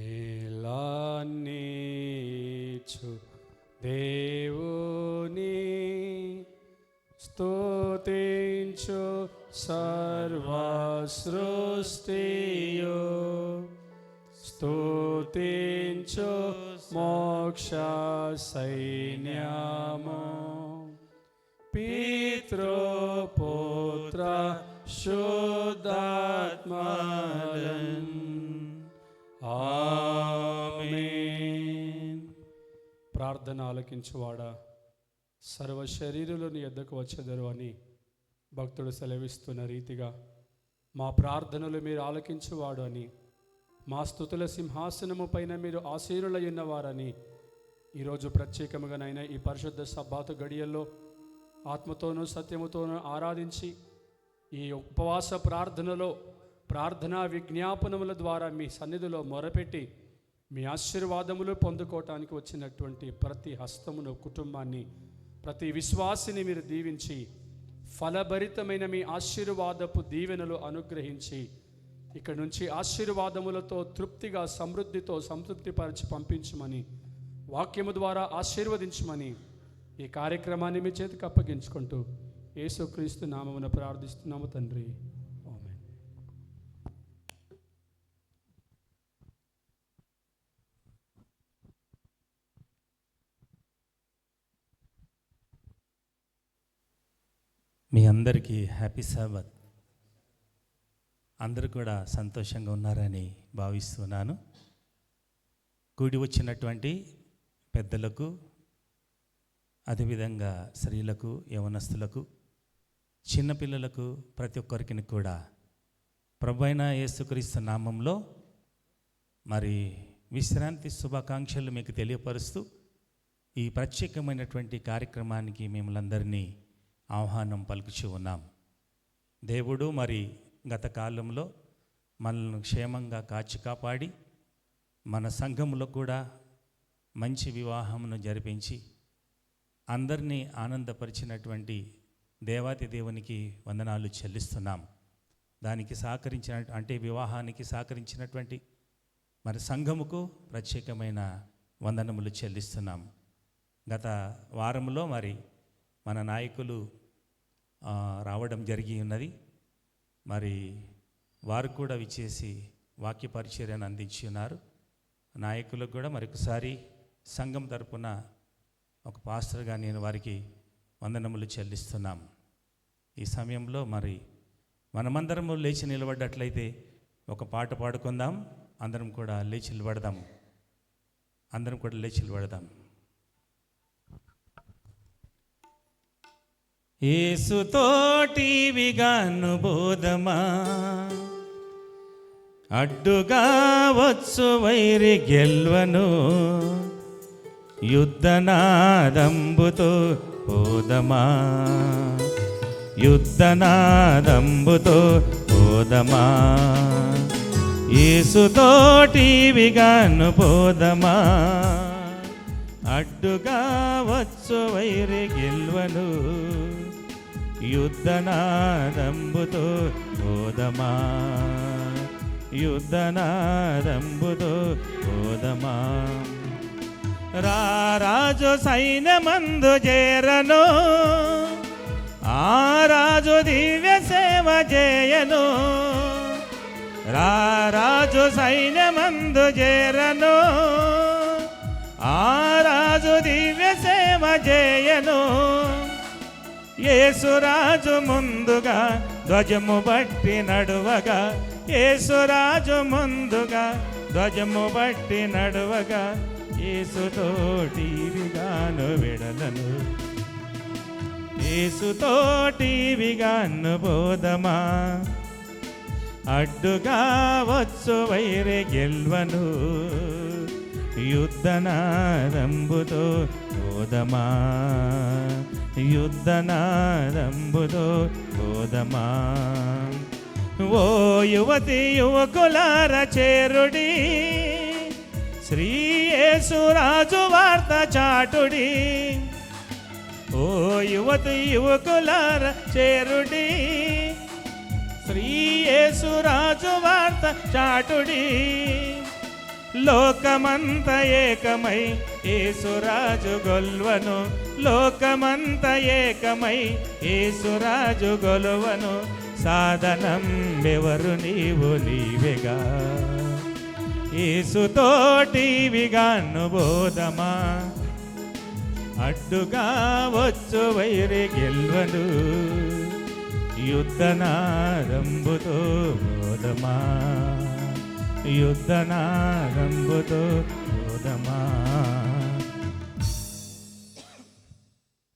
మేలాన్నిచ్చు దేవుని స్తుతించు సర్వ సృష్టియు, స్తుతించు మోక్ష సైన్యము, పితృపుత్ర శుద్ధాత్మలన్. ఆమేన్. ప్రార్థన ఆలకించువాడా, సర్వ శరీరులను ఎద్దకు వచ్చెదరు అని భక్తుడు సెలవిస్తున్న రీతిగా మా ప్రార్థనలు మీరు ఆలకించువాడు అని, మా స్తుతుల సింహాసనము పైన మీరు ఆసీనులై ఉన్నవారని ఈరోజు ప్రత్యేకముగానైనా ఈ పరిశుద్ధ సబ్బాతు గడియల్లో ఆత్మతోనూ సత్యముతోనూ ఆరాధించి ఈ ఉపవాస ప్రార్థనలో ప్రార్థనా విజ్ఞాపనముల ద్వారా మీ సన్నిధిలో మొరపెట్టి మీ ఆశీర్వాదములు పొందుకోవటానికి వచ్చినటువంటి ప్రతి హస్తమును, కుటుంబాన్ని, ప్రతి విశ్వాసిని మీరు దీవించి ఫలభరితమైన మీ ఆశీర్వాదపు దీవెనలు అనుగ్రహించి ఇక్కడ నుంచి ఆశీర్వాదములతో తృప్తిగా సమృద్ధితో సంతృప్తిపరిచి పంపించమని, వాక్యము ద్వారా ఆశీర్వదించమని ఈ కార్యక్రమాన్ని మీ చేతికి అప్పగించుకుంటూ యేసుక్రీస్తు నామమున ప్రార్థిస్తున్నాము తండ్రి. ఆమేన్. మీ అందరికీ హ్యాపీ సాబత్. అందరూ కూడా సంతోషంగా ఉన్నారని భావిస్తున్నాను. కూడి వచ్చినటువంటి పెద్దలకు, అదేవిధంగా స్త్రీలకు, యవనస్తులకు, చిన్నపిల్లలకు, ప్రతి ఒక్కరికి కూడా ప్రభువైన యేసుక్రీస్తు నామంలో మరి విశ్రాంతి శుభాకాంక్షలు మీకు తెలియపరుస్తూ ఈ ప్రత్యేకమైనటువంటి కార్యక్రమానికి మిమ్మల్ందరినీ ఆహ్వానం పలుకుచూ ఉన్నాం. దేవుడు మరి గత కాలంలో మనల్ని క్షేమంగా కాచి కాపాడి మన సంఘంలో కూడా మంచి వివాహమును జరిపించి అందరినీ ఆనందపరిచినటువంటి దేవాతి దేవునికి వందనాలు చెల్లిస్తున్నాం. దానికి సహకరించిన అంటే వివాహానికి సహకరించినటువంటి మరి సంఘముకు ప్రత్యేకమైన వందనములు చెల్లిస్తున్నాం. గత వారంలో మరి మన నాయకులు రావడం జరిగి ఉన్నది. మరి వారు కూడా విచ్చేసి వాక్య పరిచర్యను అందించి ఉన్నారు. నాయకులకు కూడా మరొకసారి సంఘం తరపున ఒక పాస్టర్గా నేను వారికి వందనములు చెల్లిస్తున్నాం. ఈ సమయంలో మరి మనమందరము లేచి నిలబడ్డట్లయితే ఒక పాట పాడుకుందాం. అందరం కూడా లేచి నిలబడదాం. అందరం కూడా లేచి నిలబడదాం. యేసుతోటివిగాను బోధమా, అడ్డుగా వచ్చు వైరి గెల్వను, యుద్ధనాదంబుతో పోదమా, యుద్ధనాదంబుతో పోదమా, యేసుతోటివిగాను పోదమా, అడ్డుగా వచ్చు వైరి గెల్వను, యుద్ధనాదంబుతో పోదమా, యుద్ధనాదంబుతో పోదమా. రాజు సైన్యమందు చేరను, ఆ రాజు దివ్య సేవ చేయను, రాజు సైన్యమందు చేరను, ఆ రాజు దివ్య సేవ చేయను. యేసురాజు ముందుగా ధ్వజము బట్టి నడువగా, యేసురాజు ముందుగా ధ్వజము బట్టి నడువగా, యేసుతోటివిగాను విడలను, యేసుతోటివిగాను బోధమా, అడ్డుగా వచ్చు వైరి గెల్వను, యుద్ధనాదంబుతో బోధమా, యుద్ధనాదంబుతో బోధమా. ఓ యువతి యువకులార చేరుడి, శ్రీ యేసురాజు వార్త చాటుడి. ఓ యువతి యువకులార చేరుడి, శ్రీ యేసురాజు వార్త చాటుడి. లోకమంత ఏకమై యేసురాజు గొల్వను, లోకమంత ఏకమై యేసురాజు గొల్వను. సాధనం ఎవరు నీవు నీవేగా, యేసుతోటివిగాను బోధమా. అడ్డుగా వచ్చు వైరి గెల్వను, యుద్ధనారంభుతో బోధమా, యుద్ధనారంభుతో బోధమా.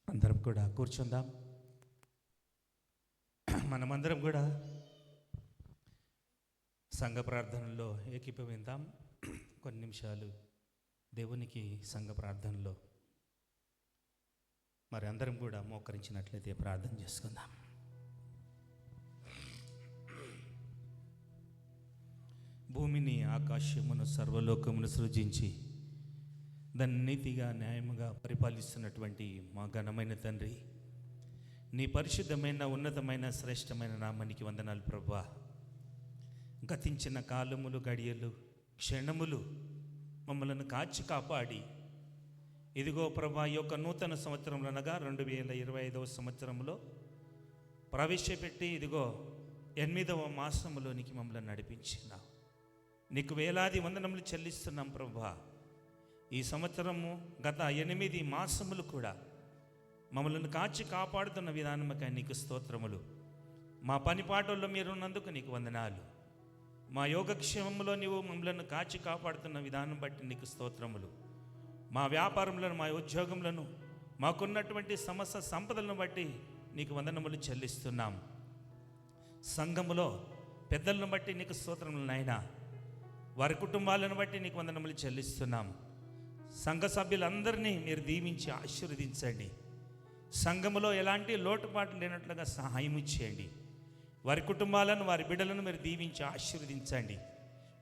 అందరం కూడా కూర్చుందాం. మనమందరం కూడా సంఘ ప్రార్థనలో ఏకీభవిద్దాం. కొన్ని నిమిషాలు దేవునికి సంఘ ప్రార్థనలో మరి అందరం కూడా మోకరించినట్లయితే ప్రార్థన చేసుకుందాం. భూమిని ఆకాశమును సర్వలోకమును సృజించి దాన్ని నీతిగా న్యాయముగా పరిపాలిస్తున్నటువంటి మా ఘనమైన తండ్రి, నీ పరిశుద్ధమైన ఉన్నతమైన శ్రేష్టమైన నామానికి వందనాలు ప్రభువా. గతించిన కాలములు గడియలు క్షణములు మమ్మలను కాచి కాపాడి ఇదిగో ప్రభా ఈ యొక్క నూతన సంవత్సరంలో అనగా 2025వ సంవత్సరంలో ప్రవేశపెట్టి ఇదిగో 8వ మాసములోనికి మమ్మల్ని నడిపించినావు. నీకు వేలాది వందనములు చెల్లిస్తున్నాం ప్రభా. ఈ సంవత్సరము గత 8 మాసములు కూడా మమ్మల్ని కాచి కాపాడుతున్న విధానముకై నీకు స్తోత్రములు. మా పనిపాటల్లో మీరున్నందుకు నీకు వందనాలు. మా యోగక్షేమంలో నీవు మమ్మల్ని కాచి కాపాడుతున్న విధానం బట్టి నీకు స్తోత్రములు. మా వ్యాపారములను మా ఉద్యోగములను మాకున్నటువంటి సమస్త సంపదలను బట్టి నీకు వందనములు చెల్లిస్తున్నాం. సంఘములో పెద్దలను బట్టి నీకు స్తోత్రములు నాయనా. వారి కుటుంబాలను బట్టి నీకు వందనములు చెల్లిస్తున్నాం. సంఘ సభ్యులందరినీ మీరు దీవించి ఆశీర్వదించండి. సంఘములో ఎలాంటి లోటుపాటు లేనట్లుగా సహాయం చేయండి. వారి కుటుంబాలను వారి బిడ్డలను మీరు దీవించి ఆశీర్వదించండి.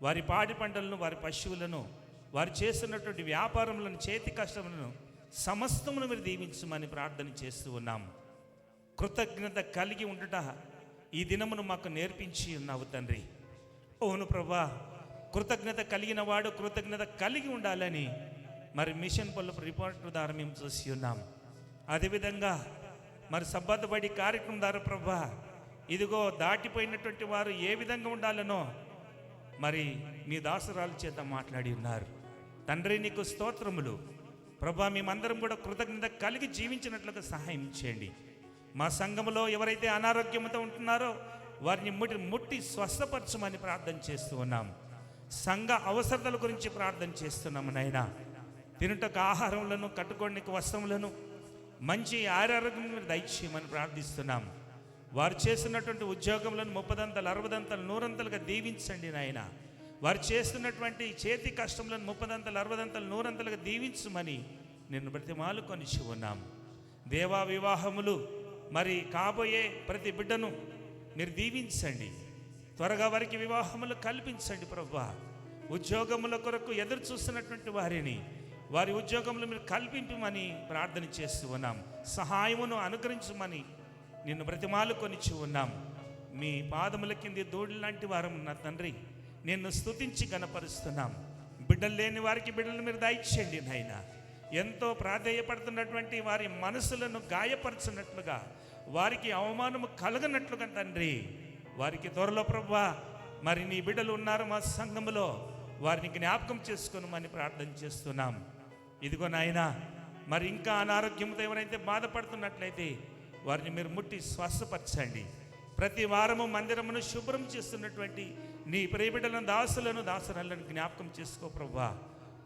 వారి పాడి పంటలను వారి పశువులను వారు చేస్తున్నటువంటి వ్యాపారములను చేతి కష్టములను సమస్తమును మీరు దీవించమని ప్రార్థన చేస్తూ ఉన్నాం. కృతజ్ఞత కలిగి ఉండుట ఈ దినమును మాకు నేర్పించి ఉన్నావు తండ్రి. అవును ప్రభా, కృతజ్ఞత కలిగిన వాడు కృతజ్ఞత కలిగి ఉండాలని మరి మిషన్ పల్లపు రిపోర్ట్ ద్వారా మేము చూసి ఉన్నాం. అదేవిధంగా మరి సబ్బతబడి కార్యక్రమం ద్వారా ప్రభా ఇదిగో దాటిపోయినటువంటి వారు ఏ విధంగా ఉండాలనో మరి మీ దాసరాల చేత మాట్లాడి ఉన్నారు తండ్రి. నీకు స్తోత్రములు ప్రభా. మేమందరం కూడా కృతజ్ఞత కలిగి జీవించినట్లుగా సహాయం చేయండి. మా సంఘములో ఎవరైతే అనారోగ్యంతో ఉంటున్నారో వారిని ముట్టి స్వస్థపరచమని ప్రార్థన చేస్తూ ఉన్నాం. సంఘ అవసరతల గురించి ప్రార్థన చేస్తున్నాము నాయనా. తినుటకు ఆహారములను, కట్టుకోనికి వస్త్రములను, మంచి ఆరోగ్యం మీరు దయచేయమని ప్రార్థిస్తున్నాం. వారు చేస్తున్నటువంటి ఉద్యోగములను 30 60 100 దీవించండి నాయన. వారు చేస్తున్నటువంటి చేతి కష్టములను 30 60 100 దీవించమని నిన్ను బ్రతిమాలు కొనిచి ఉన్నాం. దేవా, వివాహములు మరి కాబోయే ప్రతి బిడ్డను మీరు దీవించండి. త్వరగా వారికి వివాహములు కల్పించండి ప్రభువా. ఉద్యోగముల కొరకు ఎదురు చూస్తున్నటువంటి వారిని వారి ఉద్యోగములు మీరు కల్పించమని ప్రార్థన చేస్తూ ఉన్నాం. సహాయమును అనుగ్రహించమని నిన్ను బ్రతిమాలు కొనిచి ఉన్నాం. మీ పాదముల కింది ధూళి లాంటి వారం నా తండ్రి నిన్ను స్తుతించి గణపరుస్తున్నాం. బిడ్డలు లేని వారికి బిడ్డలు మీరు దయచేయండి నాయన. ఎంతో ప్రాధేయపడుతున్నటువంటి వారి మనసులను గాయపరచున్నట్లుగా, వారికి అవమానము కలగనట్లుగా తండ్రి వారికి త్వరలో ప్రభువా మరి నీ బిడ్డలు ఉన్నారు మా సంఘములో, వారిని జ్ఞాపకం చేసుకోనమని ప్రార్థన చేస్తున్నాం. ఇదిగో నాయన, మరి ఇంకా అనారోగ్యంతో ఎవరైతే బాధపడుతున్నట్లయితే వారిని మీరు ముట్టి స్వస్థపరచండి. ప్రతి వారము మందిరమును శుభ్రం చేస్తున్నటువంటి నీ ప్రియబిడ్డలను, దాసులను, దాసనలను జ్ఞాపకం చేసుకో ప్రభువా.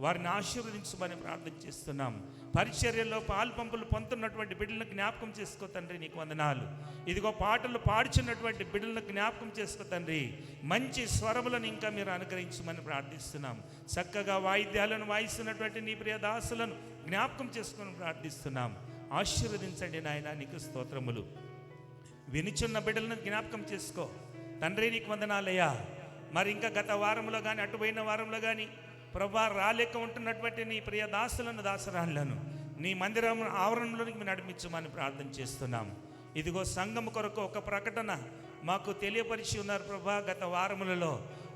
వారిని ఆశీర్వదించమని ప్రార్థన చేస్తున్నాం. పరిచర్యల్లో పాల్పంపులు పొందుతున్నటువంటి బిడ్డలను జ్ఞాపకం చేసుకో తండ్రి, నీకు వందనాలు. ఇదిగో పాటలు పాడుచున్నటువంటి బిడ్డలను జ్ఞాపకం చేసుకో తండ్రి. మంచి స్వరములను ఇంకా మీరు అనుగ్రహించమని ప్రార్థిస్తున్నాం. చక్కగా వాయిద్యాలను వాయిస్తున్నటువంటి నీ ప్రియ దాసులను జ్ఞాపకం చేసుకొని ప్రార్థిస్తున్నాం. ఆశీర్వదించండి నాయన, నీకు స్తోత్రములు. వినిచున్న బిడ్డలను జ్ఞాపకం చేసుకో తండ్రి, నీకు వందనాలయ్యా. మరి ఇంకా గత వారంలో కానీ అటుపోయిన వారంలో కానీ ప్రభా రాలేక ఉంటున్నటువంటి నీ ప్రియ దాసులను, దాసరాళ్లను నీ మందిరం ఆవరణలోనికి నడిపించమని ప్రార్థన చేస్తున్నాం. ఇదిగో సంఘం కొరకు ఒక ప్రకటన మాకు తెలియపరిచి ఉన్నారు ప్రభా. గత వారములలో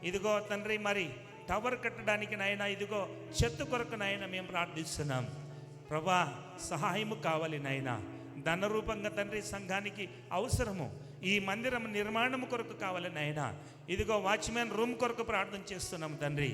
ఇదిగో తండ్రి మరి టవర్ కట్టడానికి నాయన ఇదిగో చెత్త కొరకు నాయన మేము ప్రార్థిస్తున్నాం ప్రభా. సహాయము కావాలి నాయన, ధన రూపంగా తండ్రి సంఘానికి అవసరము. ఈ మందిరం నిర్మాణం కొరకు కావాలి నాయన. ఇదిగో వాచ్మెన్ రూమ్ కొరకు ప్రార్థన చేస్తున్నాం తండ్రి.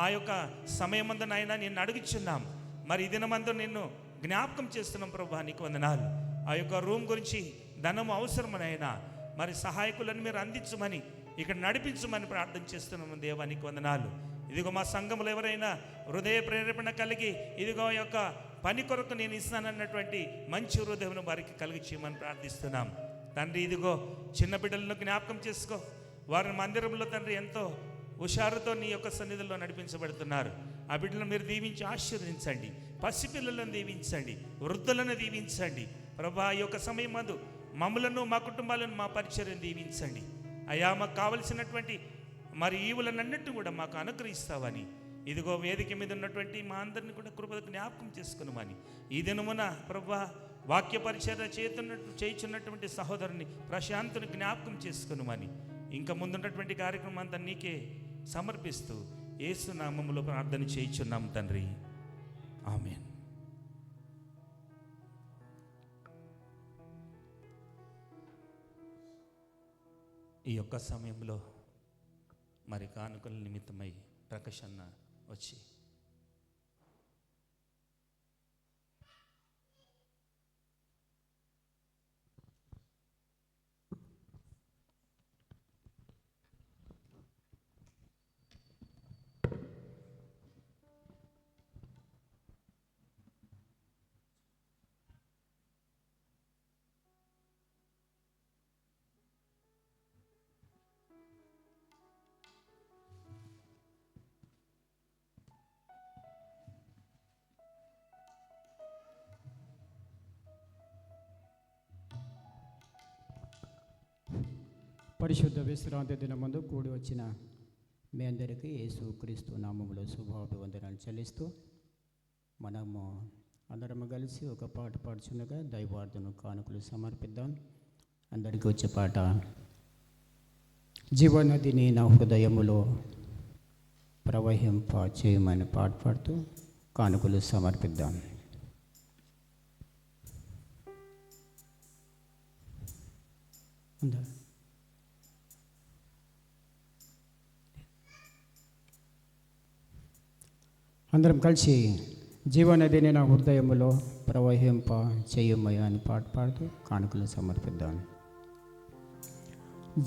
ఆ యొక్క సమయమందు నాయన నిన్ను అడుగుచున్నాం. మరి ఈ దినమందు నిన్ను జ్ఞాపకం చేస్తున్నాం ప్రభా, నీకు వందనాలు. ఆ యొక్క రూమ్ గురించి ధనము అవసరమనైనా మరి సహాయకులను మీరు అందించమని, ఇక్కడ నడిపించమని ప్రార్థన చేస్తున్నాము దేవా, నీకు వందనాలు. ఇదిగో మా సంఘంలో ఎవరైనా హృదయ ప్రేరేపణ కలిగి ఇదిగో యొక్క పని కొరకు నేను ఇస్తానన్నటువంటి మంచి హృదయం వారికి కలిగి చేయమని ప్రార్థిస్తున్నాం తండ్రి. ఇదిగో చిన్న బిడ్డలను జ్ఞాపకం చేసుకో. వారి మందిరంలో తండ్రి ఎంతో హుషారుతో నీ యొక్క సన్నిధిలో నడిపించబడుతున్నారు. ఆ బిడ్డలను మీరు దీవించి ఆశీర్వదించండి. పసిపిల్లలను దీవించండి, వృద్ధులను దీవించండి ప్రభా. ఈ యొక్క సమయం మందు మమ్మలను, మా కుటుంబాలను, మా పరిచర్యను దీవించండి అయ్యా. మాకు కావలసినటువంటి మరి ఈవులనన్నిటిని కూడా మాకు అనుగ్రహిస్తావని, ఇదిగో వేదిక మీద ఉన్నటువంటి మా అందరిని కూడా కృపతో జ్ఞాపకం చేసుకున్నామని, ఈ దినమున ప్రభా వాక్య పరిచర్య చేయుచున్నటువంటి సహోదరుని ప్రశాంతుని జ్ఞాపకం చేసుకున్నామని, ఇంకా ముందున్నటువంటి కార్యక్రమం అంతా నీకే సమర్పిస్తూ యేసు నామములో ప్రార్థన చేయుచున్నాం తండ్రి, ఆమేన్. ఈ యొక్క సమయంలో మరి కానుకల నిమిత్తమై ప్రకాష్ అన్న వచ్చి పరిశుద్ధ విశ్రాంతి దినమందు కూడి వచ్చిన మీ అందరికీ యేసుక్రీస్తు నామములో శుభాభివందనాలు చెల్లిస్తూ మనము అందరము కలిసి ఒక పాట పాడుచుండగా దైవార్థను కానుకలు సమర్పిద్దాం. అందరికీ వచ్చే పాట జీవనదిని నా హృదయములో ప్రవహింప చేయమని పాట పాడుతూ కానుకలు సమర్పిద్దాం. అందరం కలిసి జీవనదిని నా హృదయములో ప్రవహింప చేయమయ్య అని పాట పాడుతూ కానుకలు సమర్పిద్దాం.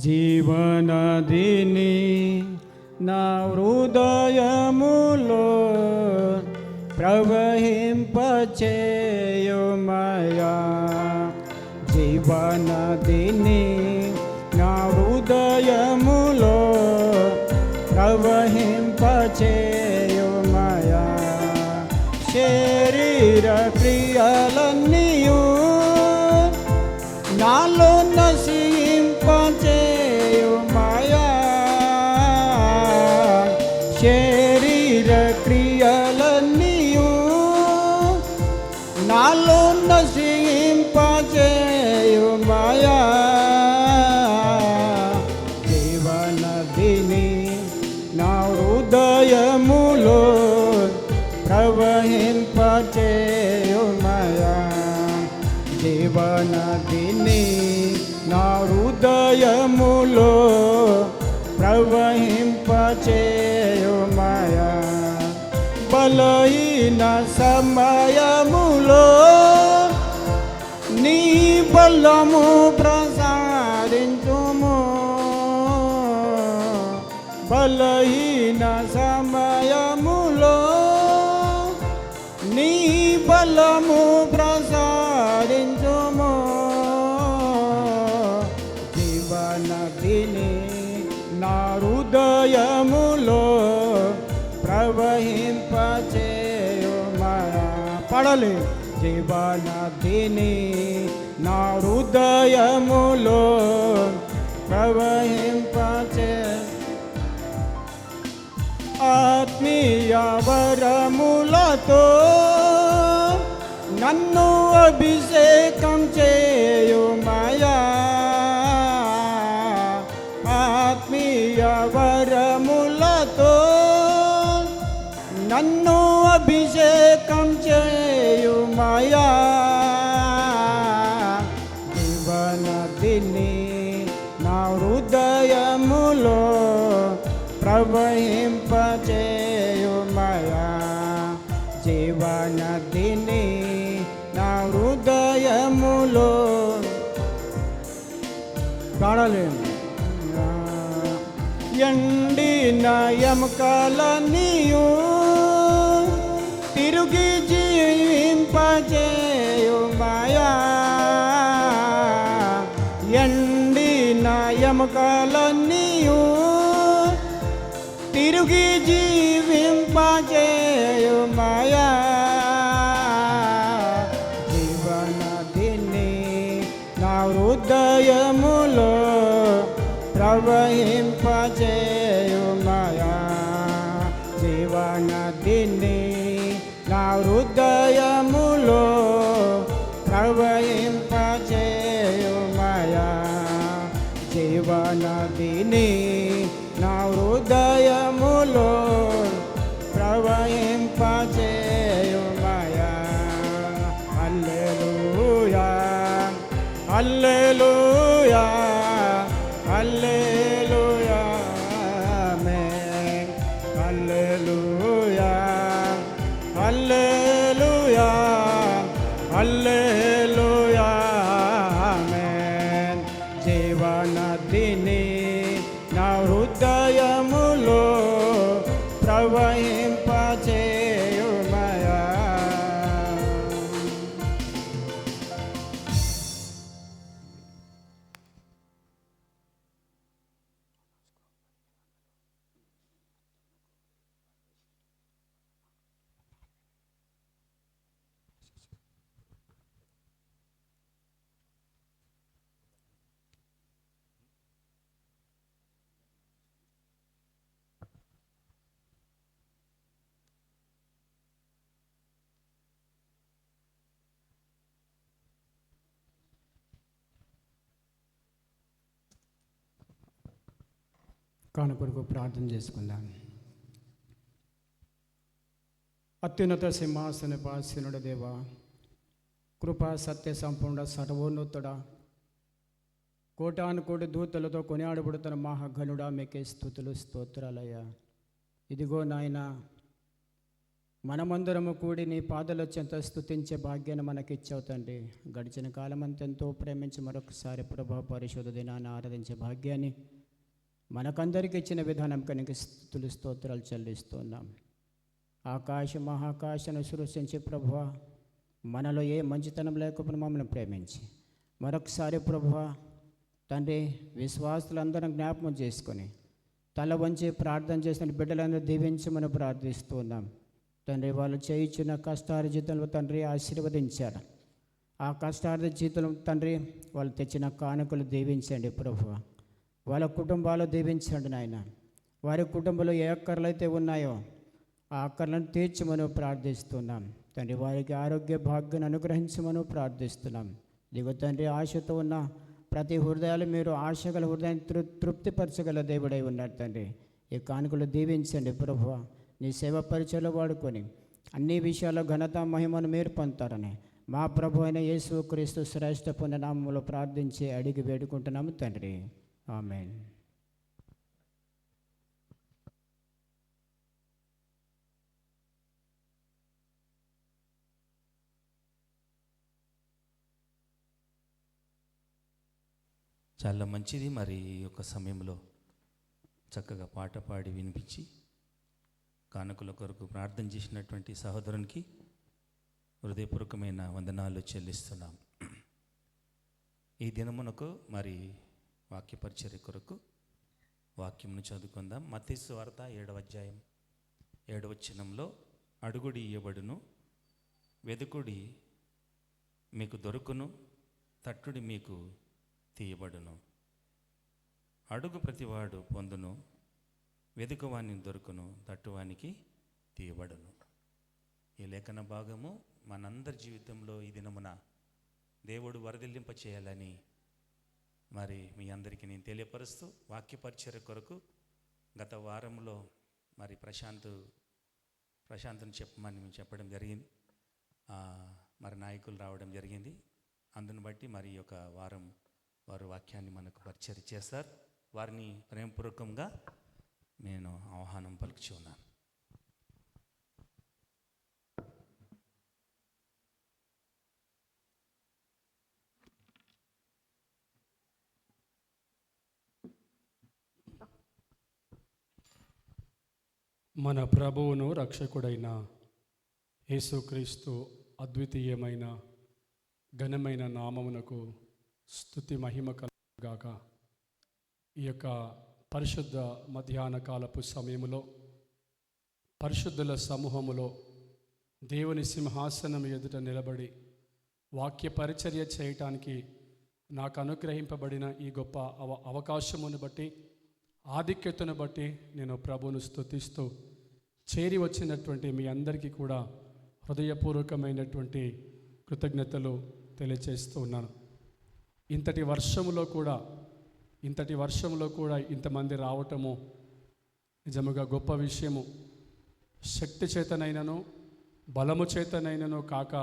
జీవనదిని నా హృదయములో ప్రవహింప చేయమయ్యా, జీవనదిని నా హృదయములో ప్రవహింప చేయమయ్యా. శరీర క్రియలన్నీయు నాలో నశింపచేయుమయ్యా, శరీర క్రియలన్నీయు నాలో నశింపచేయుమయ్యా. జీవనదిని నా హృదయములో ప్రవహింపచేయుమయ్యా, జీవనదిని నా హృదయములో ప్రవహింపచేయుమయ్యా. బలహీన సమయములో నీ బలము ప్రసాదించుము, బలహీన సమయములో నీ బలము ప్రసాదించుము. జీవనదిని నా హృదయములో ప్రవహింపచేయుమయ్యా. పడలే జీవనదిని నా హృదయములో ప్రవహింపచే. ఆత్మీయ వరములతో నన్ను అభిషేకం చేయుమయ్యా, ఆత్మీయ వరములతో జీవనదిని నా హృదయములో ప్రవహింపచేయుమయా. జీవనదిని నా హృదయములో పాడలేము. ఎండిన ఎముకలన్నీయు తిరిగి జీవింపచేయుమయా. ఎండిన ఎముకలన్నీయు తిరిగి జీవింపచేయుమయా. జీవనదిని నా హృదయములో ప్రవహింపచేయుమయా. జీవనదిని నా హృదయములో ప్రవహింపచేయుమయా. జీవనదిని నా హృదయములో ప్రవహింపచేయుమయా. హల్లెలూయా హల్లెలూయా హల్లెలూయా ఆమేన్. హల్లెలూయా హల్లెలూయా హల్లెలూయా ఆమేన్. జీవనదిని నా హృదయములో ప్రవహింపచేయుమయా. కానుకొరకు ప్రార్థన చేసుకుందాం. అత్యున్నత సింహాసన పాసనుడ దేవ, కృపా సత్య సంపూర్ణ సర్వోన్నతుడ, కోటాను కోటి దూతలతో కొనియాడబడుతున్న మహాగణుడా, మీకే స్తుతులు స్తోత్రాలయ్యా. ఇదిగో నాయన, మనమందరము కూడి నీ పాదల చెంత స్తుతించే భాగ్యాన్ని మనకిచ్చావు తండ్రి. గడిచిన కాలం అంతా ఎంతో ప్రేమించి మరొకసారి ప్రభా పరిశుద్ధ దినాన్ని ఆరాధించే భాగ్యాన్ని మనకందరికి ఇచ్చిన విధానం కనుక స్తుతులు స్తోత్రాలు చెల్లిస్తున్నాం. ఆకాశ మహాకాశను సృష్టించి ప్రభువా, మనలో ఏ మంచితనం లేకపోయినా మమ్మల్ని ప్రేమించి మరొకసారి ప్రభువా తండ్రి, విశ్వాసులందరం జ్ఞాపకం చేసుకొని తల వంచి ప్రార్థన చేసిన బిడ్డలందరూ దీవించమని ప్రార్థిస్తున్నాం తండ్రి. వాళ్ళు చేయించిన కష్టార్జితంలో తండ్రి ఆశీర్వదించారు. ఆ కష్టార్జితం తండ్రి వాళ్ళు తెచ్చిన కానుకలు దీవించండి ప్రభువా. వాళ్ళ కుటుంబాలు దీవించండి నాయన. వారి కుటుంబంలో ఏ అక్కర్లు అయితే ఉన్నాయో ఆ అక్కర్లను తీర్చమని ప్రార్థిస్తున్నాం తండ్రి. వారికి ఆరోగ్య భాగ్యాన్ని అనుగ్రహించమని ప్రార్థిస్తున్నాం. దిగు తండ్రి, ఆశతో ఉన్న ప్రతి హృదయాలు మీరు ఆశగల హృదయాన్ని తృప్తిపరచగల దేవుడై ఉన్నారు తండ్రి. ఈ కానుకలు దీవించండి ప్రభువా. నీ సేవ పరిచయలో వాడుకొని అన్ని విషయాల్లో ఘనత మహిమను మీరు పొందుతారని మా ప్రభు అయిన యేసు క్రీస్తు శ్రేష్ఠ పుణ్యనామములో ప్రార్థించి అడిగి వేడుకుంటున్నాము తండ్రి. ఆమేన్. చాలా మంచిది. మరి ఈ యొక్క సమయంలో చక్కగా పాట పాడి వినిపించి కానుకల కొరకు ప్రార్థన చేసినటువంటి సహోదరునికి హృదయపూర్వకమైన వందనాలు చెల్లిస్తున్నాం. ఈ దినమునకు మరి వాక్య పరిచర్య కొరకు వాక్యమును చదువుకుందాం. మత్తయి సువార్త 7వ అధ్యాయం 7వ వచనంలో, అడుగుడి ఇయ్యబడును, వెదుకుడి మీకు దొరుకును, తట్టుడి మీకు తీయబడును. అడుగు ప్రతివాడు పొందును, వెదుకువానికి దొరుకును, తట్టువానికి తీయబడును. ఈ లేఖన భాగము మనందరి జీవితంలో ఈ దినమున దేవుడు వరదిల్లింప చేయాలని మరి మీ అందరికీ నేను తెలియపరుస్తూ, వాక్య పరిచర్య కొరకు గత వారంలో మరి ప్రశాంత్ని చెప్పమని చెప్పడం జరిగింది. మరి నాయకులు రావడం జరిగింది. అందును బట్టి మరి ఒక వారం వారు వాక్యాన్ని మనకు పరిచయం చేస్తారు. వారిని ప్రేమపూర్వకంగా నేను ఆహ్వానం పలుకుచు ఉన్నాను. మన ప్రభువును రక్షకుడైన యేసుక్రీస్తు అద్వితీయమైన ఘనమైన నామమునకు స్తుతి మహిమ కలుగుగాక. ఈ యొక్క పరిశుద్ధ మధ్యాహ్న కాలపు సమయములో పరిశుద్ధుల సమూహములో దేవుని సింహాసనం ఎదుట నిలబడి వాక్య పరిచర్య చేయటానికి నాకు అనుగ్రహింపబడిన ఈ గొప్ప అవకాశమును బట్టి, ఆధిక్యతను బట్టి నేను ప్రభువును స్తుతిస్తూ చేరి వచ్చినటువంటి మీ అందరికీ కూడా హృదయపూర్వకమైనటువంటి కృతజ్ఞతలు తెలియచేస్తూ ఉన్నాను. ఇంతటి వర్షంలో కూడా ఇంతమంది రావటము నిజముగా గొప్ప విషయము. శక్తి చేతనైనను బలము చేతనైనను కాక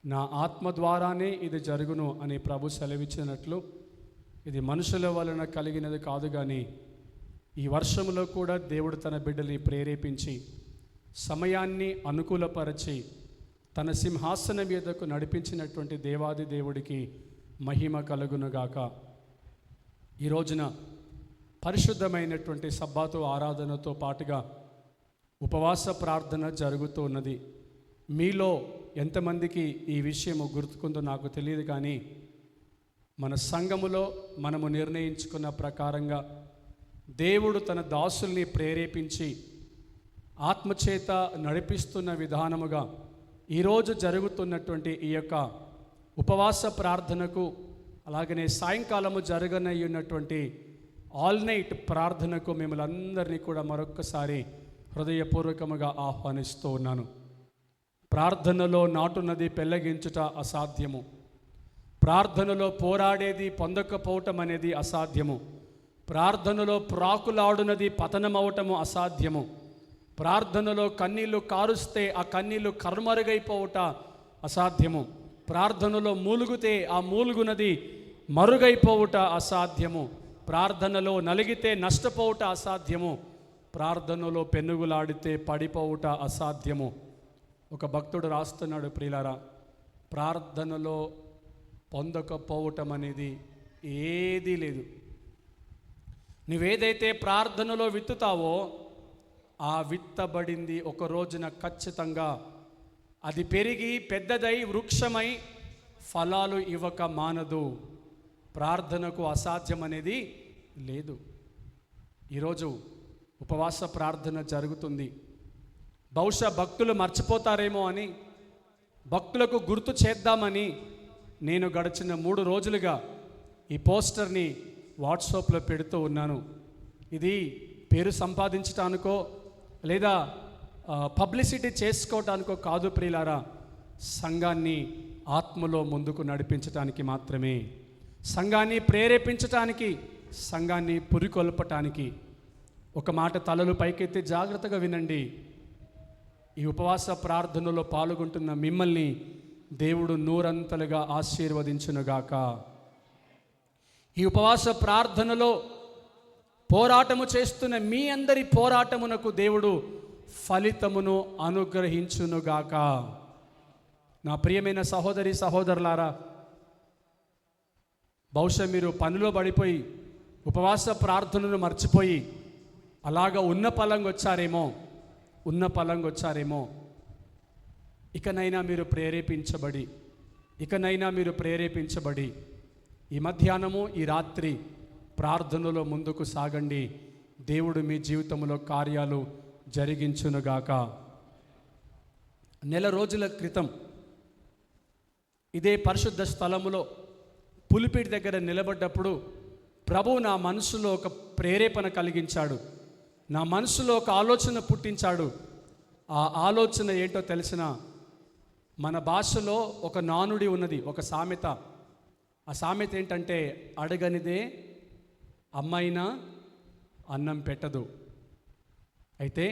నా ఆత్మ ద్వారానే ఇది జరుగును అని ప్రభు సెలవిచ్చినట్లు ఇది మనుషుల వలన కలిగినది కాదు, కానీ ఈ వర్షంలో కూడా దేవుడు తన బిడ్డల్ని ప్రేరేపించి సమయాన్ని అనుకూలపరచి తన సింహాసనం మీదకు నడిపించినటువంటి దేవాది దేవుడికి మహిమ కలుగునుగాక. ఈ రోజున పరిశుద్ధమైనటువంటి సబ్బాతు ఆరాధనతో పాటుగా ఉపవాస ప్రార్థన జరుగుతూ ఉన్నది. మీలో ఎంతమందికి ఈ విషయము గుర్తుకుందో నాకు తెలియదు, కానీ మన సంఘములో మనము నిర్ణయించుకున్న ప్రకారంగా దేవుడు తన దాసుల్ని ప్రేరేపించి ఆత్మచేత నడిపిస్తున్న విధానముగా ఈరోజు జరుగుతున్నటువంటి ఈ యొక్క ఉపవాస ప్రార్థనకు, అలాగనే సాయంకాలము జరగనయ్యున్నటువంటి ఆల్ నైట్ ప్రార్థనకు మిమ్మల్ని అందరినీ కూడా మరొక్కసారి హృదయపూర్వకముగా ఆహ్వానిస్తూ ఉన్నాను. ప్రార్థనలో నాటున్నది పెళ్ళగించుట అసాధ్యము. ప్రార్థనలో పోరాడేది పొందకపోవటం అనేది అసాధ్యము. ప్రార్థనలో ప్రాకులాడునది పతనమవటము అసాధ్యము. ప్రార్థనలో కన్నీళ్లు కారుస్తే ఆ కన్నీళ్లు కర్మరుగైపోవట అసాధ్యము. ప్రార్థనలో మూలుగుతే ఆ మూలుగునది మరుగైపోవుట అసాధ్యము. ప్రార్థనలో నలిగితే నష్టపోవుట అసాధ్యము. ప్రార్థనలో పెనుగులాడితే పడిపోవుట అసాధ్యము. ఒక భక్తుడు రాస్తున్నాడు, ప్రియులారా, ప్రార్థనలో పొందకపోవటం అనేది ఏదీ లేదు. నువ్వేదైతే ప్రార్థనలో విత్తుతావో ఆ విత్తబడింది ఒక రోజున ఖచ్చితంగా అది పెరిగి పెద్దదై వృక్షమై ఫలాలు ఇవ్వక మానదు. ప్రార్థనకు అసాధ్యం అనేది లేదు. ఈరోజు ఉపవాస ప్రార్థన జరుగుతుంది. బహుశా భక్తులు మర్చిపోతారేమో అని, భక్తులకు గుర్తు చేద్దామని నేను గడిచిన 3 రోజులుగా ఈ పోస్టర్ని వాట్సాప్లో పెడుతూ ఉన్నాను. ఇది పేరు సంపాదించటానికో లేదా పబ్లిసిటీ చేసుకోవటానికో కాదు ప్రియులారా, సంఘాన్ని ఆత్మలో ముందుకు నడిపించటానికి మాత్రమే, సంఘాన్ని ప్రేరేపించటానికి, సంఘాన్ని పురికొల్పటానికి. ఒక మాట తలలు పైకెత్తి జాగ్రత్తగా వినండి. ఈ ఉపవాస ప్రార్థనలో పాల్గొంటున్న మిమ్మల్ని దేవుడు నూరంతలుగా ఆశీర్వదించునుగాక. ఈ ఉపవాస ప్రార్థనలో పోరాటము చేస్తున్న మీ అందరి పోరాటమునకు దేవుడు ఫలితమును అనుగ్రహించునుగాక. నా ప్రియమైన సహోదరి సహోదరులారా, బహుశా మీరు పనిలో పడిపోయి ఉపవాస ప్రార్థనను మర్చిపోయి అలాగా ఉన్న పలంగా వచ్చారేమో. ఇకనైనా మీరు ప్రేరేపించబడి ఈ మధ్యాహ్నము ఈ రాత్రి ప్రార్థనలో ముందుకు సాగండి. దేవుడు మీ జీవితంలో కార్యాలు జరిగించునుగాక. నెల రోజుల క్రితం ఇదే పరిశుద్ధ స్థలములో పులిపీటి దగ్గర నిలబడ్డప్పుడు ప్రభువు నా మనసులో ఒక ప్రేరేపణ కలిగించాడు. నా మనసులో ఒక ఆలోచన పుట్టించాడు. ఆ ఆలోచన ఏంటో తెలిసిన, మన భాషలో ఒక నానుడి ఉన్నది, ఒక సామెత. ఆ సామెత ఏంటంటే, అడగనిదే అమ్మైనా అన్నం పెట్టదు. అయితే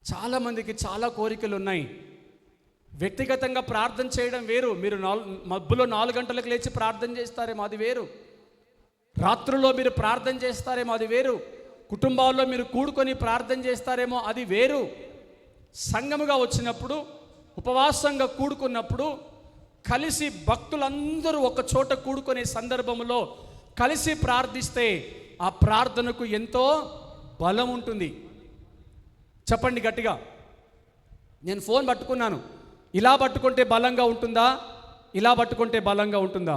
చాలామందికి చాలా కోరికలు ఉన్నాయి. వ్యక్తిగతంగా ప్రార్థన చేయడం వేరు. మీరు మబ్బులో 4 గంటలకు లేచి ప్రార్థన చేస్తారేమో అది వేరు. రాత్రుల్లో మీరు ప్రార్థన చేస్తారేమో అది వేరు. కుటుంబాల్లో మీరు కూడుకొని ప్రార్థన చేస్తారేమో అది వేరు. సంఘముగా వచ్చినప్పుడు, ఉపవాసంగా కూడుకున్నప్పుడు, కలిసి భక్తులందరూ ఒక చోట కూడుకునే సందర్భంలో కలిసి ప్రార్థిస్తే ఆ ప్రార్థనకు ఎంతో బలం ఉంటుంది. చెప్పండి గట్టిగా. నేను ఫోన్ పట్టుకున్నాను, ఇలా పట్టుకుంటే బలంగా ఉంటుందా, ఇలా పట్టుకుంటే బలంగా ఉంటుందా?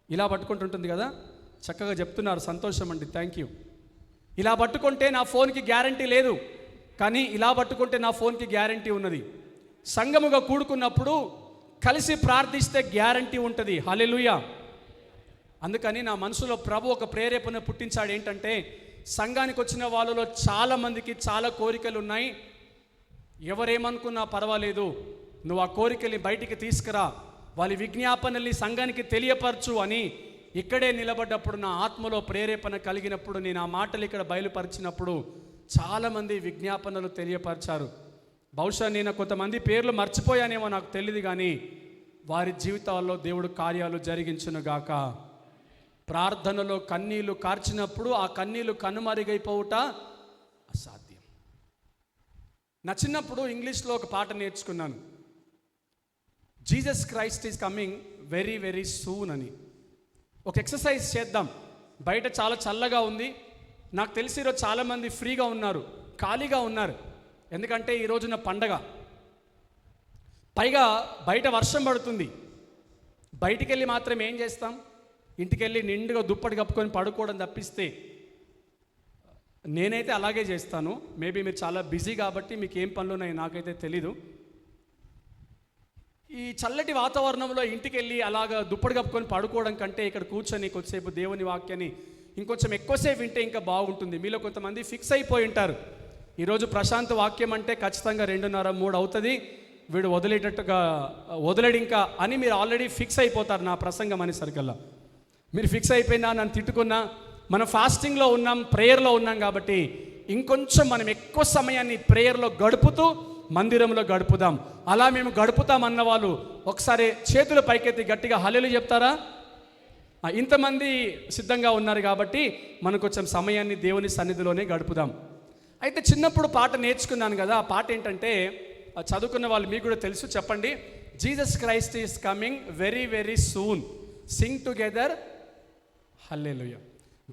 ఇలా పట్టుకుంటుంటుంది కదా. చక్కగా చెప్తున్నారు, సంతోషం అండి, థ్యాంక్ యూ. ఇలా పట్టుకుంటే నా ఫోన్కి గ్యారంటీ లేదు, కానీ ఇలా పట్టుకుంటే నా ఫోన్కి గ్యారంటీ ఉన్నది. సంఘముగా కూడుకున్నప్పుడు కలిసి ప్రార్థిస్తే గ్యారంటీ ఉంటుంది. హల్లెలూయా. అందుకని నా మనసులో ప్రభు ఒక ప్రేరేపణ పుట్టించాడు. ఏంటంటే, సంఘానికి వచ్చిన వాళ్ళలో చాలామందికి చాలా కోరికలు ఉన్నాయి. ఎవరేమనుకున్నా పర్వాలేదు, నువ్వు ఆ కోరికల్ని బయటికి తీసుకురా, వాళ్ళ విజ్ఞాపనల్ని సంఘానికి తెలియపరచు అని ఇక్కడే నిలబడ్డప్పుడు నా ఆత్మలో ప్రేరేపణ కలిగినప్పుడు నేను ఆ మాటలు ఇక్కడ బయలుపరిచినప్పుడు చాలామంది విజ్ఞాపనలు తెలియపరిచారు. బహుశా నేను కొంతమంది పేర్లు మర్చిపోయానేమో నాకు తెలియదు, కానీ వారి జీవితాల్లో దేవుడు కార్యాలు జరిగించునుగాక. ప్రార్థనలో కన్నీళ్లు కార్చినప్పుడు ఆ కన్నీళ్లు కనుమరుగైపోవుట అసాధ్యం. నా చిన్నప్పుడు ఇంగ్లీష్లో ఒక పాట నేర్చుకున్నాను, Jesus Christ is coming very very soon అని. ఒక ఎక్సర్సైజ్ చేద్దాం. బయట చాలా చల్లగా ఉంది. నాకు తెలిసి ఈరోజు చాలామంది ఫ్రీగా ఉన్నారు, ఖాళీగా ఉన్నారు. ఎందుకంటే ఈ రోజున పండగ, పైగా బయట వర్షం పడుతుంది. బయటికి వెళ్ళి మాత్రం ఏం చేస్తాం? ఇంటికి వెళ్ళి నిండుగా దుప్పటి కప్పుకొని పడుకోవడం తప్పిస్తే, నేనైతే అలాగే చేస్తాను. మేబీ మీరు చాలా బిజీ కాబట్టి మీకు ఏం పనులు ఉన్నాయో నాకైతే తెలీదు. ఈ చల్లటి వాతావరణంలో ఇంటికి వెళ్ళి అలాగా దుప్పటి కప్పుకొని పడుకోవడం కంటే ఇక్కడ కూర్చొని కొద్దిసేపు దేవుని వాక్యాన్ని ఇంకొంచెం ఎక్కువసేపు వింటే ఇంకా బాగుంటుంది. మీలో కొంతమంది ఫిక్స్ అయిపోయి ఉంటారు, ఈరోజు ప్రశాంత్ వాక్యం అంటే ఖచ్చితంగా 2:30-3 అవుతుంది, వీడు వదిలేడు ఇంకా అని మీరు ఆల్రెడీ ఫిక్స్ అయిపోతారు నా ప్రసంగం అనేసరికల్లా. మీరు ఫిక్స్ అయిపోయినా, నన్ను తిట్టుకున్నా, మనం ఫాస్టింగ్లో ఉన్నాం, ప్రేయర్లో ఉన్నాం కాబట్టి ఇంకొంచెం మనం ఎక్కువ సమయాన్ని ప్రేయర్లో గడుపుతూ మందిరంలో గడుపుదాం. అలా మేము గడుపుతాం అన్న వాళ్ళు ఒకసారి చేతుల పైకెత్తి గట్టిగా హల్లెలూయా చెప్తారా? ఇంతమంది సిద్ధంగా ఉన్నారు కాబట్టి మనం కొంచెం సమయాన్ని దేవుని సన్నిధిలోనే గడుపుదాం. అయితే చిన్నప్పుడు పాట నేర్చుకున్నాను కదా, ఆ పాట ఏంటంటే, చదువుకున్న వాళ్ళు మీకు కూడా తెలుసు, చెప్పండి. Jesus Christ is coming very very soon, sing together hallelujah.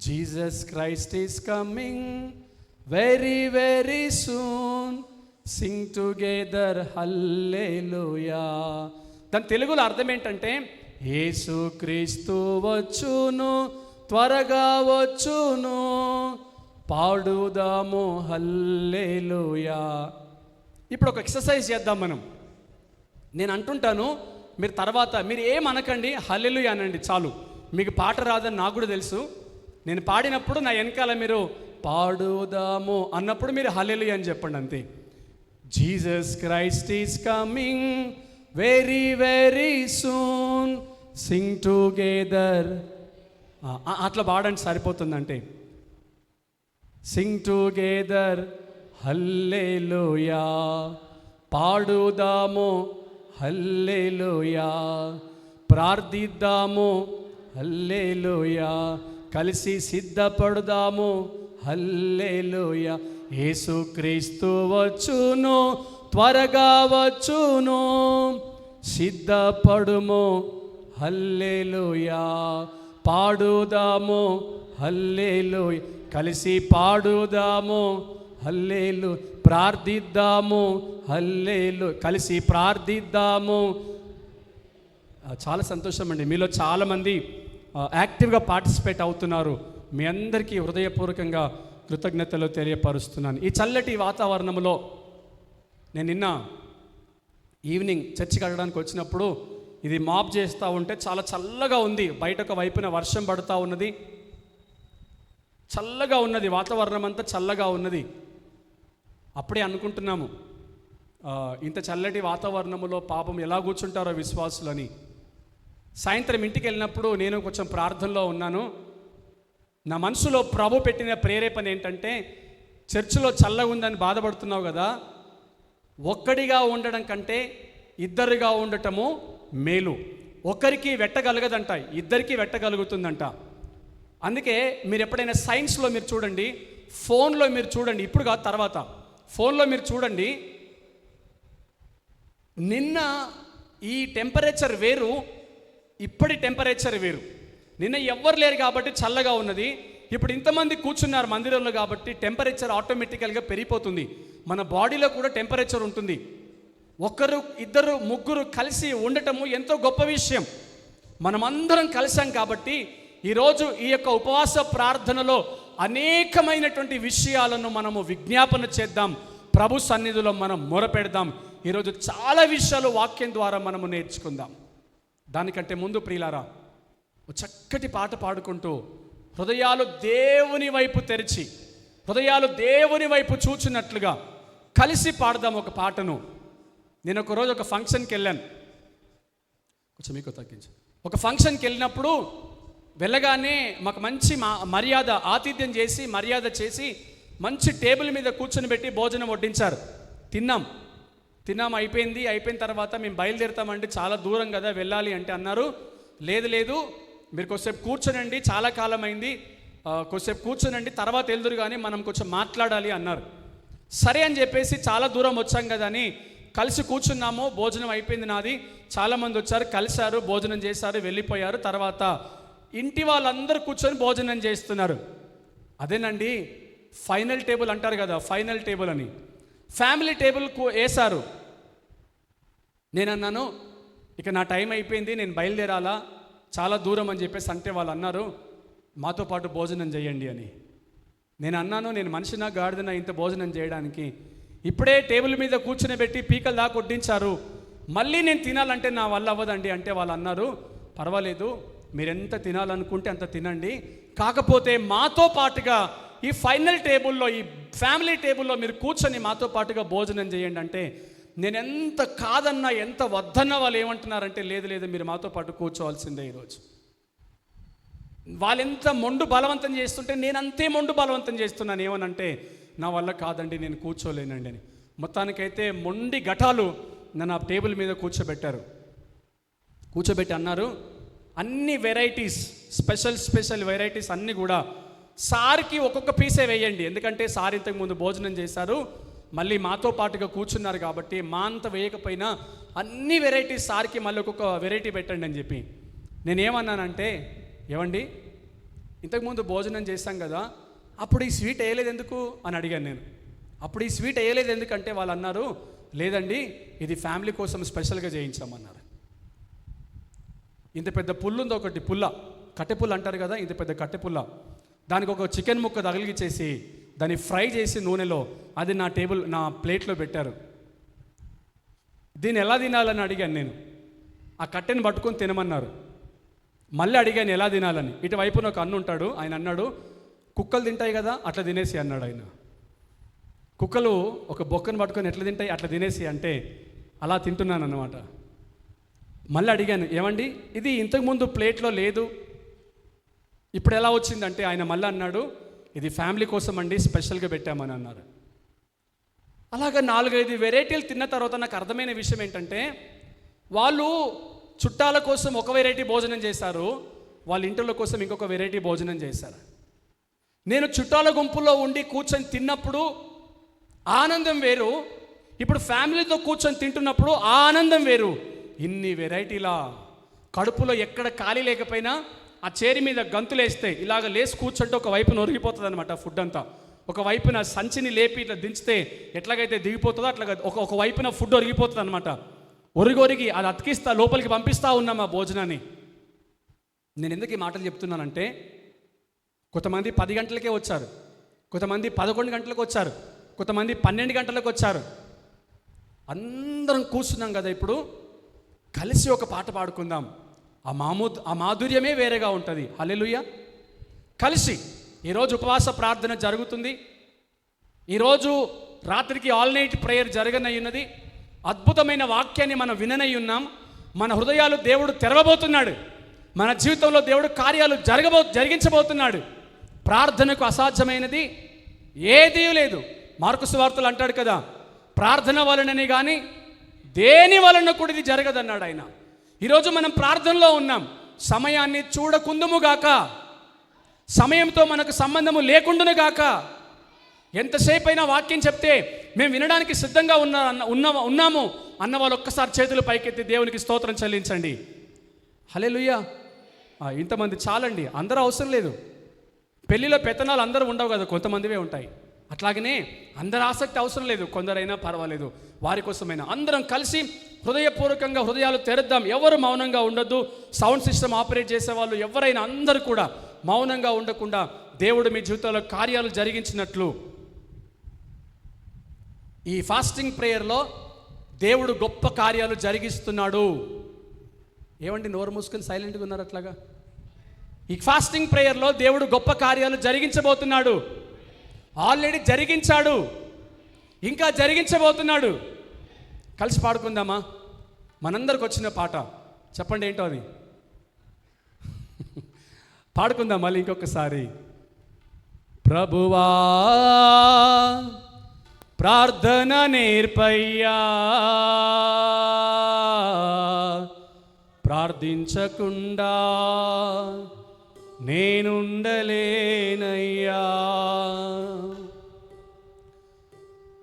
Jesus Christ is coming very very soon, sing together hallelujah. దాని తెలుగులో అర్థం ఏంటంటే, యేసుక్రీస్తు వచ్చును, త్వరగా వచ్చును, పాడుదాము హల్లెలూయా. ఇప్పుడు ఒక ఎక్సర్సైజ్ చేద్దాం మనం. నేను అంటుంటాను, మీరు తర్వాత మీరు ఏమనకండి, హల్లెలూయా అనండి చాలు. మీకు పాట రాదని నాకు కూడా తెలుసు. నేను పాడినప్పుడు నా వెనకాల మీరు పాడుదాము అన్నప్పుడు మీరు హల్లెలూయా అని చెప్పండి, అంతే. Jesus Christ is coming very very soon, sing together, అట్లా పాడండి సరిపోతుందంటే. సింగ్ టుగెదర్ హల్లెలూయా, పాడుదాము హల్లెలూయా, ప్రార్థిద్దాము హల్లెలూయా, కలిసి సిద్ధపడుదాము హల్లెలూయా. యేసుక్రీస్తు వచ్చును, త్వరగా వచ్చును, సిద్ధపడుము హల్లెలూయా, పాడుదాము హల్లెలూయా, కలిసి పాడుదాము హల్లెలూయా, ప్రార్థిద్దాము హల్లెలూయా, కలిసి ప్రార్థిద్దాము. చాలా సంతోషం అండి, మీలో చాలామంది యాక్టివ్గా పార్టిసిపేట్ అవుతున్నారు. మీ అందరికీ హృదయపూర్వకంగా కృతజ్ఞతలు తెలియపరుస్తున్నాను. ఈ చల్లటి వాతావరణంలో నేను నిన్న ఈవినింగ్ చర్చికి వెళ్ళడానికి వచ్చినప్పుడు ఇది మాప్ చేస్తూ ఉంటే చాలా చల్లగా ఉంది. బయట ఒక వైపున వర్షం పడుతూ ఉన్నది, చల్లగా ఉన్నది, వాతావరణం అంతా చల్లగా ఉన్నది. అప్పుడే అనుకుంటున్నాము, ఇంత చల్లటి వాతావరణంలో పాపం ఎలా కూర్చుంటారో విశ్వాసులని. సాయంత్రం ఇంటికి వెళ్ళినప్పుడు నేను కొంచెం ప్రార్థనలో ఉన్నాను. నా మనసులో ప్రభు పెట్టిన ప్రేరేపణ ఏంటంటే, చర్చిలో చల్లగా ఉందని బాధపడుతున్నావు కదా, ఒక్కడిగా ఉండడం కంటే ఇద్దరుగా ఉండటము మేలు. ఒకరికి వెట్టగలగదంట, ఇద్దరికి వెట్టగలుగుతుందంట. అందుకే మీరు ఎప్పుడైనా సైన్స్లో మీరు చూడండి, ఫోన్లో మీరు చూడండి, ఇప్పుడు కాదు తర్వాత, ఫోన్లో మీరు చూడండి, నిన్న ఈ టెంపరేచర్ వేరు, ఇప్పటి టెంపరేచర్ వేరు. నిన్న ఎవ్వరు లేరు కాబట్టి చల్లగా ఉన్నది, ఇప్పుడు ఇంతమంది కూర్చున్నారు మందిరంలో కాబట్టి టెంపరేచర్ ఆటోమేటికల్గా పెరిగిపోతుంది. మన బాడీలో కూడా టెంపరేచర్ ఉంటుంది. ఒకరు ఇద్దరు ముగ్గురు కలిసి ఉండటము ఎంతో గొప్ప విషయం. మనమందరం కలిసాం కాబట్టి ఈరోజు ఈ యొక్క ఉపవాస ప్రార్థనలో అనేకమైనటువంటి విషయాలను మనము విజ్ఞాపన చేద్దాం, ప్రభు సన్నిధిలో మనం మొరపెడదాం. ఈరోజు చాలా విషయాలు వాక్యం ద్వారా మనము నేర్చుకుందాం. దానికంటే ముందు ప్రియులారా, చక్కటి పాట పాడుకుంటూ హృదయాలు దేవుని వైపు తెరిచి, హృదయాలు దేవుని వైపు చూచినట్లుగా కలిసి పాడదాం ఒక పాటను. నేను ఒకరోజు ఒక ఫంక్షన్కి వెళ్ళాను, కొంచెం మీకు తగ్గించు. ఒక ఫంక్షన్కి వెళ్ళినప్పుడు వెళ్ళగానే మాకు మంచి మర్యాద ఆతిథ్యం చేసి, మర్యాద చేసి మంచి టేబుల్ మీద కూర్చొని పెట్టి భోజనం వడ్డించారు. తిన్నాం అయిపోయిన తర్వాత మేము బయలుదేరుతామండి, చాలా దూరం కదా వెళ్ళాలి అంటే అన్నారు, లేదు మీరు కొద్దిసేపు కూర్చోనండి, చాలా కాలం అయింది, కొద్దిసేపు కూర్చోనండి, తర్వాత వెళ్దురు కానీ మనం కొంచెం మాట్లాడాలి అన్నారు. సరే అని చెప్పేసి చాలా దూరం వచ్చాం కదా అని కలిసి కూర్చున్నాము. భోజనం అయిపోయింది నాది, చాలామంది వచ్చారు, కలిశారు, భోజనం చేశారు, వెళ్ళిపోయారు. తర్వాత ఇంటి వాళ్ళందరూ కూర్చొని భోజనం చేస్తున్నారు. అదేనండి ఫైనల్ టేబుల్ అంటారు కదా, ఫైనల్ టేబుల్ అని ఫ్యామిలీ టేబుల్ వేశారు. నేను అన్నాను, ఇక నా టైం అయిపోయింది, నేను బయలుదేరాలా, చాలా దూరం అని చెప్పేసి అంటే వాళ్ళు అన్నారు, మాతో పాటు భోజనం చేయండి అని. నేను అన్నాను, నేను మనిషినా గాడిదనా ఇంత భోజనం చేయడానికి? ఇప్పుడే టేబుల్ మీద కూర్చుని పెట్టి పీకలు దాకా వడ్డించారు, మళ్ళీ నేను తినాలంటే నా వల్ల అవ్వదండి అంటే వాళ్ళు అన్నారు, పర్వాలేదు, మీరెంత తినాలనుకుంటే అంత తినండి, కాకపోతే మాతో పాటుగా ఈ ఫైనల్ టేబుల్లో, ఈ ఫ్యామిలీ టేబుల్లో మీరు కూర్చొని మాతో పాటుగా భోజనం చేయండి అంటే, నేను ఎంత కాదన్నా ఎంత వద్దన్నా వాళ్ళు ఏమంటున్నారంటే, లేదు మీరు మాతో పాటు కూర్చోవాల్సిందే. ఈరోజు వాళ్ళు ఎంత మొండు బలవంతం చేస్తుంటే నేను అంతే మొండు బలవంతం చేస్తున్నాను. ఏమనంటే, నా వల్ల కాదండి, నేను కూర్చోలేనండి అని. మొత్తానికైతే మొండి ఘటాలు నన్ను ఆ టేబుల్ మీద కూర్చోబెట్టి అన్నారు, అన్ని వెరైటీస్, స్పెషల్ వెరైటీస్ అన్నీ కూడా సార్కి ఒక్కొక్క పీసే వేయండి, ఎందుకంటే సార్ ఇంతకు ముందు భోజనం చేశారు, మళ్ళీ మాతో పాటుగా కూర్చున్నారు కాబట్టి మా అంత వేయకపోయినా అన్ని వెరైటీస్ సార్కి మళ్ళీ ఒక్కొక్క వెరైటీ పెట్టండి అని చెప్పి. నేనేమన్నానంటే, ఏమండి ఇంతకుముందు భోజనం చేశాం కదా, అప్పుడు ఈ స్వీట్ వేయలేదు ఎందుకు అని అడిగాను నేను. అప్పుడు ఈ స్వీట్ వేయలేదు ఎందుకంటే వాళ్ళు అన్నారు, లేదండి ఇది ఫ్యామిలీ కోసం స్పెషల్గా చేయించామన్నారు. ఇంత పెద్ద పుల్లు ఉంది, ఒకటి కట్టెపుల్ల అంటారు కదా, ఇంత పెద్ద కట్టెపుల్ల, దానికి ఒక చికెన్ ముక్క తగిలిచేసి దాన్ని ఫ్రై చేసి నూనెలో అది నా ప్లేట్లో పెట్టారు. దీన్ని ఎలా తినాలని అడిగాను నేను. ఆ కట్టెని పట్టుకొని తినమన్నారు. మళ్ళీ అడిగాను ఎలా తినాలని. ఇటువైపున ఒక అన్న ఉంటాడు, ఆయన అన్నాడు, కుక్కలు తింటాయి కదా అట్లా తినేసి అన్నాడు ఆయన. కుక్కలు ఒక బొక్కను పట్టుకొని ఎట్లా తింటాయి అట్లా తినేసి అంటే అలా తింటున్నాను అన్నమాట. మళ్ళీ అడిగాను, ఏమండి ఇది ఇంతకుముందు ప్లేట్లో లేదు, ఇప్పుడు ఎలా వచ్చిందంటే ఆయన మళ్ళీ అన్నాడు, ఇది ఫ్యామిలీ కోసం అండి, స్పెషల్గా పెట్టామని అన్నారు. అలాగా 4-5 వెరైటీలు తిన్న తర్వాత నాకు అర్థమైన విషయం ఏంటంటే, వాళ్ళు చుట్టాల కోసం ఒక వెరైటీ భోజనం చేశారు, వాళ్ళ ఇంటిల కోసం ఇంకొక వెరైటీ భోజనం చేశారు. నేను చుట్టాల గుంపులో ఉండి కూర్చొని తిన్నప్పుడు ఆనందం వేరు, ఇప్పుడు ఫ్యామిలీతో కూర్చొని తింటున్నప్పుడు ఆ ఆనందం వేరు. ఇన్ని వెరైటీలా, కడుపులో ఎక్కడ ఖాళీ లేకపోయినా ఆ చేరి మీద గంతులేస్తే ఇలాగ లేసి కూర్చుంటే ఒక వైపున ఒరిగిపోతుంది అనమాట ఫుడ్ అంతా. ఒక వైపున సంచిని లేపి ఇట్లా దించితే ఎట్లాగైతే దిగిపోతుందో అట్లాగా ఒక వైపున ఫుడ్ ఒరిగిపోతుంది అనమాట. ఒరిగి అది అతికిస్తా లోపలికి పంపిస్తూ ఉన్నాం ఆ భోజనాన్ని. నేను ఎందుకు ఈ మాటలు చెప్తున్నానంటే, కొంతమంది 10 గంటలకే వచ్చారు, కొంతమంది 11 గంటలకు వచ్చారు, కొంతమంది 12 గంటలకు వచ్చారు. అందరం కూర్చున్నాం కదా, ఇప్పుడు కలిసి ఒక పాట పాడుకుందాం. ఆ మాధుర్యమే వేరేగా ఉంటుంది. హల్లెలూయా. కలిసి ఈరోజు ఉపవాస ప్రార్థన జరుగుతుంది. ఈరోజు రాత్రికి ఆల్ నైట్ ప్రేయర్ జరగనయ్యున్నది. అద్భుతమైన వాక్యాన్ని మనం విననై ఉన్నాం. మన హృదయాలు దేవుడు తెరవబోతున్నాడు. మన జీవితంలో దేవుడు కార్యాలు జరిగించబోతున్నాడు. ప్రార్థనకు అసాధ్యమైనది ఏదీ లేదు. మార్కు సువార్తలు అంటాడు కదా, ప్రార్థన వలననే కానీ దేని వలన కూడా ఇది జరగదన్నాడు ఆయన. ఈరోజు మనం ప్రార్థనలో ఉన్నాం, సమయాన్ని చూడకుందుముగాక, సమయంతో మనకు సంబంధము లేకుండునుగాక. ఎంతసేపు అయినా వాక్యం చెప్తే మేము వినడానికి సిద్ధంగా ఉన్నాము అన్న వాళ్ళు ఒక్కసారి చేతులు పైకెత్తి దేవునికి స్తోత్రం చెల్లించండి. హల్లెలూయా. ఇంతమంది చాలండి, అందరూ అవసరం లేదు. పెళ్లిలో పెత్తనాలు అందరూ ఉండవు కదా, కొంతమందివే ఉంటాయి. అట్లాగనే అందరి ఆసక్తి అవసరం లేదు, కొందరైనా పర్వాలేదు. వారి కోసమైనా అందరం కలిసి హృదయపూర్వకంగా హృదయాలు తెరుద్దాం. ఎవరు మౌనంగా ఉండొద్దు. సౌండ్ సిస్టమ్ ఆపరేట్ చేసేవాళ్ళు ఎవరైనా అందరూ కూడా మౌనంగా ఉండకుండా దేవుడు మీ జీవితంలో కార్యాలు జరిగించినట్లు ఈ ఫాస్టింగ్ ప్రేయర్లో దేవుడు గొప్ప కార్యాలు జరిగిస్తున్నాడు. ఏమండి నోరు మూసుకొని సైలెంట్గా ఉన్నారు అట్లాగా? ఈ ఫాస్టింగ్ ప్రేయర్లో దేవుడు గొప్ప కార్యాలు జరిగించబోతున్నాడు. ఆల్రెడీ జరిగించాడు, ఇంకా జరిగించబోతున్నాడు. కలిసి పాడుకుందామా? మనందరికి వచ్చిన పాట చెప్పండి, ఏంటో అది పాడుకుందాం మళ్ళీ ఇంకొకసారి. ప్రభువా ప్రార్థన నేర్పయ్యా, ప్రార్థించకుండా నేనుండలేనయ్యా.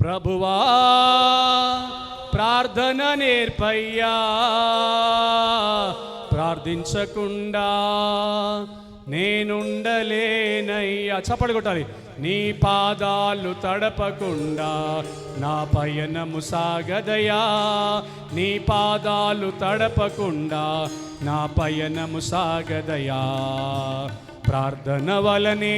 ప్రభువా ప్రార్థన నేర్పయ్యా, ప్రార్థించకుండా నేనుండలేనయ్యా. చప్పట్లు కొట్టాలి. నీ పాదాలు తడపకుండా నా పయనము సాగదయా, నీ పాదాలు తడపకుండా నా పయనము సాగదయా. ప్రార్థన వలనే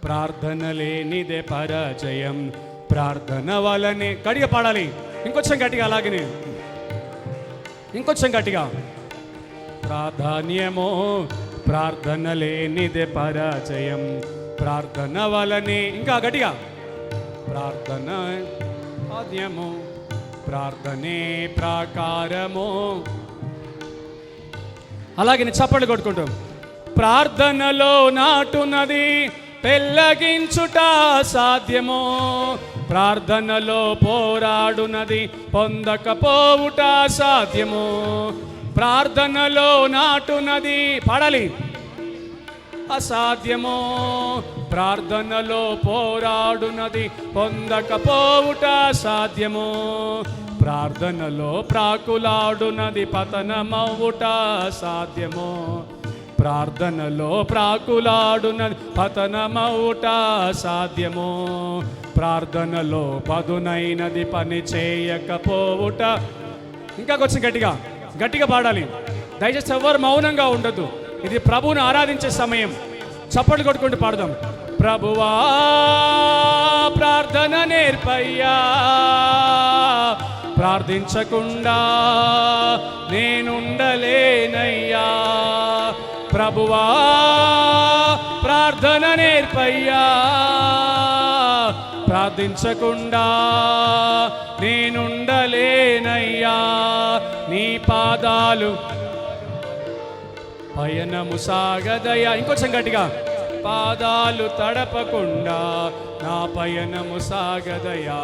ప్రార్థన లేనిదే పరాజయం. ప్రార్థన వలనే గట్టిగా పాడాలి, ఇంకొంచెం గట్టిగా, అలాగనే ఇంకొంచెం గట్టిగా. ప్రాధాన్యమో ప్రార్థన లేనిదే పరాజయం. ప్రార్థన వలనే, ఇంకా గట్టిగా. ప్రార్థన ఆద్యము, ప్రార్థనే ప్రాకారము. అలాగే చప్పట్లు కొట్టుకుంటాం. ప్రార్థనలో నాటునది పెళ్ళగించుట సాధ్యమో, ప్రార్థనలో పోరాడునది పొందకపోవుట సాధ్యమో. ప్రార్థనలో నాటునది పాడాలి అసాధ్యమో, ప్రార్థనలో పోరాడునది పొందకపోవుట సాధ్యమో. ప్రార్థనలో ప్రాకులాడునది పతనమవుట సాధ్యమో. ప్రార్థనలో ప్రాకులాడునది పతనమవుట సాధ్యమో. ప్రార్థనలో పదునైనది పని చేయకపోవుట. ఇంకా కొంచెం గట్టిగా గట్టిగా పాడాలి. దయచేసి ఎవరు మౌనంగా ఉండదు, ఇది ప్రభువుని ఆరాధించే సమయం. చప్పట్లు కొట్టుకుంటూ పాడదాం. ప్రభువా ప్రార్థన నేర్పయ్యా, ప్రార్థించకుండా నేనుండలేనయ్యా. ప్రభువా ప్రార్థన నేర్పయ్యా, ప్రార్థించకుండా నేనుండలేనయ్యా. నీ పాదాలు పయనము సాగదయా. ఇంకొంచెం గట్టిగా. పాదాలు తడపకుండా నా పయనము సాగదయా.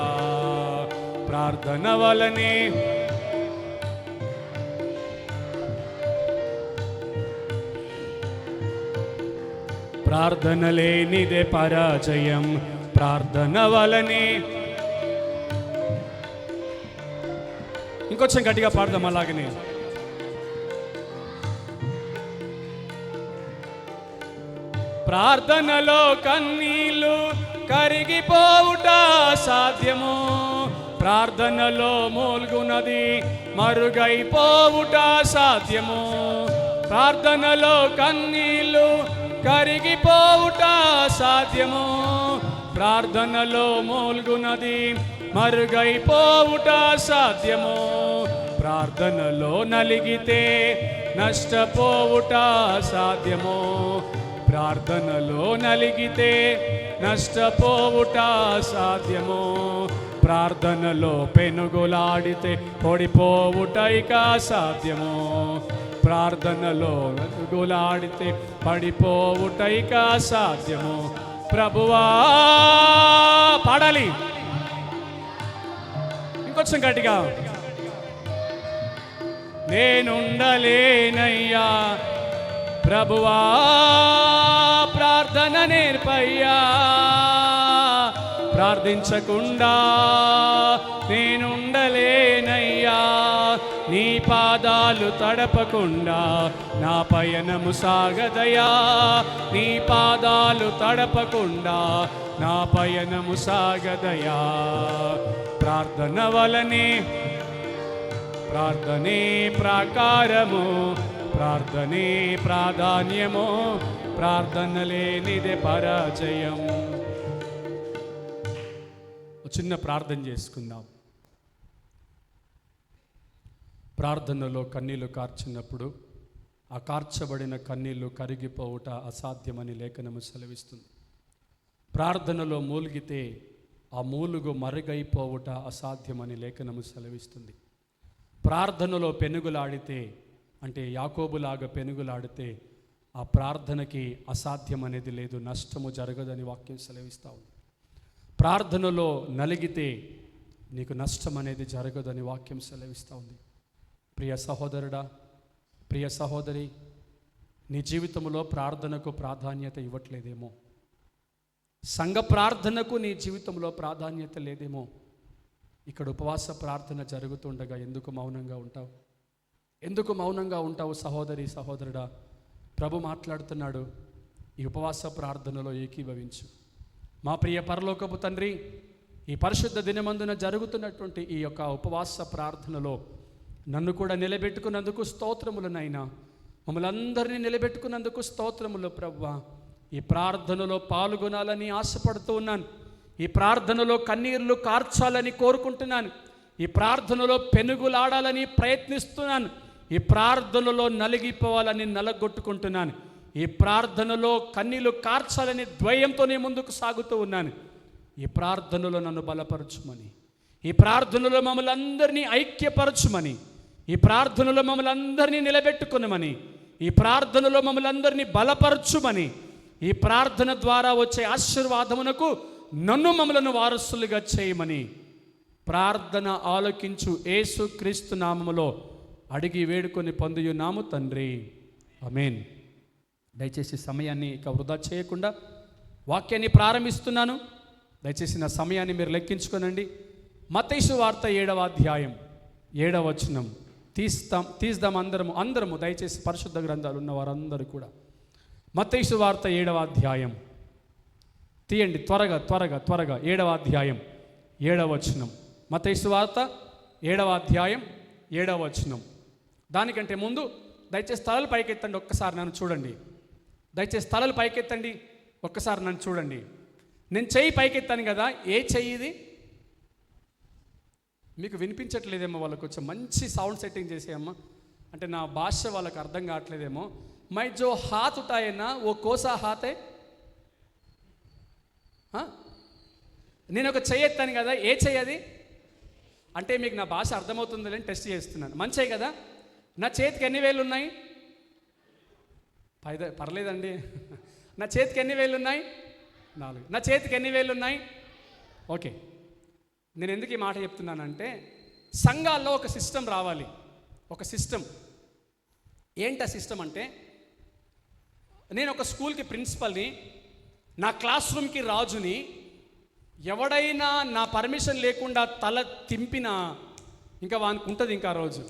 ప్రార్థన వలనే ప్రార్థన లేనిదే పరాజయం. ప్రార్థన వలనే, ఇంకొంచెం గట్టిగా పాడదాం అలాగనే. ప్రార్థనలో కన్నీళ్ళు కరిగిపోవుట సాధ్యము. ప్రార్థనలో మూల్గునది మరుగైపోవుట సాధ్యము. ప్రార్థనలో కన్నీళ్ళు కరిగిపోవుట సాధ్యము. ప్రార్థనలో మూల్గునది మరుగైపోవుట సాధ్యము. ప్రార్థనలో నలిగితే నష్టపోవుట సాధ్యము. ప్రార్థనలో నలిగితే నష్టపోవుట సాధ్యము. ప్రార్థనలో పెనుగులాడితే పొడిపోవుట ఇక సాధ్యము. ప్రార్థనలో గులాడితే పడిపోవుటైక సాధ్యము. ప్రభువా పాడాలి ఇంకొంచెం గట్టిగా. నేనుండలేనయ్యా ప్రభువా ప్రార్థన నేర్పయ్యా, ప్రార్థించకుండా నేనుండలేనయ్యా, నీ పాదాలు తడపకుండా నా పయనము సాగదయా, నీ పాదాలు తడపకుండా నా పయనము సాగదయా. ప్రార్థన వలనే ప్రార్థనే ప్రాకారము, ప్రార్థనే ప్రాధాన్యము, ప్రార్థన లేనిదే పరాజయం. చిన్న ప్రార్థన చేసుకుందాం. ప్రార్థనలో కన్నీళ్లు కార్చినప్పుడు ఆ కార్చబడిన కన్నీళ్లు కరిగిపోవుట అసాధ్యమని లేఖనము సెలవిస్తుంది. ప్రార్థనలో మూలిగితే ఆ మూలుగు మరుగైపోవుట అసాధ్యమని లేఖనము సెలవిస్తుంది. ప్రార్థనలో పెనుగులాడితే అంటే యాకోబులాగా పెనుగులాడితే ఆ ప్రార్థనకి అసాధ్యం అనేది లేదు, నష్టము జరగదని వాక్యం సెలవిస్తూ ఉంది. ప్రార్థనలో నలిగితే నీకు నష్టం అనేది జరగదని వాక్యం సెలవిస్తూ ఉంది. ప్రియ సహోదరుడా, ప్రియ సహోదరి, నీ జీవితంలో ప్రార్థనకు ప్రాధాన్యత ఇవ్వట్లేదేమో, సంఘ ప్రార్థనకు నీ జీవితంలో ప్రాధాన్యత లేదేమో. ఇక్కడ ఉపవాస ప్రార్థన జరుగుతుండగా ఎందుకు మౌనంగా ఉంటావు? ఎందుకు మౌనంగా ఉంటావు సహోదరి సహోదరుడా? ప్రభు మాట్లాడుతున్నాడు, ఈ ఉపవాస ప్రార్థనలో ఏకీభవించు. మా ప్రియ పరలోకపు తండ్రి, ఈ పరిశుద్ధ దినమందున జరుగుతున్నటువంటి ఈ యొక్క ఉపవాస ప్రార్థనలో నన్ను కూడా నిలబెట్టుకున్నందుకు స్తోత్రములు నాయనా. మమ్మల్ని అందరినీ నిలబెట్టుకున్నందుకు స్తోత్రములు ప్రభువా. ఈ ప్రార్థనలో పాల్గొనాలని ఆశపడుతూ ఉన్నాను. ఈ ప్రార్థనలో కన్నీళ్లు కార్చాలని కోరుకుంటున్నాను. ఈ ప్రార్థనలో పెనుగులాడాలని ప్రయత్నిస్తున్నాను. ఈ ప్రార్థనలో నలిగిపోవాలని నలగొట్టుకుంటున్నాను. ఈ ప్రార్థనలో కన్నీళ్లు కార్చాలని ద్వయంతోనే ముందుకు సాగుతూ ఉన్నాను. ఈ ప్రార్థనలో నన్ను బలపరచుమని, ఈ ప్రార్థనలో మమ్మల్ని అందరినీ ఐక్యపరచుమని, ఈ ప్రార్థనలో మమ్మల్ని అందరినీ నిలబెట్టుకునమని, ఈ ప్రార్థనలో మమ్మల్ని అందరినీ బలపరచుమని, ఈ ప్రార్థన ద్వారా వచ్చే ఆశీర్వాదమునకు నన్ను మమ్మలను వారసులుగా చేయమని ప్రార్థన ఆలకించు యేసు క్రీస్తు నామములో అడిగి వేడుకొని పొందియున్నాము తండ్రి, ఆమేన్. దయచేసి సమయాన్ని ఇక వృధా చేయకుండా వాక్యాన్ని ప్రారంభిస్తున్నాను. దయచేసి నా సమయాన్ని మీరు లెక్కించుకోనండి. మత్తయి సువార్త 7వ అధ్యాయం 7వ వచనం తీద్దాం అందరము దయచేసి పరిశుద్ధ గ్రంథాలు ఉన్న వారందరూ కూడా మత్తయి సువార్త 7వ అధ్యాయం తీయండి, త్వరగా 7వ అధ్యాయం 7వ వచనం. మత్తయి సువార్త 7వ అధ్యాయం 7వ వచనం. దానికంటే ముందు దయచేసి తలలు పైకెత్తండి, ఒక్కసారి నన్ను చూడండి. దయచేసి తలలు పైకెత్తండి, ఒక్కసారి నన్ను చూడండి. నేను చెయ్యి పైకెత్తాను కదా, ఏ చెయ్యి ఇది? మీకు వినిపించట్లేదేమో, వాళ్ళకు కొంచెం మంచి సౌండ్ సెట్టింగ్ చేసేయమ్మా. అంటే నా భాష వాళ్ళకి అర్థం కావట్లేదేమో. మై జో హాత్ ఉటాయేనా ఓ కోసా హాతే. నేను ఒక చెయ్యి ఎత్తాను కదా, ఏ చెయ్యి అది? అంటే మీకు నా భాష అర్థమవుతుందో లేని టెస్ట్ చేస్తున్నాను. మంచిగా కదా? నా చేతికి ఎన్ని వేలు ఉన్నాయి? పర్లేదండి. నా చేతికి ఎన్ని వేలు ఉన్నాయి? 4. నా చేతికి ఎన్ని వేలు ఉన్నాయి? ఓకే. నేను ఎందుకు ఈ మాట చెప్తున్నానంటే, సంఘాల్లో ఒక సిస్టమ్ రావాలి. ఒక సిస్టమ్. ఏంటి ఆ సిస్టమ్ అంటే, నేను ఒక స్కూల్కి ప్రిన్సిపల్ని, నా క్లాస్ రూమ్కి రాజుని, ఎవడైనా నా పర్మిషన్ లేకుండా తల తింపినా ఇంకా వానికి ఉంటుంది ఇంకా రోజు.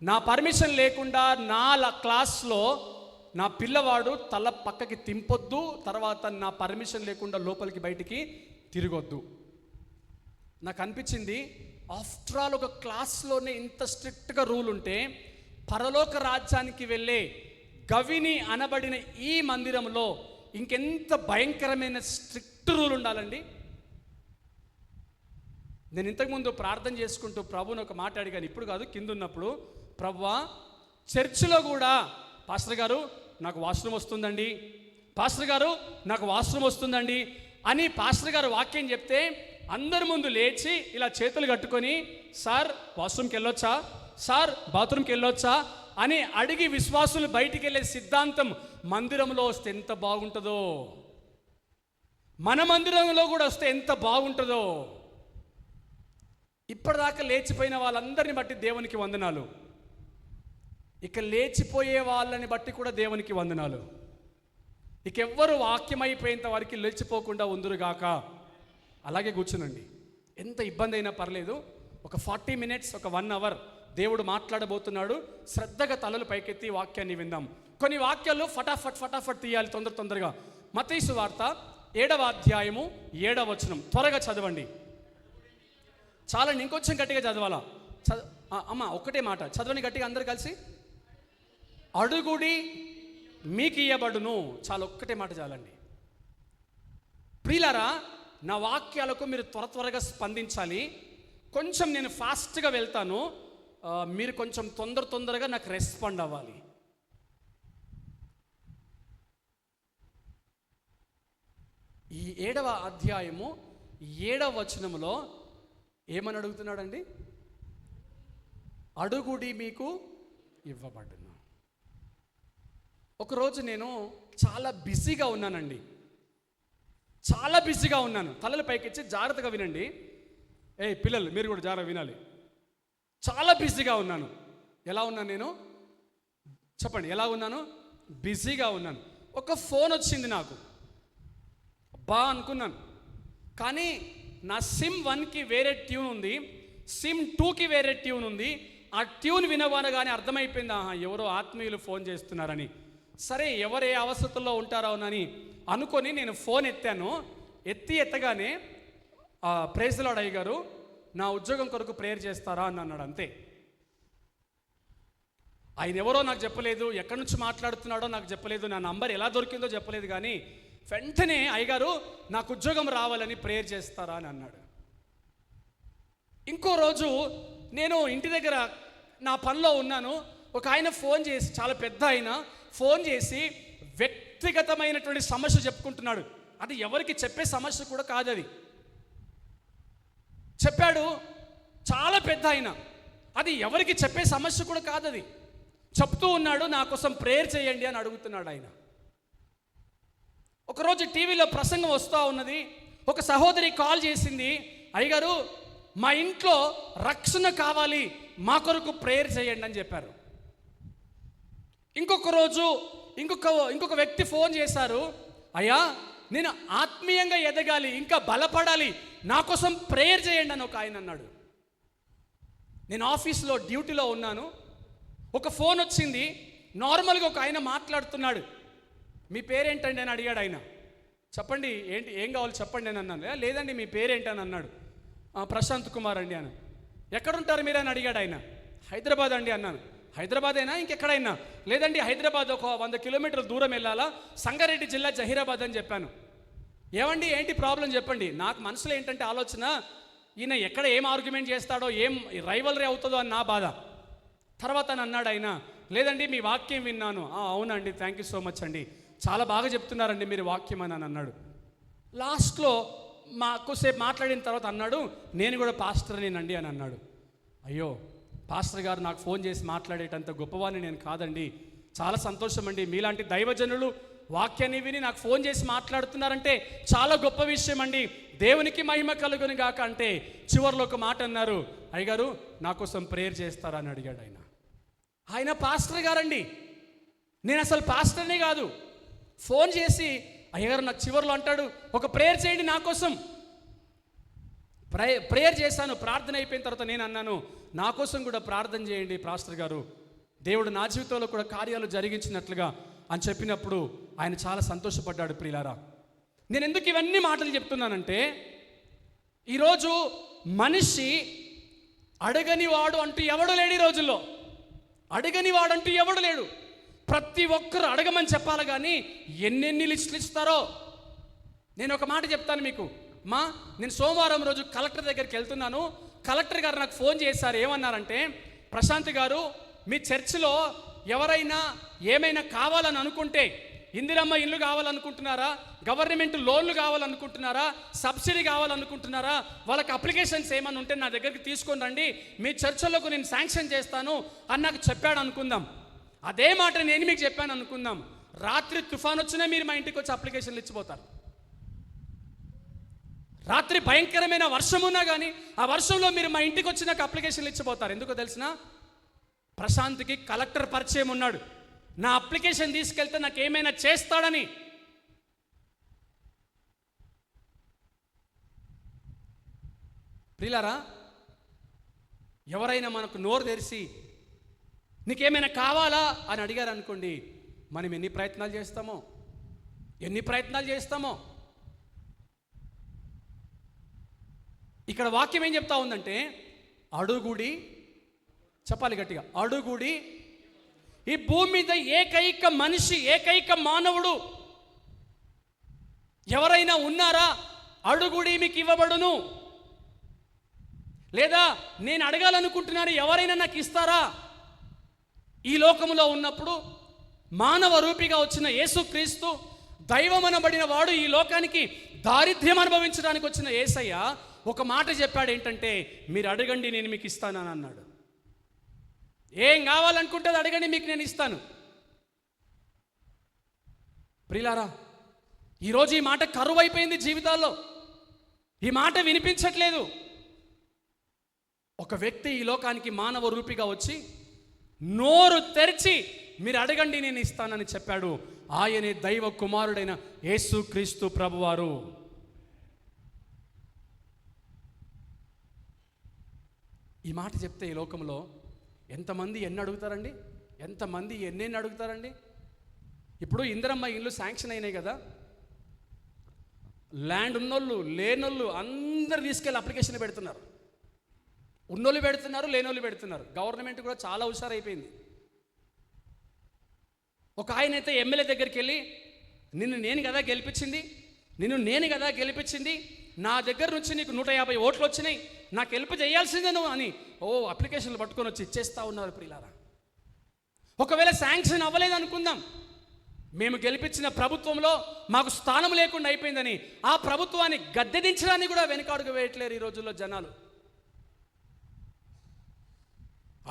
నా పర్మిషన్ లేకుండా నా క్లాస్లో నా పిల్లవాడు తల పక్కకి తింపొద్దు, తర్వాత నా పర్మిషన్ లేకుండా లోపలికి బయటికి తిరగొద్దు. నాకు అనిపించింది, ఆఫ్టర్ ఆల్ ఒక క్లాస్లోనే ఇంత స్ట్రిక్ట్గా రూల్ ఉంటే పరలోక రాజ్యానికి వెళ్ళే గవిని అనబడిన ఈ మందిరంలో ఇంకెంత భయంకరమైన స్ట్రిక్ట్ రూల్ ఉండాలండి. నేను ఇంతకుముందు ప్రార్థన చేసుకుంటూ ప్రభువుని ఒక మాట అడిగాను, ఇప్పుడు కాదు, కింద ఉన్నప్పుడు. ప్రభువా, చర్చిలో కూడా పాస్టర్ గారు నాకు వాష్రూమ్ వస్తుందండి, పాస్టర్ గారు నాకు వాష్రూమ్ వస్తుందండి అని పాస్టర్ గారు వాక్యం చెప్తే అందరి ముందు లేచి ఇలా చేతులు కట్టుకొని సార్ వాష్రూమ్కి వెళ్ళొచ్చా, సార్ బాత్రూమ్కి వెళ్ళొచ్చా అని అడిగి విశ్వాసులు బయటికి వెళ్ళే సిద్ధాంతం మందిరంలో వస్తే ఎంత బాగుంటుందో, మన మందిరంలో కూడా వస్తే ఎంత బాగుంటుందో. ఇప్పటిదాకా లేచిపోయిన వాళ్ళందరిని బట్టి దేవునికి వందనాలు, ఇక లేచిపోయే వాళ్ళని బట్టి కూడా దేవునికి వందనాలు. ఇక ఎవ్వరు వాక్యం అయిపోయేంత వరకు లేచిపోకుండా ఉందురుగాక. అలాగే కూర్చునండి, ఎంత ఇబ్బంది అయినా పర్లేదు. ఒక 40 minutes, ఒక 1 hour దేవుడు మాట్లాడబోతున్నాడు. శ్రద్ధగా తలలు పైకెత్తి వాక్యాన్ని విందాం. కొన్ని వాక్యాలు ఫటాఫట్ తీయాలి తొందరగా. మత్తయి సువార్త 7వ అధ్యాయము 7వ వచనం త్వరగా చదవండి. చాలండి, ఇంకొంచెం గట్టిగా చదవాలా. అమ్మ ఒక్కటే మాట చదవండి గట్టిగా అందరు కలిసి. అడుగుడి మీకు ఇయ్యబడును. చాలా, ఒక్కటే మాట చాలండి. ప్రియులారా, నా వాక్యాలకు మీరు త్వరగా స్పందించాలి. కొంచెం నేను ఫాస్ట్గా వెళ్తాను, మీరు కొంచెం తొందరగా నాకు రెస్పాండ్ అవ్వాలి. ఈ 7వ అధ్యాయము 7వ వచనములో ఏమని అడుగుతున్నాడండి? అడుగుడి మీకు ఇవ్వబడును. ఒకరోజు నేను చాలా బిజీగా ఉన్నానండి, తలలు పైకెచ్చి జాగ్రత్తగా వినండి. పిల్లలు మీరు కూడా జాగ్రత్తగా వినాలి. చాలా బిజీగా ఉన్నాను. ఎలా ఉన్నాను నేను చెప్పండి, ఎలా ఉన్నాను? బిజీగా ఉన్నాను. ఒక ఫోన్ వచ్చింది నాకు, అనుకున్నాను. కానీ నా సిమ్ 1కి వేరే ట్యూన్ ఉంది, సిమ్ 2కి వేరే ట్యూన్ ఉంది. ఆ ట్యూన్ వినగానే అర్థమైపోయింది, ఎవరో ఆత్మీయులు ఫోన్ చేస్తున్నారని. సరే, ఎవరే అవసరతల్లో ఉంటారోనని అనుకొని నేను ఫోన్ ఎత్తాను. ఎత్తగానే ప్రైజ్ ది లార్డ్ అయ్య గారు, నా ఉద్యోగం కొరకు ప్రేయర్ చేస్తారా అని అన్నాడు. అంతే. ఆయన ఎవరో నాకు చెప్పలేదు, ఎక్కడి నుంచి మాట్లాడుతున్నాడో నాకు చెప్పలేదు, నా నంబర్ ఎలా దొరికిందో చెప్పలేదు. కానీ వెంటనే అయ్యగారు నాకు ఉద్యోగం రావాలని ప్రేయర్ చేస్తారా అని అన్నాడు. ఇంకో రోజు నేను ఇంటి దగ్గర నా పనిలో ఉన్నాను. ఒక ఆయన ఫోన్ చేసి, చాలా పెద్ద ఆయన ఫోన్ చేసి వ్యక్తిగతమైనటువంటి సమస్య చెప్పుకుంటున్నాడు. అది ఎవరికి చెప్పే సమస్య కూడా కాదు, అది చెప్పాడు. చాలా పెద్ద ఆయన, అది ఎవరికి చెప్పే సమస్య కూడా కాదు, అది చెప్తూ ఉన్నాడు. నా కోసం ప్రేయర్ చేయండి అని అడుగుతున్నాడు ఆయన. ఒకరోజు టీవీలో ప్రసంగం వస్తూ ఉన్నది. ఒక సహోదరి కాల్ చేసింది, అయ్యగారు మా ఇంట్లో రక్షణ కావాలి, మా కొరకు ప్రేయర్ చేయండి అని చెప్పారు. ఇంకొక రోజు ఇంకొక వ్యక్తి ఫోన్ చేశారు, అయ్యా నేను ఆత్మీయంగా ఎదగాలి, ఇంకా బలపడాలి, నా కోసం ప్రేయర్ చేయండి అని ఒక ఆయన అన్నాడు. నేను ఆఫీస్లో డ్యూటీలో ఉన్నాను. ఒక ఫోన్ వచ్చింది, నార్మల్గా ఒక ఆయన మాట్లాడుతున్నాడు. మీ పేరేంటండి అని అడిగాడు ఆయన. చెప్పండి, ఏంటి ఏం కావాలి చెప్పండి అని అన్నాను. లేదండి మీ పేరేంటి అని అన్నాడు. ప్రశాంత్ కుమార్ అండి అని. ఎక్కడుంటారు మీరు అని అడిగాడు ఆయన. హైదరాబాద్ అండి అన్నాను. హైదరాబాదేనా ఇంకెక్కడైనా? లేదండి హైదరాబాద్ ఒక 100 కిలోమీటర్ల దూరం వెళ్ళాలా, సంగారెడ్డి జిల్లా జహీరాబాద్ అని చెప్పాను. ఏమండి ఏంటి ప్రాబ్లం చెప్పండి. నాకు మనసులో ఏంటంటే ఆలోచన, ఈయన ఎక్కడ ఏం ఆర్గ్యుమెంట్ చేస్తాడో, ఏం రైవలరీ అవుతుందో అని నా బాధ. తర్వాత అని అన్నాడు ఆయన, లేదండి మీ వాక్యం విన్నాను. అవునండి, థ్యాంక్ యూ సో మచ్ అండి, చాలా బాగా చెప్తున్నారండి మీరు వాక్యం అని అన్నాడు. లాస్ట్లో మాకుసేపు మాట్లాడిన తర్వాత అన్నాడు, నేను కూడా పాస్టర్నేనండి అని అన్నాడు. అయ్యో పాస్టర్ గారు నాకు ఫోన్ చేసి మాట్లాడేటంత గొప్పవాడిని నేను కాదండి, చాలా సంతోషం అండి, మీలాంటి దైవజనులు వాక్యాన్ని విని నాకు ఫోన్ చేసి మాట్లాడుతున్నారంటే చాలా గొప్ప విషయం అండి, దేవునికి మహిమ కలుగును గాక అంటే చివరిలో ఒక మాట అన్నారు, అయ్యగారు నా కోసం ప్రేయర్ చేస్తారా అని అడిగాడు ఆయన. ఆయన పాస్టర్ గారండి, నేను అసలు పాస్టర్నే కాదు. ఫోన్ చేసి అయ్యగారు నాకు చివరిలో అంటాడు, ఒక ప్రేయర్ చేయండి నా కోసం. ప్రేయర్ చేశాను. ప్రార్థన అయిపోయిన తర్వాత నేను అన్నాను, నా కోసం కూడా ప్రార్థన చేయండి పాస్టర్ గారు, దేవుడు నా జీవితంలో కూడా కార్యాలు జరిగించినట్లుగా అని చెప్పినప్పుడు ఆయన చాలా సంతోషపడ్డాడు. ప్రియులారా, నేను ఎందుకు ఇవన్నీ మాటలు చెప్తున్నానంటే, ఈరోజు మనిషి అడగని వాడు అంటూ ఎవడు లేడు. ఈ రోజుల్లో అడగని వాడు అంటూ ఎవడు లేడు. ప్రతి ఒక్కరు అడగమని చెప్పాలి, కానీ ఎన్నెన్ని లిస్టులు ఇస్తారో. నేను ఒక మాట చెప్తాను మీకు. నేను సోమవారం రోజు కలెక్టర్ దగ్గరికి వెళ్తున్నాను. కలెక్టర్ గారు నాకు ఫోన్ చేశారు. ఏమన్నారంటే, ప్రశాంత్ గారు మీ చర్చిలో ఎవరైనా ఏమైనా కావాలని అనుకుంటే ఇందిరమ్మ ఇల్లు కావాలనుకుంటున్నారా, గవర్నమెంట్ లోన్లు కావాలనుకుంటున్నారా, సబ్సిడీ కావాలనుకుంటున్నారా, వాళ్ళకి అప్లికేషన్స్ ఏమైనా ఉంటే నా దగ్గరికి తీసుకొని రండి, మీ చర్చలకు నేను శాంక్షన్ చేస్తాను అని నాకు చెప్పాడు అనుకుందాం. అదే మాట నేను మీకు చెప్పాను అనుకుందాం. రాత్రి తుఫాన్ వచ్చినా మీరు మా ఇంటికి వచ్చి అప్లికేషన్లు ఇచ్చిపోతారు. రాత్రి భయంకరమైన వర్షం ఉన్నా కానీ ఆ వర్షంలో మీరు మా ఇంటికి వచ్చి నాకు అప్లికేషన్లు ఇచ్చిపోతారు. ఎందుకో తెలిసిన, ప్రశాంత్కి కలెక్టర్ పరిచయం ఉన్నాడు. నా అప్లికేషన్ తీసుకెళ్తే నాకు ఏమైనా చేస్తాడని. ప్రియులారా, ఎవరైనా మనకు నోరు తెరిచి నీకేమైనా కావాలా అని అడిగారు అనుకోండి, మనం ఎన్ని ప్రయత్నాలు చేస్తామో. ఇక్కడ వాక్యం ఏం చెప్తా ఉందంటే, అడుగుడి, చెప్పాలి గట్టిగా, అడుగుడి. ఈ భూమి మీద ఏకైక మనిషి, ఏకైక మానవుడు ఎవరైనా ఉన్నారా? అడుగుడి మీకు ఇవ్వబడును. లేదా నేను అడగాలనుకుంటున్నాను, ఎవరైనా నాకు ఇస్తారా? ఈ లోకములో ఉన్నప్పుడు మానవ రూపిగా వచ్చిన యేసుక్రీస్తు, దైవమనబడిన వాడు, ఈ లోకానికి దారిద్ర్యం అనుభవించడానికి వచ్చిన యేసయ్య ఒక మాట చెప్పాడు. ఏంటంటే, మీరు అడగండి నేను మీకు ఇస్తానని అన్నాడు. ఏం కావాలనుకుంటే అడగండి, మీకు నేను ఇస్తాను. ప్రియులారా, ఈరోజు ఈ మాట కరువైపోయింది జీవితాల్లో. ఈ మాట వినిపించట్లేదు. ఒక వ్యక్తి ఈ లోకానికి మానవ రూపిగా వచ్చి నోరు తెరిచి మీరు అడగండి నేను ఇస్తానని చెప్పాడు. ఆయనే దైవ కుమారుడైన యేసుక్రీస్తు ప్రభువారు. ఈ మాట చెప్తే ఈ లోకంలో ఎంతమంది ఎన్ని అడుగుతారండి? ఎంతమంది ఎన్నెన్ని అడుగుతారండి? ఇప్పుడు ఇందిరమ్మ ఇల్లు శాంక్షన్ అయినాయి కదా, ల్యాండ్ ఉన్నోళ్ళు లేనోళ్ళు అందరు తీసుకెళ్ళి అప్లికేషన్ పెడుతున్నారు. ఉన్నోళ్ళు పెడుతున్నారు, లేనోళ్ళు పెడుతున్నారు. గవర్నమెంట్ కూడా చాలా హుషారైపోయింది. ఒక ఆయన అయితే ఎమ్మెల్యే దగ్గరికి వెళ్ళి, నిన్ను నేను కదా గెలిపించింది, నా దగ్గర నుంచి నీకు 150 ఓట్లు వచ్చినాయి, నాకు హెల్ప్ చేయాల్సిందే నువ్వు అని అప్లికేషన్లు పట్టుకొని వచ్చి ఇచ్చేస్తూ ఉన్నారు. ప్రియులారా, ఒకవేళ శాంక్షన్ అవ్వలేదు అనుకుందాం, మేము గెలిపించిన ప్రభుత్వంలో మాకు స్థానం లేకుండా అయిపోయిందని ఆ ప్రభుత్వాన్ని గద్దెదించడానికి కూడా వెనకాడుకు వేయట్లేరు ఈ రోజుల్లో జనాలు.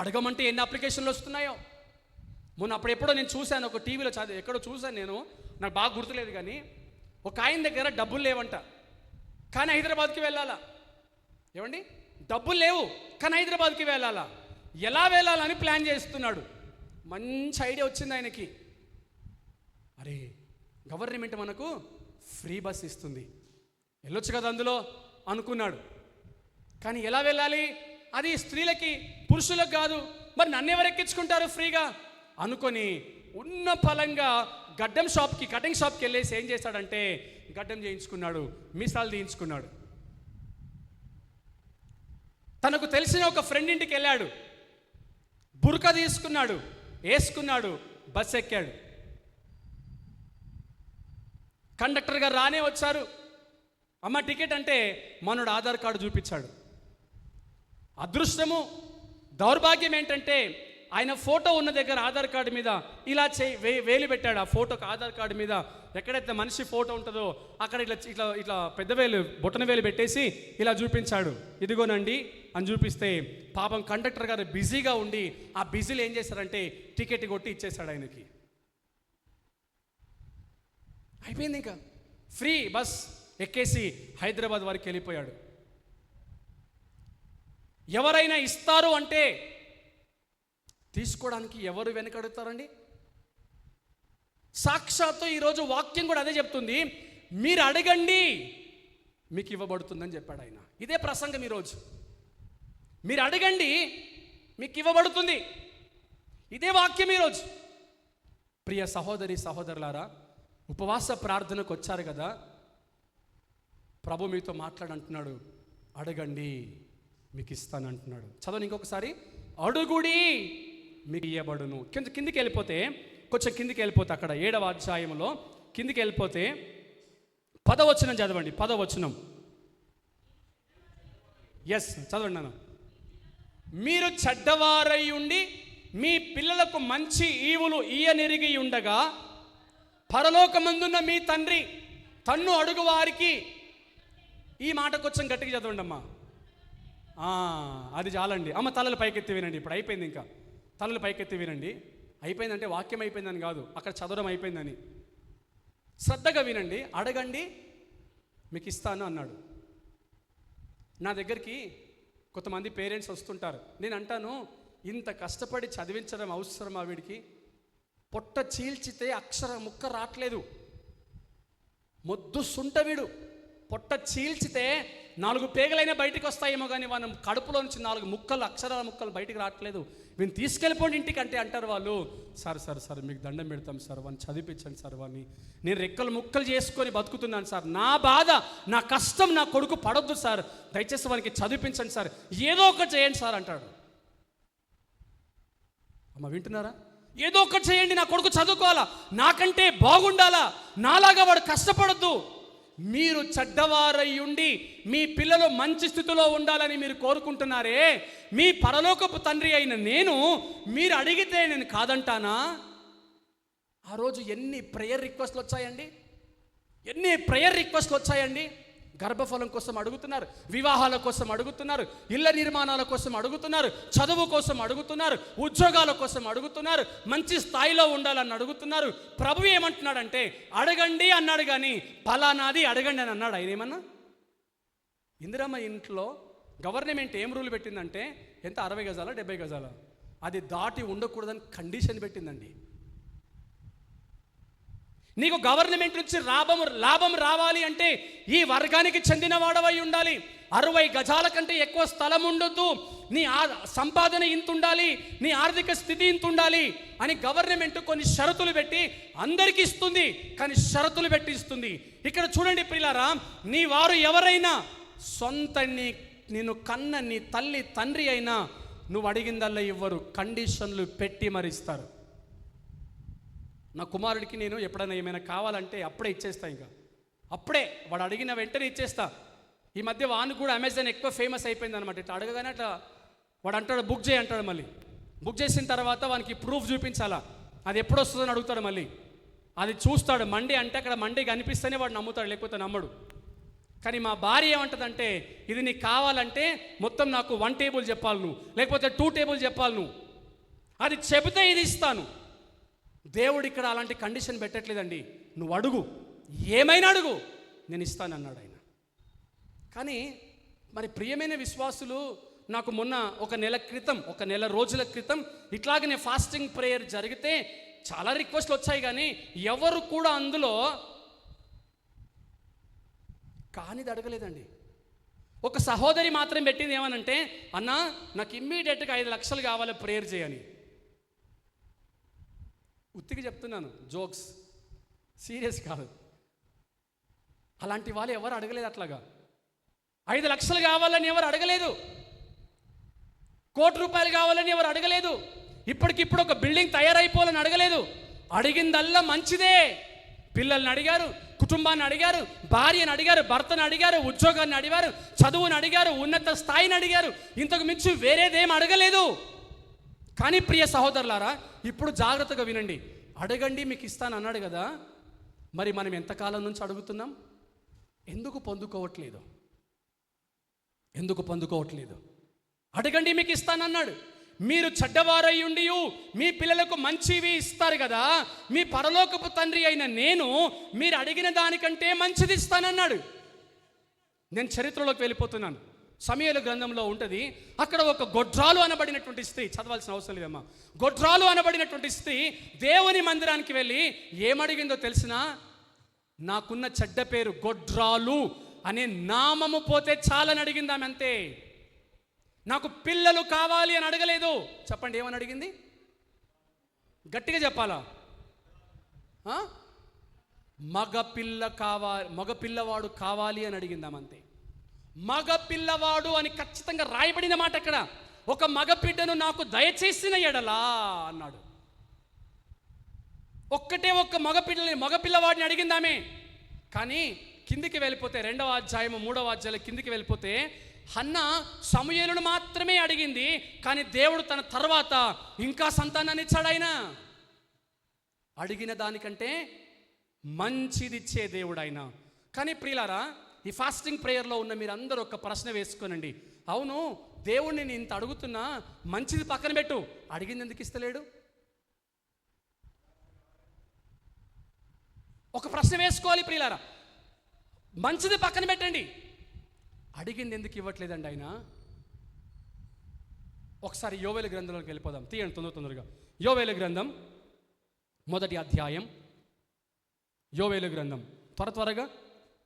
అడగమంటే ఎన్ని అప్లికేషన్లు వస్తున్నాయో. మొన్న అప్పుడెప్పుడో నేను చూశాను, ఒక టీవీలో ఎక్కడో చూశాను నేను, నాకు బాగా గుర్తులేదు. కానీ ఒక ఆయన దగ్గర డబ్బులు లేవంట, కానీ హైదరాబాద్కి వెళ్ళాలా. ఏమండి, డబ్బులు లేవు కానీ హైదరాబాద్కి వెళ్ళాలా. ఎలా వెళ్ళాలని ప్లాన్ చేస్తున్నాడు. మంచి ఐడియా వచ్చింది ఆయనకి. అరే, గవర్నమెంట్ మనకు ఫ్రీ బస్ ఇస్తుంది, వెళ్ళొచ్చు కదా అందులో అనుకున్నాడు. కానీ ఎలా వెళ్ళాలి? అది స్త్రీలకి పురుషులకు కాదు, మరి నన్ను ఎవరు ఎక్కించుకుంటారు ఫ్రీగా అనుకొని ఉన్న ఫలంగా కటింగ్ షాప్కి వెళ్ళేసి ఏం చేశాడంటే, గడ్డం చేయించుకున్నాడు, మీసాలు తీయించుకున్నాడు. తనకు తెలిసిన ఒక ఫ్రెండ్ ఇంటికి వెళ్ళాడు, బురకా తీసుకున్నాడు, వేసుకున్నాడు, బస్ ఎక్కాడు. కండక్టర్ గారు రానే వచ్చారు. అమ్మ టికెట్ అంటే మనోడు ఆధార్ కార్డు చూపించాడు. అదృష్టము దౌర్భాగ్యం ఏంటంటే, ఆయన ఫోటో ఉన్న దగ్గర ఆధార్ కార్డు మీద ఇలా వేలు పెట్టాడు. ఆ ఫోటోకి ఆధార్ కార్డు మీద ఎక్కడైతే మనిషి ఫోటో ఉంటుందో అక్కడ ఇట్లా ఇట్లా ఇట్లా పెద్ద వేలు, బొట్టన వేలు పెట్టేసి ఇలా చూపించాడు. ఇదిగోనండి అని చూపిస్తే పాపం కండక్టర్ గారు బిజీగా ఉండి ఆ బిజీలో ఏం చేశారంటే టికెట్ కొట్టి ఇచ్చేశాడు ఆయనకి. అయిపోయింది, ఇంకా ఫ్రీ బస్ ఎక్కేసి హైదరాబాద్ వరకు వెళ్ళిపోయాడు. ఎవరైనా ఇస్తారు అంటే తీసుకోవడానికి ఎవరు వెనకడుగుతారండి? సాక్షాత్తు ఈరోజు వాక్యం కూడా అదే చెప్తుంది, మీరు అడగండి మీకు ఇవ్వబడుతుందని చెప్పాడు ఆయన. ఇదే ప్రసంగం ఈరోజు. మీరు అడగండి మీకు ఇవ్వబడుతుంది, ఇదే వాక్యం ఈరోజు. ప్రియ సహోదరి సహోదరులారా, ఉపవాస ప్రార్థనకు వచ్చారు కదా, ప్రభు మీతో మాట్లాడంటున్నాడు, అడగండి మీకు ఇస్తానంటున్నాడు. చదవండి ఇంకొకసారి, అడుగుడి మీకు ఇయ్యబడును. కిందికి వెళ్ళిపోతే, కొంచెం కిందికి వెళ్ళిపోతే అక్కడ 7వ అధ్యాయంలో కిందికి వెళ్ళిపోతే 10వ వచనం చదవండి. 10వ వచనం, ఎస్ చదవండి నాన్న. మీరు చెడ్డవారై ఉండి మీ పిల్లలకు మంచి ఈవులు ఇయ్యనెరిగి ఉండగా పరలోకమందున్న మీ తండ్రి తన్ను అడుగు వారికి, ఈ మాట కొంచెం గట్టిగా చదవండి అమ్మా. అది చాలండి అమ్మ. తలలు పైకెత్తి వినండి. ఇప్పుడు అయిపోయింది, ఇంకా తలలు పైకెత్తి వినండి. అయిపోయిందంటే వాక్యం అయిపోయిందని కాదు, అక్కడ చదవడం అయిపోయిందని. శ్రద్ధగా వినండి. అడగండి మీకు ఇస్తాను అన్నాడు. నా దగ్గరికి కొంతమంది పేరెంట్స్ వస్తుంటారు. నేను అంటాను, ఇంత కష్టపడి చదివించడం అవసరమా వీడికి? పొట్ట చీల్చితే అక్షర ముక్క రావట్లేదు, మొద్దు సుంట వీడు. పొట్ట చీల్చితే 4 పేగలైనా బయటికి వస్తాయేమో కానీ మనం కడుపులో నుంచి 4 ముక్కలు, అక్షరాల ముక్కలు బయటికి రావట్లేదు. వీని తీసుకెళ్ళిపోండి ఇంటికి అంటే అంటారు వాళ్ళు. సార్ మీకు దండం పెడతాం సార్, వాడిని చదివించండి సార్, వాడిని నేను రెక్కలు ముక్కలు చేసుకొని బతుకుతున్నాను సార్, నా బాధ నా కష్టం నా కొడుకు పడొద్దు సార్, దయచేసి వానికి చదివించండి సార్, ఏదో ఒకటి చేయండి సార్ అంటాడు. అమ్మ వింటున్నారా? ఏదో ఒకటి చేయండి, నా కొడుకు చదువుకోవాలా, నాకంటే బాగుండాలా, నాలాగా వాడు కష్టపడద్దు. మీరు చెడ్డవారై ఉండి మీ పిల్లలు మంచి స్థితిలో ఉండాలని మీరు కోరుకుంటున్నారే, మీ పరలోకపు తండ్రి అయిన నేను మీరు అడిగితే నేను కాదంటానా? ఆ రోజు ఎన్ని ప్రేయర్ రిక్వెస్ట్లు వచ్చాయండి. గర్భఫలం కోసం అడుగుతున్నారు, వివాహాల కోసం అడుగుతున్నారు, ఇళ్ళ నిర్మాణాల కోసం అడుగుతున్నారు, చదువు కోసం అడుగుతున్నారు, ఉద్యోగాల కోసం అడుగుతున్నారు, మంచి స్థాయిలో ఉండాలని అడుగుతున్నారు. ప్రభు ఏమంటున్నాడంటే అడగండి అన్నాడు, కానీ పలానాది అడగండి అని అన్నాడు. ఆయన ఏమన్నా? ఇందిరమ్మ ఇంట్లో గవర్నమెంట్ ఏం రూల్ పెట్టిందంటే, ఎంత 60 గజాలా 70 గజాలా, అది దాటి ఉండకూడదని కండిషన్ పెట్టిందండి. నీకు గవర్నమెంట్ నుంచి లాభం రావాలి అంటే ఈ వర్గానికి చెందిన వాడవై ఉండాలి, 60 గజాల కంటే ఎక్కువ స్థలం ఉండొద్దు, నీ సంపాదన ఇంత ఉండాలి, నీ ఆర్థిక స్థితి ఇంత ఉండాలి అని గవర్నమెంట్ కొన్ని షరతులు పెట్టి అందరికీ ఇస్తుంది, కానీ షరతులు పెట్టి ఇస్తుంది. ఇక్కడ చూడండి ప్రియులారా, నీ వారు ఎవరైనా సొంత నిన్ను కన్న నీ తల్లి తండ్రి అయినా నువ్వు అడిగిందల్లా ఇవ్వరు, కండిషన్లు పెట్టి మరిస్తారు. నా కుమారుడికి నేను ఎప్పుడైనా ఏమైనా కావాలంటే అప్పుడే ఇచ్చేస్తా, ఇంకా అప్పుడే వాడు అడిగిన వెంటనే ఇచ్చేస్తా. ఈ మధ్య వాను కూడా అమెజాన్ ఎక్కువ ఫేమస్ అయిపోయింది అనమాట. ఇట్లా అడగగానే అట్లా వాడు అంటాడు బుక్ చేయి అంటాడు. మళ్ళీ బుక్ చేసిన తర్వాత వానికి ప్రూఫ్ చూపించాలా, అది ఎప్పుడు వస్తుందని అడుగుతాడు. మళ్ళీ అది చూస్తాడు, మండి అంటే అక్కడ మండి కనిపిస్తేనే వాడు నమ్ముతాడు, లేకపోతే నమ్మడు. కానీ మా భార్య ఏమంటుందంటే, ఇది నీకు కావాలంటే మొత్తం నాకు 1 టేబుల్ చెప్పాలి నువ్వు, లేకపోతే 2 టేబుల్ చెప్పాలి నువ్వు, అది చెబితే ఇది ఇస్తాను. దేవుడు ఇక్కడ అలాంటి కండిషన్ పెట్టట్లేదండి. నువ్వు అడుగు, ఏమైనా అడుగు, నేను ఇస్తానన్నాడు ఆయన. కానీ మరి ప్రియమైన విశ్వాసులు, నాకు మొన్న ఒక నెల రోజుల క్రితం ఇట్లాగనే ఫాస్టింగ్ ప్రేయర్ జరిగితే చాలా రిక్వెస్ట్లు వచ్చాయి, కానీ ఎవరు కూడా అందులో కానిది అడగలేదండి. ఒక సహోదరి మాత్రం పెట్టింది ఏమనంటే, అన్నా నాకు ఇమ్మీడియట్గా 5 లక్షలు కావాలి ప్రేయర్ చేయని. ఉత్తికి చెప్తున్నాను, జోక్స్, సీరియస్ కాదు. అలాంటి వాళ్ళు ఎవరు అడగలేదు. అట్లాగా 5 లక్షలు కావాలని ఎవరు అడగలేదు, 1 కోటి రూపాయలు కావాలని ఎవరు అడగలేదు, ఇప్పటికిప్పుడు ఒక బిల్డింగ్ తయారైపోవాలని అడగలేదు. అడిగిందల్లా మంచిదే. పిల్లల్ని అడిగారు, కుటుంబాన్ని అడిగారు, భార్యను అడిగారు, భర్తను అడిగారు, ఉద్యోగాన్ని అడిగారు, చదువుని అడిగారు, ఉన్నత స్థాయిని అడిగారు. ఇంతకు మించి వేరేదేం అడగలేదు. కానీ ప్రియ సహోదరులారా, ఇప్పుడు జాగ్రత్తగా వినండి. అడగండి మీకు ఇస్తాను అన్నాడు కదా, మరి మనం ఎంతకాలం నుంచి అడుగుతున్నాం? ఎందుకు పొందుకోవట్లేదు? అడగండి మీకు ఇస్తానన్నాడు. మీరు చెడ్డవారై ఉండి మీ పిల్లలకు మంచివి ఇస్తారు కదా, మీ పరలోకపు తండ్రి అయిన నేను మీరు అడిగిన దానికంటే మంచిది ఇస్తానన్నాడు. నేను చరిత్రలోకి వెళ్ళిపోతున్నాను. సమూయేలు గ్రంథంలో ఉంటుంది. అక్కడ ఒక గొడ్రాలు అనబడినటువంటి స్త్రీ, చదవాల్సిన అవసరం లేదమ్మా, గొడ్రాలు అనబడినటువంటి స్త్రీ దేవుని మందిరానికి వెళ్ళి ఏమడిగిందో తెలిసినా, నాకున్న చెడ్డ పేరు గొడ్రాలు అనే నామము పోతే చాలని అడిగింది ఆమె, అంతే. నాకు పిల్లలు కావాలి అని అడగలేదు. చెప్పండి, ఏమని అడిగింది? గట్టిగా చెప్పాలా? మగపిల్లవాడు కావాలి అని అడిగిందామంతే. మగపిల్లవాడు అని ఖచ్చితంగా రాయబడిన మాట అక్కడ. ఒక మగపిడ్డను నాకు దయచేసిన ఎడలా అన్నాడు. ఒక్క మగపిల్లవాడిని అడిగిందామే. కానీ కిందికి వెళ్ళిపోతే 2వ అధ్యాయము 3వ అధ్యాయం కిందికి వెళ్ళిపోతే, హన్నా సమూయేలును మాత్రమే అడిగింది, కానీ దేవుడు తన తర్వాత ఇంకా సంతానాన్ని ఇచ్చాడు. ఆయన అడిగిన దానికంటే మంచిదిచ్చే దేవుడు ఆయన. కానీ ప్రియులారా, ఈ ఫాస్టింగ్ ప్రేయర్లో ఉన్న మీరందరూ ఒక ప్రశ్న వేసుకోనండి. అవును, దేవుడిని నేను ఇంత అడుగుతున్నా, మంచిది పక్కన పెట్టు, అడిగింది ఎందుకు ఇస్తలేడు? ఒక ప్రశ్న వేసుకోవాలి ప్రియులారా. మంచిది పక్కన పెట్టండి, అడిగింది ఎందుకు ఇవ్వట్లేదండి ఆయన? ఒకసారి యోవేలు గ్రంథంలోకి వెళ్ళిపోదాం. తీయండి తొందరగా. యోవేలు గ్రంథం 1వ అధ్యాయం. యోవేలు గ్రంథం త్వరగా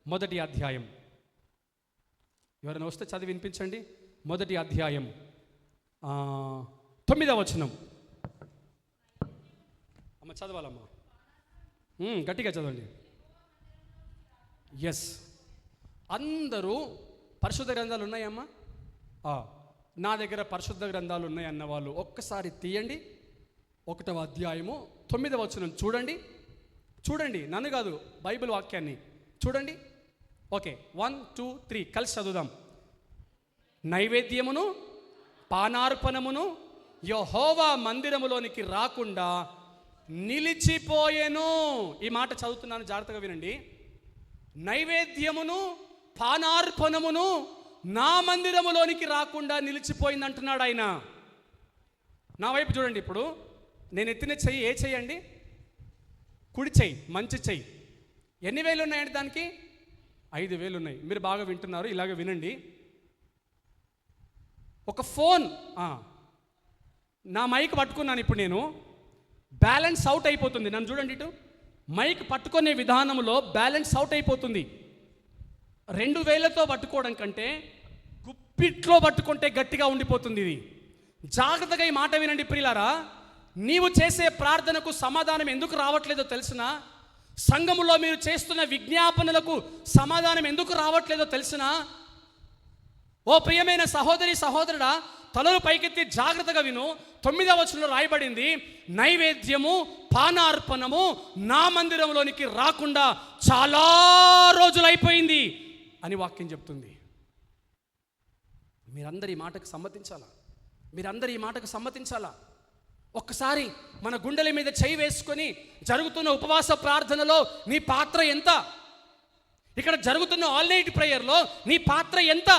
1వ అధ్యాయం. ఎవరైనా వస్తే చదివి వినిపించండి. 1వ అధ్యాయం 9వ వచనం. అమ్మ చదవాలమ్మా, గట్టిగా చదవండి. ఎస్, అందరూ పరిశుద్ధ గ్రంథాలు ఉన్నాయమ్మా? నా దగ్గర పరిశుద్ధ గ్రంథాలు ఉన్నాయన్న వాళ్ళు ఒక్కసారి తీయండి. 1వ అధ్యాయము 9వ వచనం చూడండి. నన్ను కాదు, బైబిల్ వాక్యాన్ని చూడండి. ఓకే, 1 2 3 కలిసి చదువుదాం. నైవేద్యమును పానార్పణమును యెహోవా మందిరములోనికి రాకుండా నిలిచిపోయెను. ఈ మాట చదువుతున్నాను, జాగ్రత్తగా వినండి. నైవేద్యమును పానార్పణమును నా మందిరములోనికి రాకుండా నిలిచిపోయింది అంటున్నాడు ఆయన. నా వైపు చూడండి. ఇప్పుడు నేను ఎత్తిన చెయ్యి ఏ చెయ్యి అండి? కుడి చెయ్యి, మంచి చెయ్యి. ఎన్ని వేలు ఉన్నాయండి దానికి? 5,000 ఉన్నాయి. మీరు బాగా వింటున్నారు, ఇలాగ వినండి. ఒక ఫోన్, నా మైక్ పట్టుకున్నాను ఇప్పుడు, నేను బ్యాలెన్స్ అవుట్ అయిపోతుంది. నన్ను చూడండి, ఇటు మైక్ పట్టుకునే విధానంలో బ్యాలెన్స్ అవుట్ అయిపోతుంది. 2 వేలతో పట్టుకోవడం కంటే గుప్పిట్లో పట్టుకుంటే గట్టిగా ఉండిపోతుంది. ఇది జాగ్రత్తగా ఈ మాట వినండి ప్రియులారా. నీవు చేసే ప్రార్థనకు సమాధానం ఎందుకు రావట్లేదో తెలిసినా, సంఘములో మీరు చేస్తున్న విజ్ఞాపనలకు సమాధానం ఎందుకు రావట్లేదో తెలిసినా, ఓ ప్రియమైన సహోదరి సహోదరుడా, తలలు పైకెత్తి జాగ్రత్తగా విను. 9వ వచనంలో రాయబడింది, నైవేద్యము పానార్పణము నా మందిరంలోనికి రాకుండా చాలా రోజులైపోయింది అని వాక్యం చెప్తుంది. మీరందరూ ఈ మాటకు సమ్మతించాలా? ఒక్కసారి మన గుండెల మీద చేయి వేసుకొని జరుగుతున్న ఉపవాస ప్రార్థనలో నీ పాత్ర ఎంత? ఇక్కడ జరుగుతున్న ఆల్ నైట్ ప్రేయర్లో నీ పాత్ర ఎంత?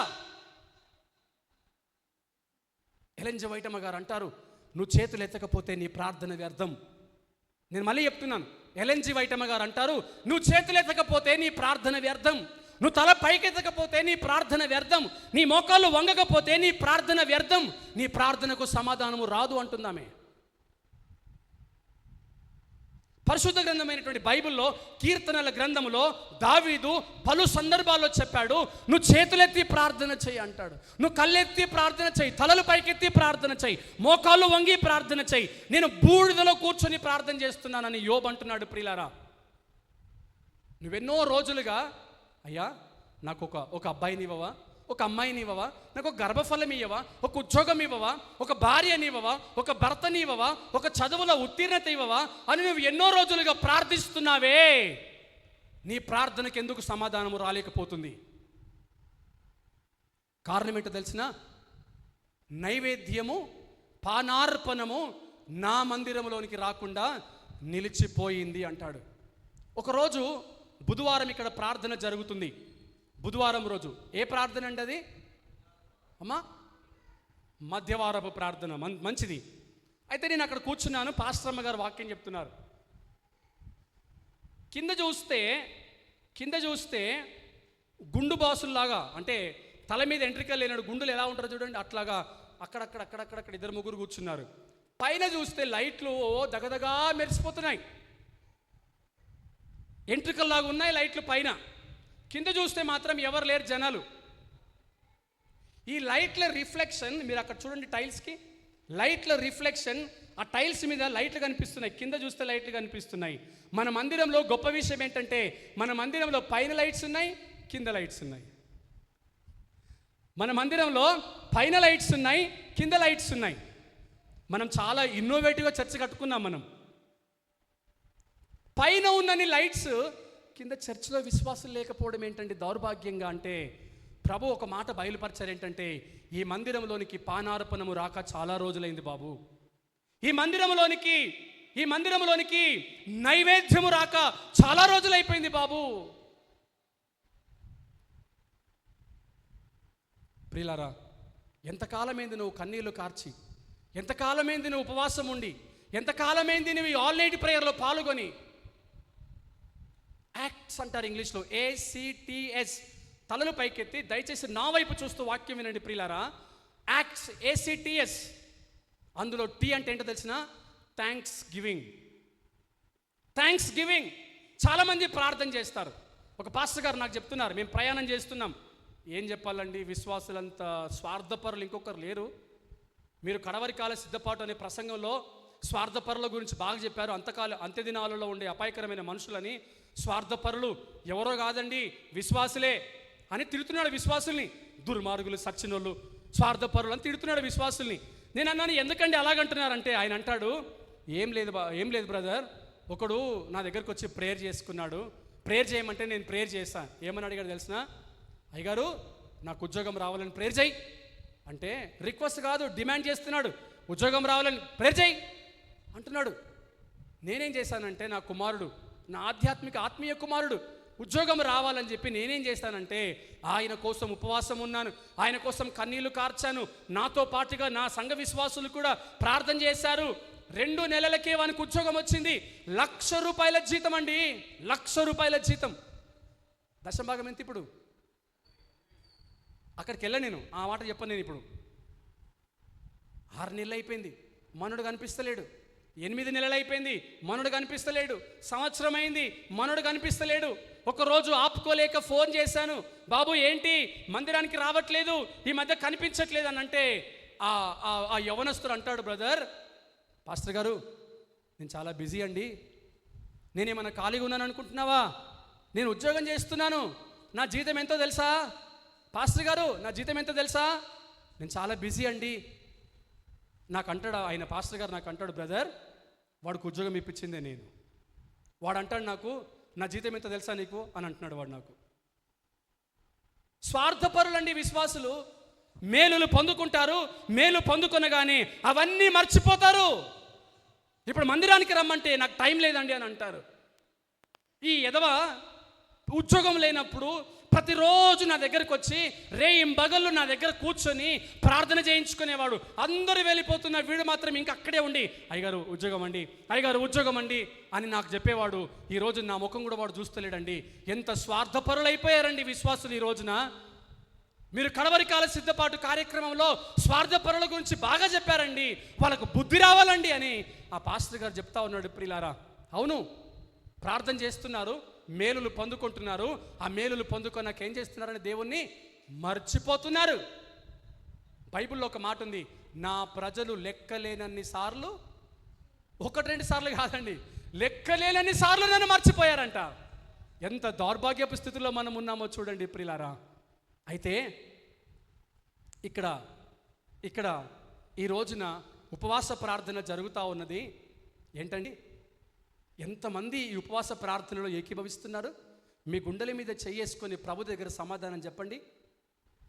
ఎలెన్ జి వైట్ గారు అంటారు, నువ్వు చేతులు ఎత్తకపోతే నీ ప్రార్థన వ్యర్థం. నేను మళ్ళీ చెప్తున్నాను, ఎలెన్ జి వైట్ గారు అంటారు, నువ్వు చేతులు ఎత్తకపోతే నీ ప్రార్థన వ్యర్థం. నువ్వు తల పైకెత్తకపోతే నీ ప్రార్థన వ్యర్థం. నీ మోకాళ్ళు వంగకపోతే నీ ప్రార్థన వ్యర్థం. నీ ప్రార్థనకు సమాధానము రాదు అంటున్నామే. పరిశుద్ధ గ్రంథమైనటువంటి బైబిల్లో కీర్తనల గ్రంథములో దావీదు పలు సందర్భాల్లో చెప్పాడు, నువ్వు చేతులెత్తి ప్రార్థన చెయ్యి అంటాడు. నువ్వు కళ్ళెత్తి ప్రార్థన చెయ్యి, తలలు పైకెత్తి ప్రార్థన చెయ్యి, మోకాళ్ళు వంగి ప్రార్థన చెయ్యి. నేను బూడిదలో కూర్చొని ప్రార్థన చేస్తున్నానని యోబు అంటున్నాడు. ప్రియులారా, నువ్వెన్నో రోజులుగా, అయ్యా నాకు ఒక అబ్బాయిని ఇవ్వవా, ఒక అమ్మాయిని ఇవ్వవా, నాకు ఒక గర్భఫలం ఇవ్వవా, ఒక ఉద్యోగం ఇవ్వవా, ఒక భార్యని ఇవ్వవా, ఒక భర్తని ఇవ్వవా, ఒక చదువులో ఉత్తీర్ణత ఇవ్వవా అని నువ్వు ఎన్నో రోజులుగా ప్రార్థిస్తున్నావే. నీ ప్రార్థనకు ఎందుకు సమాధానము రాలేకపోతుంది? కారణం ఏంటో తెలిసిన? నైవేద్యము పానార్పణము నా మందిరంలోనికి రాకుండా నిలిచిపోయింది అంటాడు. ఒకరోజు బుధవారం ఇక్కడ ప్రార్థన జరుగుతుంది. బుధవారం రోజు ఏ ప్రార్థన అండి అది? అమ్మా, మధ్యవారపు ప్రార్థన. మంచిది. అయితే నేను అక్కడ కూర్చున్నాను, పాస్టర్ అమ్మ గారు వాక్యం చెప్తున్నారు. కింద చూస్తే గుండు బాసుల్లాగా, అంటే తల మీద ఎంట్రికలు లేనాడు గుండులు ఎలా ఉంటారో చూడండి, అట్లాగా అక్కడక్కడ 2-3 కూర్చున్నారు. పైన చూస్తే లైట్లు దగదగా మెరిసిపోతున్నాయి, ఎంట్రికల్లాగా ఉన్నాయి లైట్లు పైన. కింద చూస్తే మాత్రం ఎవరు లేరు జనాలు. ఈ లైట్ల రిఫ్లెక్షన్, మీరు అక్కడ చూడండి టైల్స్కి, లైట్ల రిఫ్లెక్షన్, ఆ టైల్స్ మీద లైట్లు కనిపిస్తున్నాయి, కింద చూస్తే లైట్లు కనిపిస్తున్నాయి. మన మందిరంలో గొప్ప విషయం ఏంటంటే, మన మందిరంలో పైన లైట్స్ ఉన్నాయి, కింద లైట్స్ ఉన్నాయి. మన మందిరంలో పైన లైట్స్ ఉన్నాయి, కింద లైట్స్ ఉన్నాయి. మనం చాలా ఇన్నోవేటివ్గా చర్చ కట్టుకున్నాం. మనం పైన ఉన్నన్ని లైట్స్, కింద చర్చిలో విశ్వాసం లేకపోవడం ఏంటంటే దౌర్భాగ్యంగా. అంటే ప్రభు ఒక మాట బయలుపరిచారు ఏంటంటే, ఈ మందిరంలోనికి పానార్పణము రాక చాలా రోజులైంది బాబు. ఈ మందిరంలోనికి ఈ మందిరంలోనికి నైవేద్యము రాక చాలా రోజులైపోయింది బాబు. ప్రియులారా, ఎంతకాలమైంది నువ్వు కన్నీళ్లు కార్చి, ఎంతకాలమైంది నువ్వు ఉపవాసం ఉండి, ఎంతకాలమైంది నువ్వు ఈ ఆల్ నైట్ ప్రేయర్లో పాల్గొని. యాక్ట్స్ అంటారు ఇంగ్లీష్లో, ACTS. తలలు పైకెత్తి దయచేసి నా వైపు చూస్తూ వాక్యం వినండి ప్రియులారా. Acts ACTS. అందులో టీ అంటే ఏంటో తెలిసిన? Thanks giving. Thanks giving. చాలామంది ప్రార్థన చేస్తారు. ఒక పాస్టర్ గారు నాకు చెప్తున్నారు, మేము ప్రయాణం చేస్తున్నాం. ఏం చెప్పాలండి, విశ్వాసులంతా స్వార్థపరులు ఇంకొకరు లేరు. మీరు కడవరి కాల సిద్ధపాటు అనే ప్రసంగంలో స్వార్థపరుల గురించి బాగా చెప్పారు. అంత్యదినాలలో ఉండే అపాయకరమైన మనుషులని. స్వార్థపరులు ఎవరో కాదండి, విశ్వాసులే అని తిడుతున్నాడు విశ్వాసుల్ని. దుర్మార్గులు, సచ్చినోళ్ళు, స్వార్థపరులు అని తిడుతున్నాడు విశ్వాసుల్ని. నేను అన్నాను, ఎందుకండి అలాగంటున్నారంటే ఆయన అంటాడు, ఏం లేదు బ్రదర్, ఒకడు నా దగ్గరకు వచ్చి ప్రేయర్ చేసుకున్నాడు. ప్రేయర్ చేయమంటే నేను ప్రేయర్ చేశాను. ఏమని అడిగాడు తెలిసిన? అయ్యగారు నాకు ఉద్యోగం రావాలని ప్రేయర్ చేయి అంటే, రిక్వెస్ట్ కాదు, డిమాండ్ చేస్తున్నాడు. ఉద్యోగం రావాలని ప్రేయర్ చేయి అంటున్నాడు. నేనేం చేశానంటే, నా కుమారుడు, నా ఆత్మీయ కుమారుడు ఉద్యోగం రావాలని చెప్పి నేనేం చేశానంటే, ఆయన కోసం ఉపవాసం ఉన్నాను, ఆయన కోసం కన్నీళ్లు కార్చాను. నాతో పాటుగా నా సంఘ విశ్వాసులు కూడా ప్రార్థన చేశారు. 2 నెలలకే వానికి ఉద్యోగం వచ్చింది. ₹1,00,000 జీతం అండి, ₹1,00,000 జీతం. దశభాగం ఎంత ఇప్పుడు? అక్కడికి వెళ్ళా నేను, ఆ మాట చెప్పను నేను ఇప్పుడు. 6 నెలలు అయిపోయింది, మనుడు కనిపిస్తలేడు. 8 నెలలు అయిపోయింది, మనుడు కనిపిస్తలేడు. సంవత్సరం అయింది, మనుడు కనిపిస్తలేడు. ఒకరోజు ఆపుకోలేక ఫోన్ చేశాను, బాబు ఏంటి మందిరానికి రావట్లేదు, ఈ మధ్య కనిపించట్లేదు అని అంటే, ఆ యవనస్తుడు అంటాడు, బ్రదర్ పాస్టర్ గారు నేను చాలా బిజీ అండి, నేనేమన్నా ఖాళీగా ఉన్నాను అనుకుంటున్నావా? నేను ఉద్యోగం చేస్తున్నాను, నా జీతం ఎంతో తెలుసా? పాస్టర్ గారు నా జీతం ఎంతో తెలుసా? నేను చాలా బిజీ అండి. నాకు అంటాడు ఆయన, పాస్టర్ గారు నాకు అంటాడు, బ్రదర్ వాడికి ఉద్యోగం ఇప్పించిందే నేను. వాడు అంటాడు నాకు, నా జీతం ఎంతో తెలుసా నీకు అని అంటున్నాడు వాడు నాకు. స్వార్థపరులండి విశ్వాసులు. మేలులు పొందుకుంటారు, మేలు పొందుకొనగానే అవన్నీ మర్చిపోతారు. ఇప్పుడు మందిరానికి రమ్మంటే నాకు టైం లేదండి అని అంటారు. ఈ ఎదవ ఉద్యోగం లేనప్పుడు ప్రతిరోజు నా దగ్గరకు వచ్చి రేయింబగళ్ళు నా దగ్గర కూర్చొని ప్రార్థన చేయించుకునేవాడు. అందరూ వెళ్ళిపోతున్న వీడు మాత్రం ఇంకా అక్కడే ఉండి, అయ్యగారు ఉద్యోగం అండి, అయ్యగారు ఉద్యోగం అండి అని నాకు చెప్పేవాడు. ఈరోజు నా ముఖం కూడా వాడు చూస్తలేడండి. ఎంత స్వార్థపరులైపోయారండి విశ్వాసులు ఈ రోజున. మీరు కడవరి కాల సిద్ధపాటు కార్యక్రమంలో స్వార్థపరుల గురించి బాగా చెప్పారండి, వాళ్ళకు బుద్ధి రావాలండి అని ఆ పాస్టర్ గారు చెప్తా ఉన్నాడు. ప్రియులారా, అవును, ప్రార్థన చేస్తున్నారు, మేలులు పొందుకుంటున్నారు. ఆ మేలులు పొందుకొని ఏం చేస్తున్నారని దేవుణ్ణి మర్చిపోతున్నారు. బైబిల్లో ఒక మాట ఉంది, నా ప్రజలు లెక్కలేనన్ని సార్లు, 1-2 సార్లు కాదండి, లెక్కలేనన్ని సార్లు నన్ను మర్చిపోయారంట. ఎంత దౌర్భాగ్యపు స్థితిలో మనం ఉన్నామో చూడండి ప్రియులారా. అయితే ఇక్కడ ఈ రోజున ఉపవాస ప్రార్థన జరుగుతూ ఉన్నది. ఏంటండి, ఎంతమంది ఈ ఉపవాస ప్రార్థనలో ఏకీభవిస్తున్నారు? మీ గుండెల మీద చెయ్యేసుకొని ప్రభు దగ్గర సమాధానం చెప్పండి.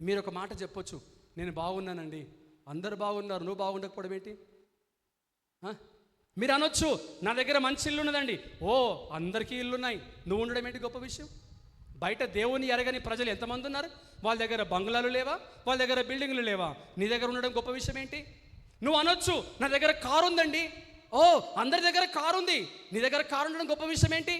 మీరు ఒక మాట చెప్పొచ్చు, నేను బాగున్నానండి, అందరు బాగున్నారు, నువ్వు బాగుండకపోవడం ఏంటి? మీరు అనొచ్చు, నా దగ్గర మంచి ఇల్లు ఉన్నదండి. ఓ, అందరికీ ఇల్లున్నాయి, నువ్వు ఉండడం ఏంటి గొప్ప విషయం? బయట దేవుని ఎరగని ప్రజలు ఎంతమంది ఉన్నారు? వాళ్ళ దగ్గర బంగ్లాలు లేవా? వాళ్ళ దగ్గర బిల్డింగ్లు లేవా? నీ దగ్గర ఉండడం గొప్ప విషయం ఏంటి? నువ్వు అనొచ్చు, నా దగ్గర కారు ఉందండి. ఓ, అందరి దగ్గర కారు ఉంది, నీ దగ్గర కారు ఉండడం గొప్ప విషయం ఏంటి?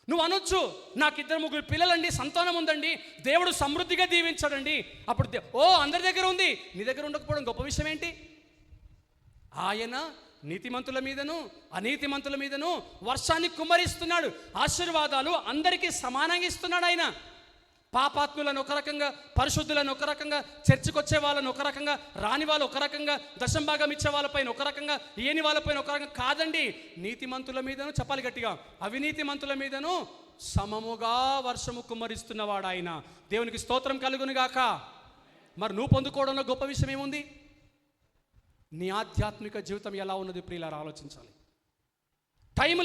నువ్వు అనొచ్చు, నాకు 2-3 పిల్లలండి, సంతానం ఉందండి, దేవుడు సమృద్ధిగా దీవించాడండి. అప్పుడు ఓ, అందరి దగ్గర ఉంది, నీ దగ్గర ఉండకపోవడం గొప్ప విషయం ఏంటి? ఆయన నీతిమంతుల మీదను అనీతిమంతుల మీదను వర్షాన్ని కుమ్మరిస్తున్నాడు. ఆశీర్వాదాలు అందరికీ సమానంగా ఇస్తున్నాడు ఆయన. పాపాత్ములను ఒక రకంగా, పరిశుద్ధులను ఒక రకంగా, చర్చికి వచ్చే వాళ్ళని ఒక రకంగా, రాని వాళ్ళు ఒక రకంగా, దశంభాగం ఇచ్చే వాళ్ళపైన ఒక రకంగా, ఏని వాళ్ళపైన ఒక రకంగా కాదండి. నీతిమంతుల మీదను, చెప్పాలి గట్టిగా, అవినీతిమంతుల మీదను సమముగా వర్షము కుమ్మరిస్తున్నవాడు ఆయన. దేవునికి స్తోత్రం కలుగునుగాక. మరి నువ్వు పొందుకోవడంలో గొప్ప విషయం ఏముంది? నీ ఆధ్యాత్మిక జీవితం ఎలా ఉన్నది ప్రియులారా, ఆలోచించాలి. టైం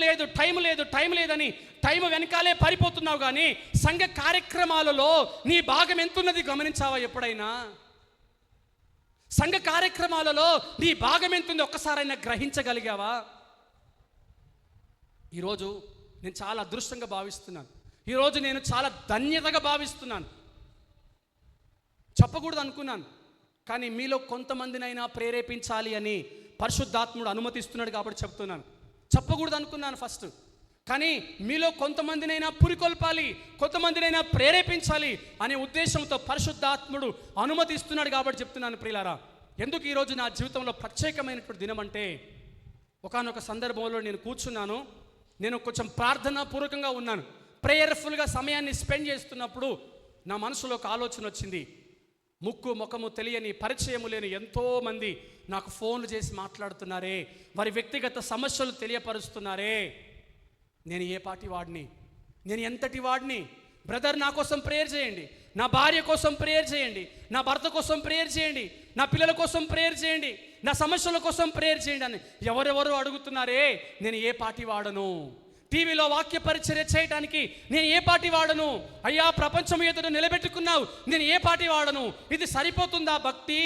లేదని టైం వెనకాలే పారిపోతున్నావు కానీ సంఘ కార్యక్రమాలలో నీ భాగం ఎంతున్నది గమనించావా ఎప్పుడైనా? సంఘ కార్యక్రమాలలో నీ భాగం ఎంతుందో ఒక్కసారైనా గ్రహించగలిగావా? ఈరోజు నేను చాలా అదృష్టంగా భావిస్తున్నాను. ఈరోజు నేను చాలా ధన్యతగా భావిస్తున్నాను. చెప్పకూడదు అనుకున్నాను, కానీ మీలో కొంతమందినైనా ప్రేరేపించాలి అని పరిశుద్ధాత్ముడు అనుమతిస్తున్నాడు కాబట్టి చెప్తున్నాను. చెప్పకూడదు అనుకున్నాను ఫస్ట్, కానీ మీలో కొంతమందినైనా పురికొల్పాలి, కొంతమందినైనా ప్రేరేపించాలి అనే ఉద్దేశంతో పరిశుద్ధాత్ముడు అనుమతిస్తున్నాడు కాబట్టి చెప్తున్నాను ప్రియులారా. ఎందుకు ఈరోజు నా జీవితంలో ప్రత్యేకమైనటువంటి దినం అంటే, ఒకానొక సందర్భంలో నేను కూర్చున్నాను, నేను కొంచెం ప్రార్థనాపూర్వకంగా ఉన్నాను, ప్రేయర్ఫుల్గా సమయాన్ని స్పెండ్ చేస్తున్నప్పుడు నా మనసులో ఒక ఆలోచన వచ్చింది. ముక్కు ముఖము తెలియని, పరిచయము లేని ఎంతోమంది నాకు ఫోన్లు చేసి మాట్లాడుతున్నారే, వారి వ్యక్తిగత సమస్యలు తెలియపరుస్తున్నారే. నేను ఏ పార్టీ వాడిని, నేను ఎంతటి వాడిని, బ్రదర్ నా కోసం ప్రేయర్ చేయండి, నా భార్య కోసం ప్రేయర్ చేయండి, నా భర్త కోసం ప్రేయర్ చేయండి, నా పిల్లల కోసం ప్రేయర్ చేయండి, నా సమస్యల కోసం ప్రేయర్ చేయండి అని ఎవరెవరు అడుగుతున్నారే. నేను ఏ పార్టీ వాడను, టీవీలో వాక్య పరిచర్య చేయడానికి నేను ఏ పార్టీ వాడను, అయ్యా ప్రపంచం ఎదుట నిలబెట్టుకున్నావు, నేను ఏ పార్టీ వాడను, ఇది సరిపోతుందా భక్తి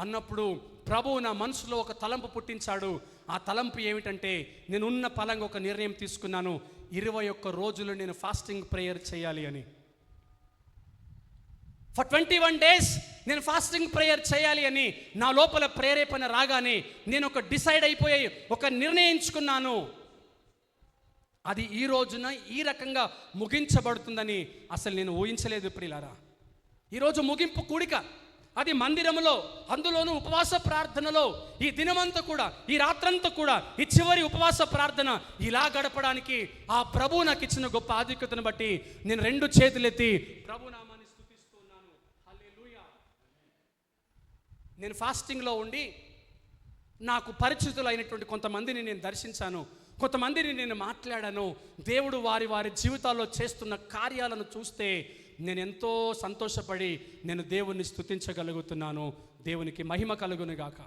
అన్నప్పుడు ప్రభువు నా మనసులో ఒక తలంపు పుట్టించాడు. ఆ తలంపు ఏమిటంటే, నేను ఉన్న పలంగా ఒక నిర్ణయం తీసుకున్నాను, 21 రోజులు నేను ఫాస్టింగ్ ప్రేయర్ చేయాలి అని. ఫర్ 21 days నేను ఫాస్టింగ్ ప్రేయర్ చేయాలి అని నా లోపల ప్రేరేపణ రాగానే నేను ఒక డిసైడ్ అయిపోయి ఒక నిర్ణయించుకున్నాను. అది ఈ రోజున ఈ రకంగా ముగించబడుతుందని అసలు నేను ఊహించలేదు ప్రియులారా. ఈరోజు ముగింపు కూడిక, అది మందిరంలో, అందులోనూ ఉపవాస ప్రార్థనలో ఈ దినమంతా కూడా, ఈ రాత్రంతా కూడా, ఈ చివరి ఉపవాస ప్రార్థన ఇలా గడపడానికి ఆ ప్రభువు నాకు ఇచ్చిన గొప్ప ఆధిక్యతను బట్టి నేను 2 చేతులెత్తి ప్రభు నామాన్ని స్తుతిస్తూ ఉన్నాను. హల్లెలూయా. నేను ఫాస్టింగ్లో ఉండి నాకు పరిచితులు అయినటువంటి కొంతమందిని నేను దర్శించాను, కొంతమందిని నేను మాట్లాడాను. దేవుడు వారి వారి జీవితాల్లో చేస్తున్న కార్యాలను చూస్తే నేను ఎంతో సంతోషపడి నేను దేవుణ్ణి స్తుతించగలుగుతున్నాను. దేవునికి మహిమ కలుగును గాక.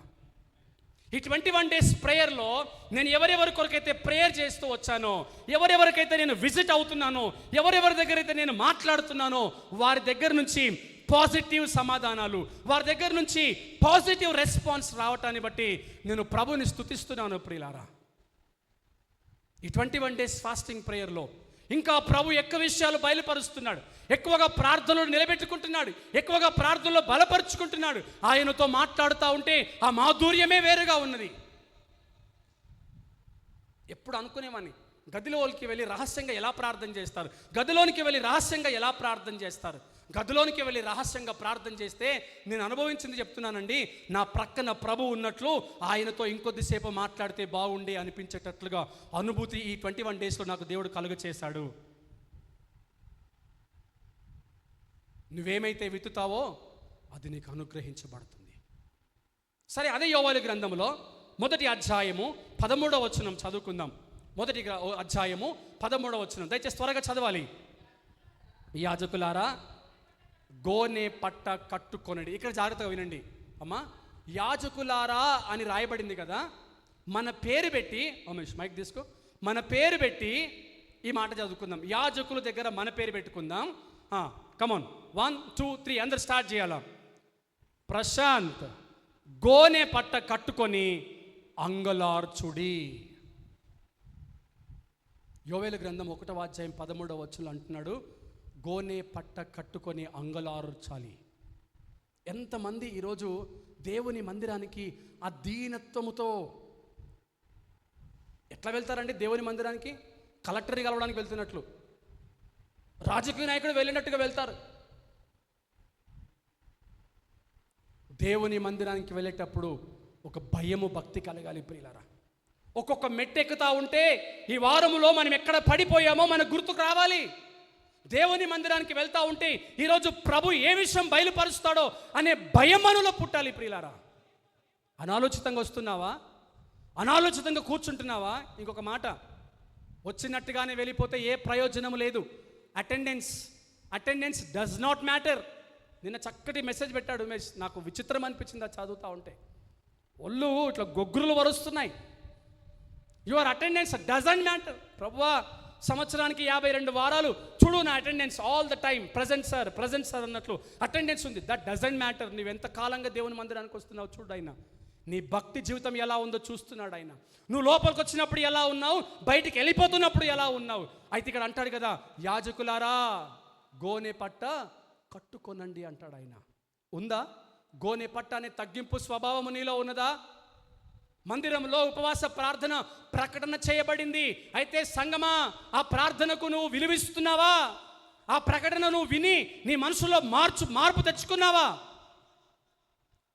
ఈ 21 days ప్రేయర్లో నేను ఎవరెవరి కొరకైతే ప్రేయర్ చేస్తూ వచ్చానో, ఎవరెవరికైతే నేను విజిట్ అవుతున్నానో, ఎవరెవరి దగ్గర అయితే నేను మాట్లాడుతున్నానో, వారి దగ్గర నుంచి పాజిటివ్ సమాధానాలు, వారి దగ్గర నుంచి పాజిటివ్ రెస్పాన్స్ రావటాన్ని బట్టి నేను ప్రభుని స్తుతిస్తున్నాను ప్రియులారా. ఈ 21 days ఫాస్టింగ్ ప్రేయర్లో ఇంకా ప్రభు ఎక్కువ విషయాలు బయలుపరుస్తున్నాడు, ఎక్కువగా ప్రార్థనలు నిలబెట్టుకుంటున్నాడు, ఎక్కువగా ప్రార్థనలో బలపరుచుకుంటున్నాడు. ఆయనతో మాట్లాడుతూ ఉంటే ఆ మాధుర్యమే వేరుగా ఉన్నది. ఎప్పుడు అనుకునేవాడిని, గదిలోనికి వెళ్ళి రహస్యంగా ఎలా ప్రార్థన చేస్తారు, గదిలోనికి వెళ్ళి రహస్యంగా ఎలా ప్రార్థన చేస్తారు, గదిలోనికి వెళ్ళి రహస్యంగా ప్రార్థన చేస్తే నేను అనుభవించింది చెప్తున్నానండి. నా ప్రక్కన ప్రభు ఉన్నట్లు ఆయనతో ఇంకొద్దిసేపు మాట్లాడితే బాగుండే అనిపించేటట్లుగా అనుభూతి ఈ 21 daysలో నాకు దేవుడు కలుగ చేశాడు. నువ్వేమైతే విత్తుతావో అది నీకు అనుగ్రహించబడుతుంది. సరే, అదే యోవేలు గ్రంథంలో 1వ అధ్యాయము 13వ వచనం చదువుకుందాం. 1వ అధ్యాయము 13వ వచనం దయచేసి త్వరగా చదవాలి. యాజకులారా గోనె పట్ట కట్టుకొనడి. ఇక్కడ జాగ్రత్తగా వినండి అమ్మా. యాజకులారా అని రాయబడింది కదా, మన పేరు పెట్టి, రమేష్ మైక్ తీసుకో, మన పేరు పెట్టి ఈ మాట చదువుకుందాం. యాజకుల దగ్గర మన పేరు పెట్టుకుందాం. కమాన్ 1 2 3 అందరు స్టార్ట్ చేయాలా. ప్రశాంత్ గోనె పట్ట కట్టుకొని అంగలార్చుడి. యోవేలు గ్రంథం 1వ అధ్యాయం 13వ వచనంలో అంటున్నాడు, గోనె పట్ట కట్టుకొని అంగలార్చాలి. ఎంతమంది ఈరోజు దేవుని మందిరానికి ఆ దీనత్వముతో ఎట్లా వెళ్తారండి? దేవుని మందిరానికి కలెక్టర్ని కలవడానికి వెళ్తున్నట్లు, రాజకీయ నాయకుడు వెళ్ళినట్టుగా వెళ్తారు. దేవుని మందిరానికి వెళ్ళేటప్పుడు ఒక భయము, భక్తి కలగాలి ప్రియులారా. ఒక్కొక్క మెట్టు ఎక్కుతా ఉంటే ఈ వారములో మనం ఎక్కడ పడిపోయామో మనకు గుర్తుకు రావాలి. దేవుని మందిరానికి వెళ్తా ఉంటే ఈరోజు ప్రభు ఏ విషయం బయలుపరుస్తాడో అనే భయం మనలో పుట్టాలి ప్రియులారా. అనాలోచితంగా వస్తున్నావా? అనాలోచితంగా కూర్చుంటున్నావా? ఇంకొక మాట, వచ్చినట్టుగానే వెళ్ళిపోతే ఏ ప్రయోజనం లేదు. Attendance does not matter. నిన్న చక్కటి మెసేజ్ పెట్టాడు ఉమేష్, నాకు విచిత్రం అనిపించింది అది చదువుతూ ఉంటే. ఒళ్ళు ఇట్లా గొగ్గురులు వరుస్తున్నాయి. Your attendance doesn't matter. ప్రభువా సంవత్సరానికి 52 వారాలు చూడు నా attendance all the time present sir అన్నట్లు అటెండెన్స్ ఉంది. That doesn't matter. నువ్వు ఎంత కాలంగా దేవుని మందిరానికి వస్తున్నావు చూడు ఆయన. నీ భక్తి జీవితం ఎలా ఉందో చూస్తున్నాడు ఆయన. నువ్వు లోపలికి వచ్చినప్పుడు ఎలా ఉన్నావు, బయటికి వెళ్ళిపోతున్నప్పుడు ఎలా ఉన్నావు. అయితే ఇక్కడ అంటాడు కదా, యాజకులారా గోనె పట్ట కట్టుకొనండి అంటాడు ఆయన. ఉందా గోనె పట్ట అనే తగ్గింపు స్వభావము నీలో ఉన్నదా? మందిరంలో ఉపవాస ప్రార్థన ప్రకటన చేయబడింది. అయితే సంగమా, ఆ ప్రార్థనకు నువ్వు విలువిస్తున్నావా? ఆ ప్రకటన నువ్వు విని నీ మనసులో మార్పు తెచ్చుకున్నావా?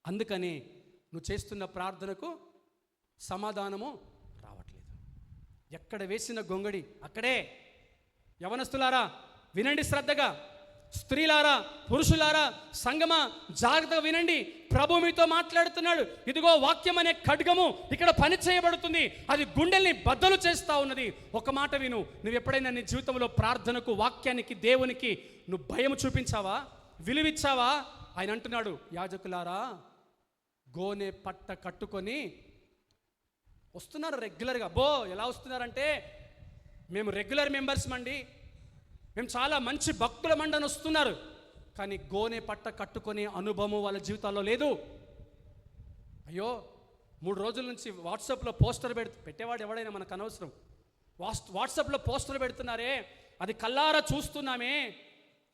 అందుకని నువ్వు చేస్తున్న ప్రార్థనకు సమాధానము రావట్లేదు. ఎక్కడ వేసిన గొంగడి అక్కడే. యవనస్తులారా వినండి శ్రద్ధగా, స్త్రీలారా పురుషులారా సంగమా జాగ్రత్తగా వినండి. ప్రభు మీతో మాట్లాడుతున్నాడు. ఇదిగో వాక్యం అనే ఖడ్గము ఇక్కడ పని చేయబడుతుంది. అది గుండెల్ని బద్దలు చేస్తూ ఉన్నది. ఒక మాట విను, నువ్వు ఎప్పుడైనా నీ జీవితంలో ప్రార్థనకు, వాక్యానికి, దేవునికి నువ్వు భయం చూపించావా, విలువిచ్చావా? ఆయన అంటున్నాడు, యాజకులారా గోనె పట్ట కట్టుకొని వస్తున్నారు రెగ్యులర్గా. ఎలా వస్తున్నారంటే, మేము రెగ్యులర్ మెంబర్స్ మండి, మేము చాలా మంచి భక్తుల మండని వస్తున్నారు. కానీ గోనె పట్ట కట్టుకునే అనుభవం వాళ్ళ జీవితాల్లో లేదు. అయ్యో 3 రోజుల నుంచి వాట్సాప్లో పోస్టర్ పెట్టేవాడు ఎవడైనా మనకు అనవసరం. వాట్సాప్లో పోస్టర్ పెడుతున్నారే, అది కల్లారా చూస్తున్నామే.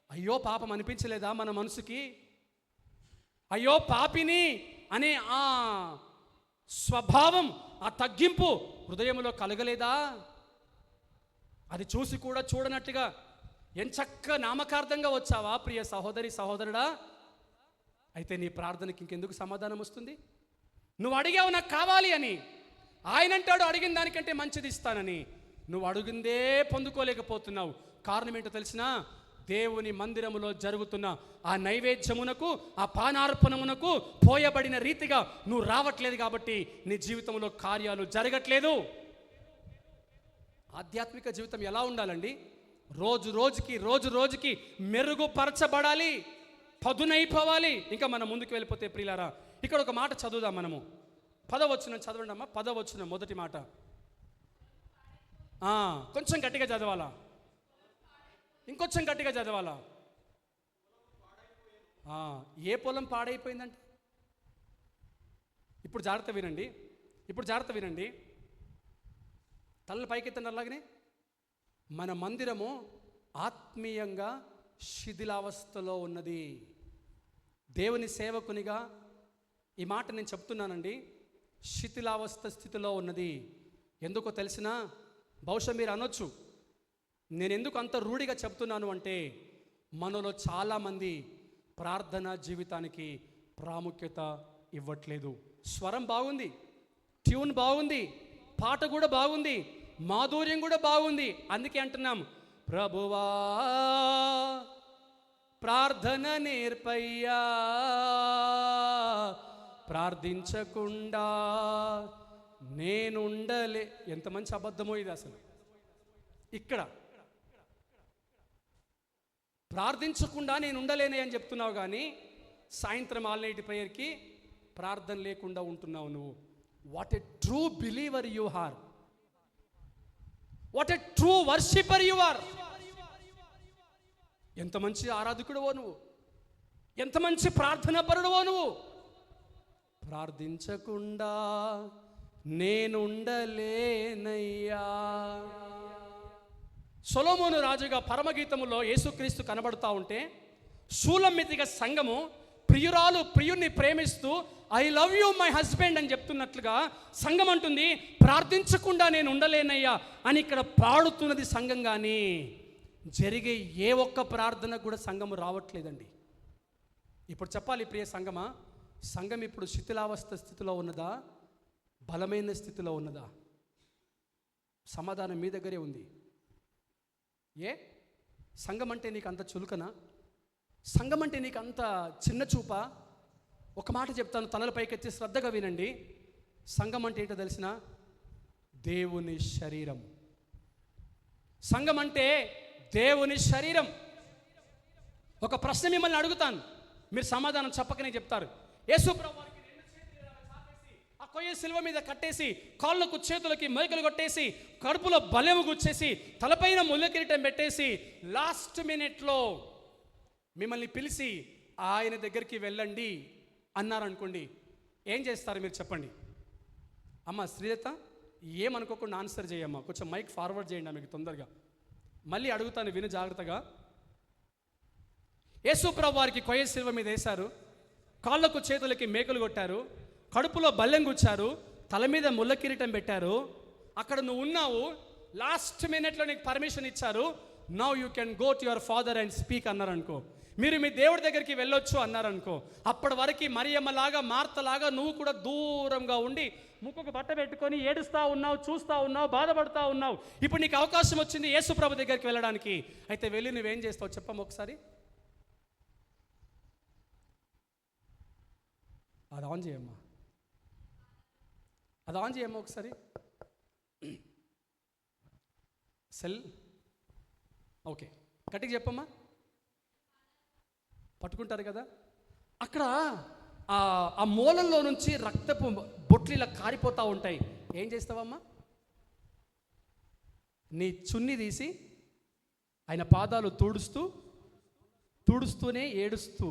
అయ్యో పాపం అనిపించలేదా మన మనసుకి? అయ్యో పాపిని అనే ఆ స్వభావం, ఆ తగ్గింపు హృదయంలో కలగలేదా? అది చూసి కూడా చూడనట్టుగా ఎంచక్క నామకార్థంగా వచ్చావా ప్రియ సహోదరి సహోదరుడా? అయితే నీ ప్రార్థనకి ఇంకెందుకు సమాధానం వస్తుంది? నువ్వు అడిగావు నాకు కావాలి అని. ఆయన అంటాడు అడిగిన దానికంటే మంచిది ఇస్తానని. నువ్వు అడిగిందే పొందుకోలేకపోతున్నావు. కారణం ఏంటో తెలిసినా? దేవుని మందిరములో జరుగుతున్న ఆ నైవేద్యమునకు, ఆ పానార్పణమునకు పోయబడిన రీతిగా నువ్వు రావట్లేదు కాబట్టి నీ జీవితంలో కార్యాలు జరగట్లేదు. ఆధ్యాత్మిక జీవితం ఎలా ఉండాలండి? రోజు రోజుకి మెరుగుపరచబడాలి, పదునైపోవాలి. ఇంకా మనం ముందుకు వెళ్ళిపోతే ప్రియులారా, ఇక్కడ ఒక మాట చదువుదాం మనము. 10వ వచనం చదవండి అమ్మా. 10వ వచనం మొదటి మాట. కొంచెం గట్టిగా చదవాలా, ఇంకొంచెం గట్టిగా చదవాలా. ఏ పొలం పాడైపోయిందంటే, ఇప్పుడు జాగ్రత్త వినండి. తలలు పైకెత్తండి. అలాగనే మన మందిరము ఆత్మీయంగా శిథిలావస్థలో ఉన్నది. దేవుని సేవకునిగా ఈ మాట నేను చెప్తున్నానండి. శిథిలావస్థ స్థితిలో ఉన్నది. ఎందుకో తెలిసినా? బహుశా మీరు అనొచ్చు, నేను ఎందుకు అంత రూఢిగా చెప్తున్నాను అంటే, మనలో చాలామంది ప్రార్థనా జీవితానికి ప్రాముఖ్యత ఇవ్వట్లేదు. స్వరం బాగుంది, ట్యూన్ బాగుంది, పాట కూడా బాగుంది, మాధుర్యం కూడా బాగుంది. అందుకే అంటున్నాం, ప్రభువా ప్రార్థన నేర్పయ్యా, ప్రార్థించకుండా నేనుండలే. ఎంత మంచి అబద్ధమో ఇది అసలు. ఇక్కడ ప్రార్థించకుండా నేను ఉండలేనే అని చెప్తున్నావు, కానీ సాయంత్రం ఆల్ నైట్ ప్రేయర్కి ప్రార్థన లేకుండా ఉంటున్నావు నువ్వు. What a true believer you are, what a true worshipper you are. ఎంత మంచి ఆరాధకుడువో నువ్వు, ఎంత మంచి ప్రార్థన పరుడువో నువ్వు. ప్రార్థించకుండా నేనుండలేనయ్యా. సొలొమోను రాజుగా పరమగీతములో యేసుక్రీస్తు కనబడుతూ ఉంటే, షూలమ్మితిగా సంఘము ప్రియురాలు ప్రియుణ్ణి ప్రేమిస్తూ I love you my husband అని చెప్తున్నట్లుగా సంఘం అంటుంది, ప్రార్థించకుండా నేను ఉండలేనయ్యా అని ఇక్కడ పాడుతున్నది సంఘం. కానీ జరిగే ఏ ఒక్క ప్రార్థన కూడా సంఘము రావట్లేదండి. ఇప్పుడు చెప్పాలి ప్రియ సంఘమా, సంఘం ఇప్పుడు శిథిలావస్థ స్థితిలో ఉన్నదా, బలమైన స్థితిలో ఉన్నదా? సమాధానం మీ దగ్గరే ఉంది. సంఘం అంటే నీకు అంత చులకనా? సంఘం అంటే నీకు అంత చిన్న చూపా? ఒక మాట చెప్తాను, తలల పైకెత్తి శ్రద్ధగా వినండి. సంఘం అంటే ఏంటో తెలిసిన? దేవుని శరీరం. సంఘం అంటే దేవుని శరీరం. ఒక ప్రశ్న మిమ్మల్ని అడుగుతాను, మీరు సమాధానం చెప్పకనే చెప్తారు. యేసు ప్రభువారికి 2 చేతులు చాపేసి ఆ కొయ్య సిలువ మీద కట్టేసి కాళ్ళకు చేతులకి మేకలు కొట్టేసి కడుపులో బలెము గుచ్చేసి తలపైన ముళ్ళ కిరీటం పెట్టేసి లాస్ట్ మినిట్లో మిమ్మల్ని పిలిచి ఆయన దగ్గరికి వెళ్ళండి అన్నారనుకోండి, ఏం చేస్తారు మీరు చెప్పండి? అమ్మ శ్రీలత ఏమనుకోకుండా ఆన్సర్ చేయమ్మా, కొంచెం మైక్ ఫార్వర్డ్ చేయండి మీకు తొందరగా. మళ్ళీ అడుగుతాను, విను జాగ్రత్తగా. యేసు ప్రభు వారికి కొయ్య సిలువ మీద వేశారు, కాళ్ళకు చేతులకి మేకలు కొట్టారు, కడుపులో బల్లెం గుచ్చారు, తల మీద ముళ్ళ కిరీటం పెట్టారు. అక్కడ నువ్వు ఉన్నావు, లాస్ట్ మినిట్లో నీకు పర్మిషన్ ఇచ్చారు. Now you can go to your father and speak అన్నారనుకో, మీరు మీ దేవుడి దగ్గరికి వెళ్ళొచ్చు అన్నారనుకో, అప్పటి వరకు మరియమ్మలాగా మార్తలాగా నువ్వు కూడా దూరంగా ఉండి ముక్కుకు బట్ట పెట్టుకొని ఏడుస్తూ ఉన్నావు, చూస్తూ ఉన్నావు, బాధపడుతూ ఉన్నావు. ఇప్పుడు నీకు అవకాశం వచ్చింది యేసు ప్రభు దగ్గరికి వెళ్ళడానికి. అయితే వెళ్ళి నువ్వేం చేస్తావు చెప్పమ్మ ఒకసారి? అది ఆన్ చేయమ్మా, అది ఆన్ చేయమ్మా ఒకసారి. సెల్ ఓకే, గట్టిగా చెప్పమ్మా. పట్టుకుంటారు కదా, అక్కడ ఆ మూలంలో నుంచి రక్తపు బొట్లు ఇలా కారిపోతూ ఉంటాయి. ఏం చేస్తావమ్మా? నీ చున్ని తీసి ఆయన పాదాలు తుడుస్తూనే ఏడుస్తూ,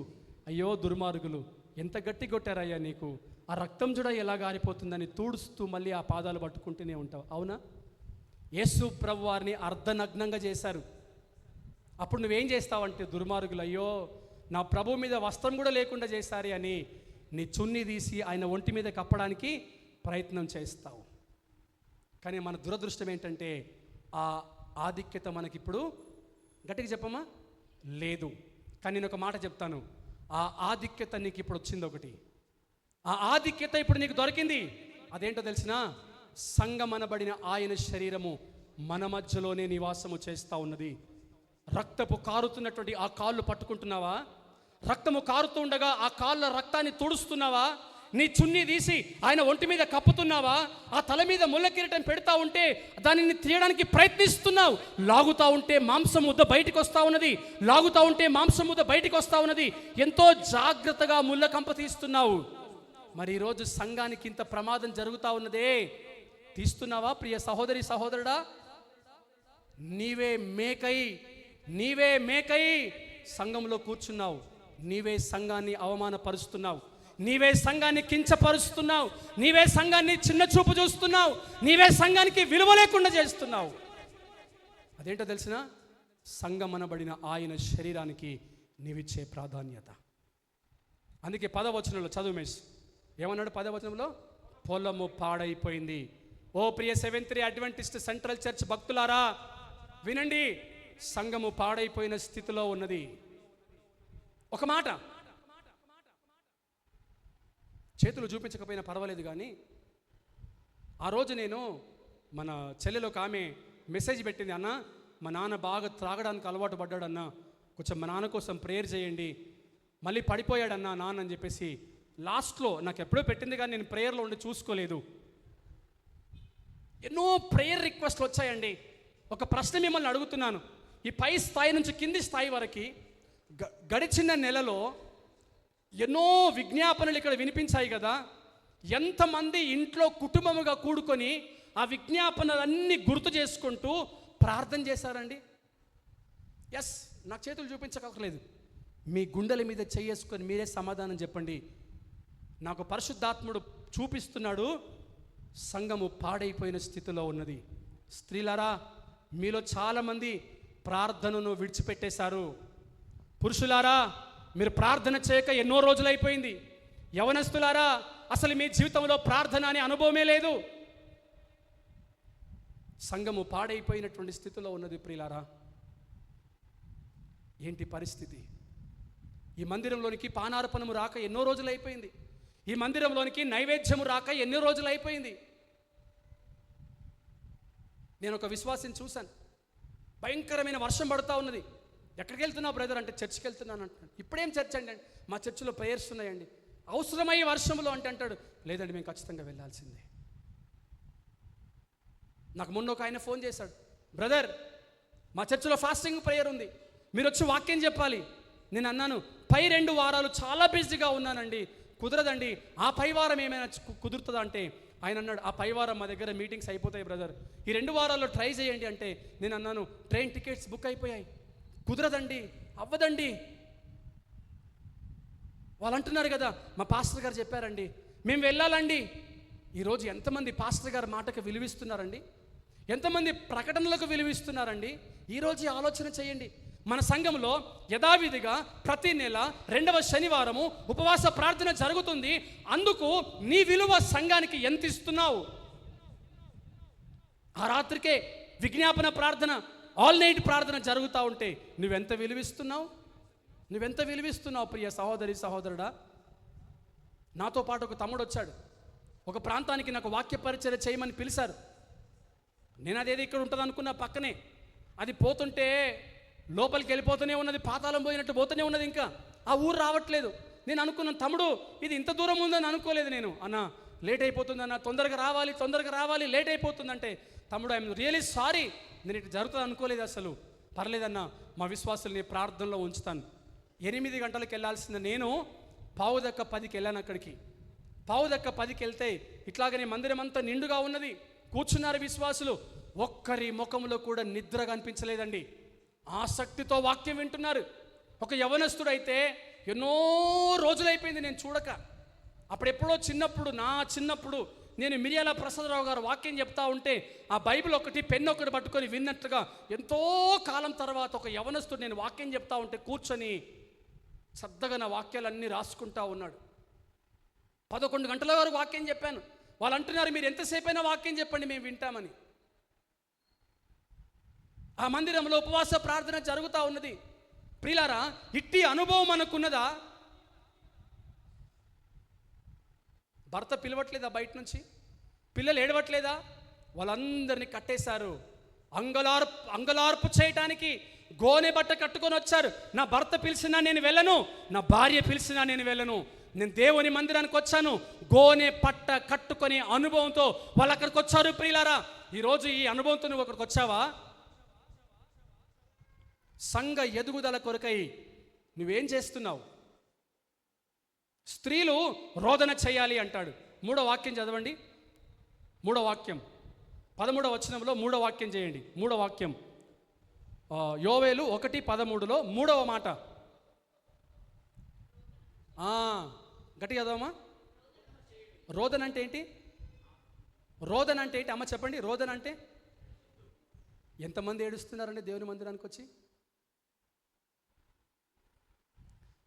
అయ్యో దుర్మార్గులు ఎంత గట్టి కొట్టారయ్యా నీకు, ఆ రక్తం చూడ ఎలా గారిపోతుందని తుడుస్తూ మళ్ళీ ఆ పాదాలు పట్టుకుంటూనే ఉంటావు. అవునా? యేసు ప్రభు వారిని అర్ధనగ్నంగా చేశారు. అప్పుడు నువ్వేం చేస్తావంటే, దుర్మార్గులు అయ్యో నా ప్రభు మీద వస్త్రం కూడా లేకుండా చేశారు అని నీ చున్ని తీసి ఆయన ఒంటి మీద కప్పడానికి ప్రయత్నం చేస్తావు. కానీ మన దురదృష్టం ఏంటంటే ఆ ఆధిక్యత మనకిప్పుడు, గట్టిగా చెప్పమ్మా, లేదు. కానీ నేను ఒక మాట చెప్తాను, ఆ ఆధిక్యత నీకు ఇప్పుడు వచ్చింది ఒకటి. ఆ ఆధిక్యత ఇప్పుడు నీకు దొరికింది. అదేంటో తెలిసినా, సంగమనబడిన ఆయన శరీరము మన మధ్యలోనే నివాసము చేస్తూ ఉన్నది. రక్తపు కారుతున్నటువంటి ఆ కాళ్ళు పట్టుకుంటున్నావా? రక్తము కారుతూ ఉండగా ఆ కాళ్ళ రక్తాన్ని తుడుస్తున్నావా? నీ చున్నీ తీసి ఆయన ఒంటి మీద కప్పుతున్నావా? ఆ తల మీద ముళ్ళ కిరీటం పెడతా ఉంటే దానిని తీయడానికి ప్రయత్నిస్తున్నావు. లాగుతూ ఉంటే మాంసం ముద్ద బయటికి వస్తూ ఉన్నది, లాగుతూ ఉంటే మాంసం ముద్ద బయటికి వస్తూ ఉన్నది. ఎంతో జాగ్రత్తగా ముళ్ళ కంప తీస్తున్నావు. మరి ఈరోజు సంఘానికి ఇంత ప్రమాదం జరుగుతూ ఉన్నదే, తీస్తున్నావా ప్రియ సహోదరి సహోదరుడా? నీవే మేకై సంఘంలో కూర్చున్నావు. నీవే సంఘాన్ని అవమానపరుస్తున్నావు, నీవే సంఘాన్ని కించపరుస్తున్నావు, నీవే సంఘాన్ని చిన్న చూపు చూస్తున్నావు, నీవే సంఘానికి విలువ లేకుండా చేస్తున్నావు. అదేంటో తెలిసిన, సంఘమనబడిన ఆయన శరీరానికి నీవిచ్చే ప్రాధాన్యత. అందుకే 10వ వచనంలో చదువు మేస్ ఏమన్నాడు? 10వ వచనంలో, పొలము పాడైపోయింది. ఓ ప్రియ 7th అడ్వెంటిస్ట్ సెంట్రల్ చర్చ్ భక్తులారా వినండి, సంఘము పాడైపోయిన స్థితిలో ఉన్నది. ఒక మాట, చేతులు చూపించకపోయినా పర్వాలేదు, కానీ ఆ రోజు నేను మన చెల్లెలో ఒక ఆమె మెసేజ్ పెట్టింది, అన్న మా నాన్న బాగా త్రాగడానికి అలవాటు పడ్డాడన్న, కొంచెం మా నాన్న కోసం ప్రేయర్ చేయండి, మళ్ళీ పడిపోయాడన్నా నాన్న అని చెప్పేసి. లాస్ట్లో నాకు ఎప్పుడో పెట్టింది కానీ నేను ప్రేయర్లో ఉండి చూసుకోలేదు. ఎన్నో ప్రేయర్ రిక్వెస్ట్లు వచ్చాయండి. ఒక ప్రశ్న మిమ్మల్ని అడుగుతున్నాను, ఈ పై స్థాయి నుంచి కింది స్థాయి వరకు గడిచిన నెలలో ఎన్నో విజ్ఞాపనలు ఇక్కడ వినిపించాయి కదా. ఎంతమంది ఇంట్లో కుటుంబముగా కూడుకొని ఆ విజ్ఞాపనలన్నీ గుర్తు చేసుకుంటూ ప్రార్థన చేశారండి? ఎస్, నాకు చేతులు చూపించక్కర్లేదు, మీ గుండెల మీద చేసుకొని మీరే సమాధానం చెప్పండి. నాకు పరిశుద్ధాత్ముడు చూపిస్తున్నాడు, సంఘము పాడైపోయిన స్థితిలో ఉన్నది. స్త్రీలారా, మీలో చాలామంది ప్రార్థనను విడిచిపెట్టేశారు. పురుషులారా, మీరు ప్రార్థన చేయక ఎన్నో రోజులైపోయింది. యవనస్తులారా, అసలు మీ జీవితంలో ప్రార్థన అనే అనుభవమే లేదు. సంఘము పాడైపోయినటువంటి స్థితిలో ఉన్నది. ప్రియులారా, ఏంటి పరిస్థితి? ఈ మందిరంలోనికి పానార్పణము రాక ఎన్నో రోజులైపోయింది. ఈ మందిరంలోనికి నైవేద్యము రాక ఎన్నో రోజులైపోయింది. నేను ఒక విశ్వాసిని చూశాను, భయంకరమైన వర్షం పడుతూ ఉన్నది. ఎక్కడికి వెళ్తున్నావు బ్రదర్ అంటే, చర్చికి వెళ్తున్నాను అంటున్నాడు. ఇప్పుడేం చర్చ్ అండి? మా చర్చిలో ప్రేయర్స్ ఉన్నాయండి. అవసరమయ్యే వర్షంలో అంటే అంటాడు, లేదండి మేము ఖచ్చితంగా వెళ్ళాల్సిందే. నాకు మొన్న ఒక ఆయన ఫోన్ చేశాడు, బ్రదర్ మా చర్చిలో ఫాస్టింగ్ ప్రేయర్ ఉంది, మీరు వచ్చి వాక్యం చెప్పాలి. నేను అన్నాను, పై 2 వారాలు చాలా బిజీగా ఉన్నానండి, కుదరదండి, ఆ పై వారం ఏమైనా కుదురుతుందా అంటే ఆయన అన్నాడు, ఆ పై వారం మా దగ్గర మీటింగ్స్ అయిపోతాయి బ్రదర్, ఈ 2 వారాల్లో ట్రై చేయండి అంటే నేను అన్నాను, ట్రైన్ టికెట్స్ బుక్ అయిపోయాయి, కుదరదండి, అవ్వదండి. వాళ్ళు అంటున్నారు కదా, మా పాస్టర్ గారు చెప్పారండి, మేము వెళ్ళాలండి. ఈరోజు ఎంతమంది పాస్టర్ గారి మాటకు విలువిస్తున్నారండి? ఎంతమంది ప్రకటనలకు విలువిస్తున్నారండి? ఈరోజు ఆలోచన చేయండి. మన సంఘంలో యథావిధిగా ప్రతి నెల 2వ శనివారము ఉపవాస ప్రార్థన జరుగుతుంది. అందుకు నీ విలువ సంఘానికి ఎంత ఇస్తున్నావు? ఆ రాత్రికే విజ్ఞాపన ప్రార్థన, ఆల్ నైట్ ప్రార్థన జరుగుతూ ఉంటే నువ్వెంత విలువిస్తున్నావు? నువ్వెంత విలువిస్తున్నావు ప్రియ సహోదరి సహోదరుడా? నాతో పాటు ఒక తమ్ముడు వచ్చాడు. ఒక ప్రాంతానికి నాకు వాక్య పరిచర్య చేయమని పిలిచారు. నేను అదేది ఇక్కడ ఉంటుంది అనుకున్న పక్కనే, అది పోతుంటే లోపలికి వెళ్ళిపోతూనే ఉన్నది, పాతాళం పోయినట్టు పోతూనే ఉన్నది, ఇంకా ఆ ఊరు రావట్లేదు. నేను అనుకున్నాను, తమ్ముడు ఇది ఇంత దూరం ఉందని అనుకోలేదు నేను. అన్న లేట్ అయిపోతుంది అన్న, తొందరగా రావాలి, లేట్ అయిపోతుందంటే, తమ్ముడు ఐఎమ్ రియలీ సారీ, నేను ఇటు జరుగుతుంది అనుకోలేదు అసలు. పర్లేదన్న, మా విశ్వాసుల్ని ప్రార్థనలో ఉంచుతాను. 8 గంటలకు వెళ్ళాల్సిన నేను 9:10 వెళ్ళాను అక్కడికి. 9:10 వెళ్తే ఇట్లాగనే మందిరం అంతా నిండుగా ఉన్నది, కూర్చున్నారు విశ్వాసులు. ఒక్కరి ముఖంలో కూడా నిద్ర కనిపించలేదండి. ఆసక్తితో వాక్యం వింటున్నారు. ఒక యవనస్తుడైతే ఎన్నో రోజులైపోయింది నేను చూడక. అప్పుడెప్పుడో నా చిన్నప్పుడు నేను మిరియాల ప్రసాదరావు గారు వాక్యం చెప్తా ఉంటే ఆ బైబిల్ ఒకటి, పెన్ ఒకటి పట్టుకొని విన్నట్టుగా ఎంతో కాలం తర్వాత ఒక యవనస్తుడు నేను వాక్యం చెప్తా ఉంటే కూర్చొని శ్రద్ధగా నా వాక్యాలన్నీ రాసుకుంటా ఉన్నాడు. 11 గంటల వరకు వాక్యం చెప్పాను. వాళ్ళు అంటున్నారు, మీరు ఎంతసేపు అయినా వాక్యం చెప్పండి, మేము వింటామని. ఆ మందిరంలో ఉపవాస ప్రార్థన జరుగుతూ ఉన్నది. ప్రియులారా, ఇట్టి అనుభవం మనకున్నదా? భర్త పిలవట్లేదా బయట నుంచి? పిల్లలు ఏడవట్లేదా? వాళ్ళందరినీ కట్టేశారు. అంగలార్పు చేయటానికి గోనె బట్ట కట్టుకొని వచ్చారు. నా భర్త పిలిచినా నేను వెళ్ళను, నా భార్య పిలిచినా నేను వెళ్ళను, నేను దేవుని మందిరానికి వచ్చాను. గోనె పట్ట కట్టుకొని అనుభవంతో వాళ్ళు అక్కడికి వచ్చారు. ప్రియులారా, ఈరోజు ఈ అనుభవంతో నువ్వు అక్కడికి వచ్చావా? సంఘ ఎదుగుదల కొరకై నువ్వేం చేస్తున్నావు? స్త్రీలు రోదన చేయాలి అంటాడు. 3వ వాక్యం చదవండి. 3వ వాక్యం 13వ వచనంలో 3వ వాక్యం చేయండి. 3వ వాక్యం యోవేలు 1:13లో 3వ మాట. గట్టి చదవమ్మా. రోదన అంటే ఏంటి? రోదన అంటే ఏంటి అమ్మ చెప్పండి. రోదన అంటే ఎంతమంది ఏడుస్తున్నారండి దేవుని మందిరానికి వచ్చి?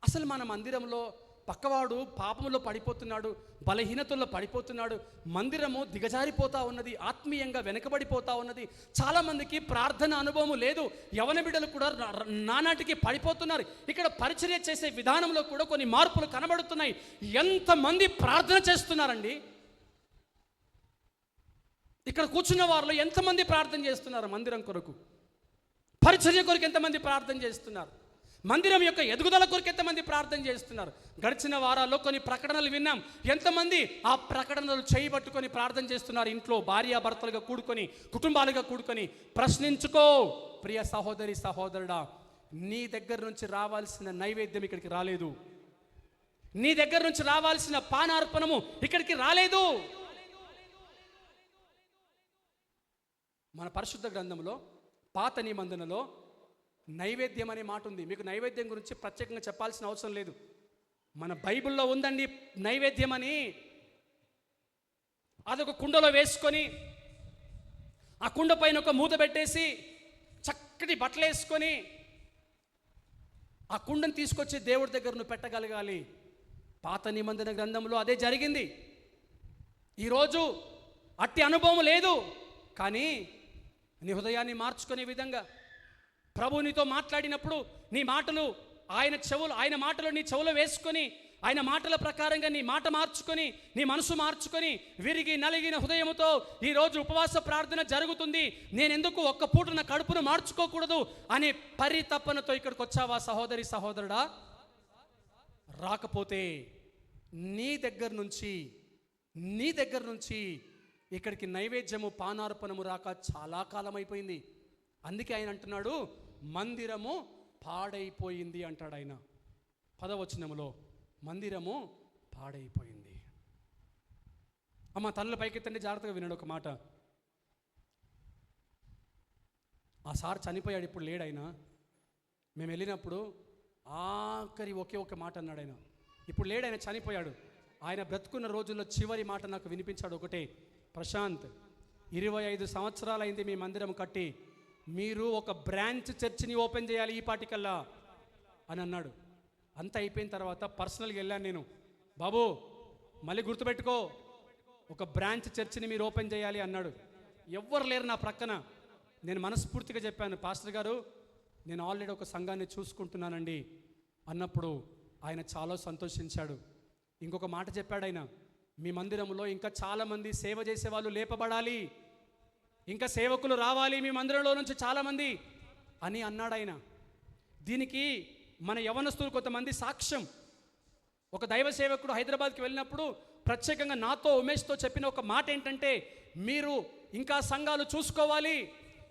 అసలు మన మందిరంలో పక్కవాడు పాపంలో పడిపోతున్నాడు, బలహీనతల్లో పడిపోతున్నాడు, మందిరము దిగజారిపోతూ ఉన్నది, ఆత్మీయంగా వెనకబడిపోతూ ఉన్నది. చాలామందికి ప్రార్థన అనుభవం లేదు. యవన బిడ్డలు కూడా నానాటికి పడిపోతున్నారు. ఇక్కడ పరిచర్య చేసే విధానంలో కూడా కొన్ని మార్పులు కనబడుతున్నాయి. ఎంతమంది ప్రార్థన చేస్తున్నారండి? ఇక్కడ కూర్చున్న వారిలో ఎంతమంది ప్రార్థన చేస్తున్నారు? మందిరం కొరకు, పరిచర్య కొరకు ఎంతమంది ప్రార్థన చేస్తున్నారు? మందిరం యొక్క ఎదుగుదల కొరకు ఎంతమంది ప్రార్థన చేస్తున్నారు? గడిచిన వారాల్లో కొన్ని ప్రకటనలు విన్నాం. ఎంతమంది ఆ ప్రకటనలు చేయబట్టుకొని ప్రార్థన చేస్తున్నారు? ఇంట్లో భార్యాభర్తలుగా కూడుకొని, కుటుంబాలుగా కూడుకొని. ప్రశ్నించుకో ప్రియ సహోదరి సహోదరుడా, నీ దగ్గర నుంచి రావాల్సిన నైవేద్యం ఇక్కడికి రాలేదు. నీ దగ్గర నుంచి రావాల్సిన పానార్పణము ఇక్కడికి రాలేదు. మన పరిశుద్ధ గ్రంథంలో పాత నిబంధనలో నైవేద్యం అనే మాట ఉంది. మీకు నైవేద్యం గురించి ప్రత్యేకంగా చెప్పాల్సిన అవసరం లేదు. మన బైబిల్లో ఉందండి నైవేద్యం అని. అదొక కుండలో వేసుకొని, ఆ కుండ పైన ఒక మూత పెట్టేసి, చక్కటి బట్టలు వేసుకొని, ఆ కుండను తీసుకొచ్చి దేవుడి దగ్గర నువ్వు పెట్టగలగాలి. పాత నిబంధన గ్రంథంలో అదే జరిగింది. ఈరోజు అట్టి అనుభవం లేదు. కానీ నీ హృదయాన్ని మార్చుకునే విధంగా ప్రభు నీతో మాట్లాడినప్పుడు నీ మాటలు ఆయన మాటలు నీ చెవులో వేసుకొని, ఆయన మాటల ప్రకారంగా నీ మాట మార్చుకొని, నీ మనసు మార్చుకొని, విరిగి నలిగిన హృదయముతో ఈరోజు ఉపవాస ప్రార్థన జరుగుతుంది, నేనెందుకు ఒక్క పూట నా కడుపును మార్చుకోకూడదు అనే పరితపనతో ఇక్కడికి వచ్చావా సహోదరి సహోదరుడా? రాకపోతే నీ దగ్గర నుంచి ఇక్కడికి నైవేద్యము పానార్పణము రాక చాలా కాలం అయిపోయింది. అందుకే ఆయన అంటున్నాడు, మందిరము పాడైపోయింది అంటాడు ఆయన. 10వ వచనములో మందిరము పాడైపోయింది. అమ్మ తలలు పైకెత్తండి, జాగ్రత్తగా వినండి ఒక మాట. ఆ సార్ చనిపోయాడు, ఇప్పుడు లేడు ఆయన. మేము వెళ్ళినప్పుడు ఆఖరి ఒకే ఒక మాట అన్నాడు ఆయన. ఇప్పుడు లేడు ఆయన, చనిపోయాడు. ఆయన బ్రతుకున్న రోజుల్లో చివరి మాట నాకు వినిపించాడు ఒకటే, ప్రశాంత్ 25 సంవత్సరాలైంది మీ మందిరం కట్టి, మీరు ఒక బ్రాంచ్ చర్చిని ఓపెన్ చేయాలి ఈ పాటికల్లా అని అన్నాడు. అంతా అయిపోయిన తర్వాత పర్సనల్గా వెళ్ళాను నేను, బాబు మళ్ళీ గుర్తుపెట్టుకో, ఒక బ్రాంచ్ చర్చిని మీరు ఓపెన్ చేయాలి అన్నాడు. ఎవ్వరు లేరు నా ప్రక్కన. నేను మనస్ఫూర్తిగా చెప్పాను, పాస్టర్ గారు నేను ఆల్రెడీ ఒక సంఘాన్ని చూసుకుంటున్నానండి అన్నప్పుడు ఆయన చాలా సంతోషించాడు. ఇంకొక మాట చెప్పాడు ఆయన, మీ మందిరంలో ఇంకా చాలామంది సేవ చేసే వాళ్ళు లేపబడాలి, ఇంకా సేవకులు రావాలి మీ మందిరంలో నుంచి చాలామంది అని అన్నాడు ఆయన. దీనికి మన యవనస్తులు కొంతమంది సాక్ష్యం. ఒక దైవ సేవకుడు హైదరాబాద్కి వెళ్ళినప్పుడు ప్రత్యేకంగా నాతో ఉమేష్తో చెప్పిన ఒక మాట ఏంటంటే, మీరు ఇంకా సంఘాలు చూసుకోవాలి,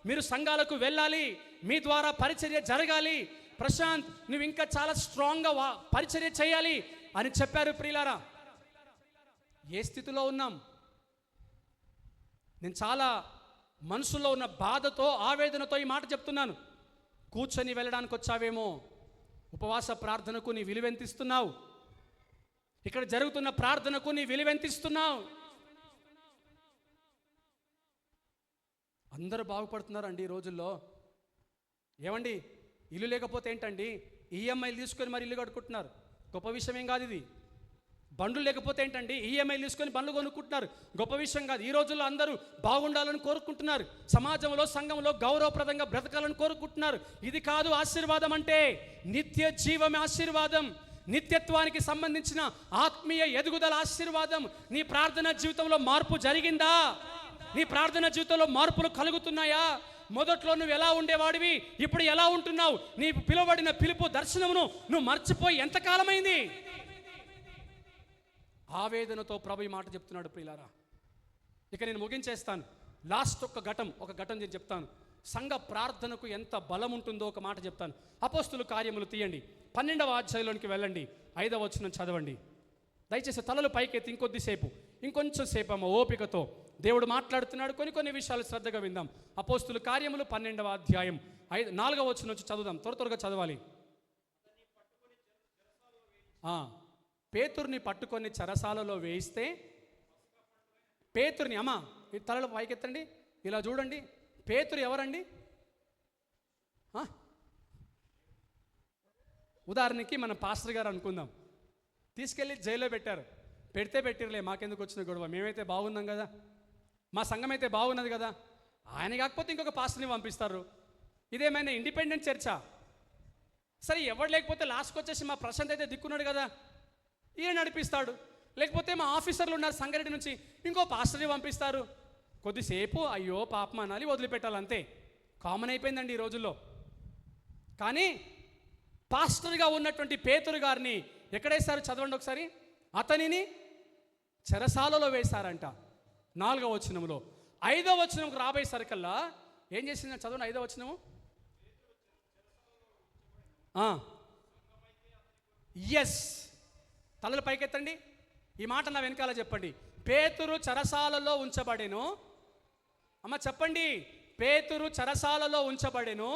మీరు సంఘాలకు వెళ్ళాలి, మీ ద్వారా పరిచర్య జరగాలి, ప్రశాంత్ నువ్వు ఇంకా చాలా స్ట్రాంగ్గా పరిచర్య చేయాలి అని చెప్పారు. ప్రియులారా, ఏ స్థితిలో ఉన్నాం? నేను చాలా మనసులో ఉన్న బాధతో ఆవేదనతో ఈ మాట చెప్తున్నాను. కూర్చొని వెళ్ళడానికి వచ్చావేమో, ఉపవాస ప్రార్థనకు నీ విలువెంతిస్తున్నావు? ఇక్కడ జరుగుతున్న ప్రార్థనకు నీ విలువెంతిస్తున్నావు? అందరూ బాగుపడుతున్నారండి ఈ రోజుల్లో. ఏమండి, ఇల్లు లేకపోతే ఏంటండి, ఈఎంఐలు తీసుకొని మరి ఇల్లు కట్టుకుంటున్నారు, గొప్ప విషయం ఏం కాదు ఇది. బండ్లు లేకపోతే ఏంటండి, ఈఎంఐలు తీసుకొని బండ్లు కొనుక్కుంటున్నారు, గొప్ప విషయం కాదు. ఈ రోజుల్లో అందరూ బాగుండాలని కోరుకుంటున్నారు, సమాజంలో సంఘంలో గౌరవప్రదంగా బ్రతకాలని కోరుకుంటున్నారు. ఇది కాదు ఆశీర్వాదం అంటే. నిత్య జీవమే ఆశీర్వాదం, నిత్యత్వానికి సంబంధించిన ఆత్మీయ ఎదుగుదల ఆశీర్వాదం. నీ ప్రార్థన జీవితంలో మార్పు జరిగిందా? నీ ప్రార్థన జీవితంలో మార్పులు కలుగుతున్నాయా? మొదట్లో నువ్వు ఎలా ఉండేవాడివి, ఇప్పుడు ఎలా ఉంటున్నావు? నీ పిలువబడిన పిలుపు దర్శనమును నువ్వు మర్చిపోయి ఎంతకాలమైంది? ఆవేదనతో ప్రభు ఈ మాట చెప్తున్నాడు. ప్రియులారా, ఇక నేను ముగించేస్తాను. లాస్ట్ ఒక ఘటన నేను చెప్తాను. సంఘ ప్రార్థనకు ఎంత బలం ఉంటుందో ఒక మాట చెప్తాను. అపోస్తుల కార్యములు తీయండి, 12వ అధ్యాయంలోనికి వెళ్ళండి, 5వ వచనం చదవండి. దయచేసి తలలు పైకెత్తి ఇంకొంచెం సేపు అమ్మ ఓపికతో దేవుడు మాట్లాడుతున్నాడు. కొన్ని విషయాలు శ్రద్ధగా విందాం. అపోస్తుల కార్యములు 12వ అధ్యాయం 4వ వచనం నుంచి చదువుదాం. త్వరగా చదవాలి. పేతురుని పట్టుకొని చెరసాలలో వేయిస్తే, పేతురుని, అమ్మా ఈ తలలు పైకెత్తండి, ఇలా చూడండి. పేతురు ఎవరండి? ఉదాహరణకి మన పాస్టర్ గారు అనుకుందాం, తీసుకెళ్ళి జైల్లో పెట్టిరలే, మాకెందుకు వచ్చిన గొడవ, మేమైతే బాగున్నాం కదా, మా సంఘం అయితే బాగున్నది కదా, ఆయన కాకపోతే ఇంకొక పాస్టర్ని పంపిస్తారు. ఇదేమైనా ఇండిపెండెంట్ చర్చా? సరే, ఎవరు లేకపోతే లాస్ట్కి వచ్చేసి మా ప్రశాంత్ అయితే దిక్కున్నాడు కదా, ఈయన నడిపిస్తాడు. లేకపోతే మా ఆఫీసర్లు ఉన్నారు సంగారెడ్డి నుంచి, ఇంకో పాస్టర్ని పంపిస్తారు. కొద్దిసేపు అయ్యో పాపం అనాలి, వదిలిపెట్టాలి, అంతే. కామన్ అయిపోయిందండి ఈ రోజుల్లో. కానీ పాస్టర్గా ఉన్నటువంటి పేతురు గారిని ఎక్కడేశారు చదవండి ఒకసారి. అతనిని చెరసాలలో వేశారంట 4వ వచనంలో. 5వ వచనంకు రాబోయేసరికల్లా ఏం చేసిందని చదవండి. 5వ వచనము, ఎస్, తలలు పైకెత్తండి, ఈ మాట నా వెనకాల చెప్పండి. పేతురు చెరసాలలో ఉంచబడెను. అమ్మ చెప్పండి, పేతురు చెరసాలలో ఉంచబడెను.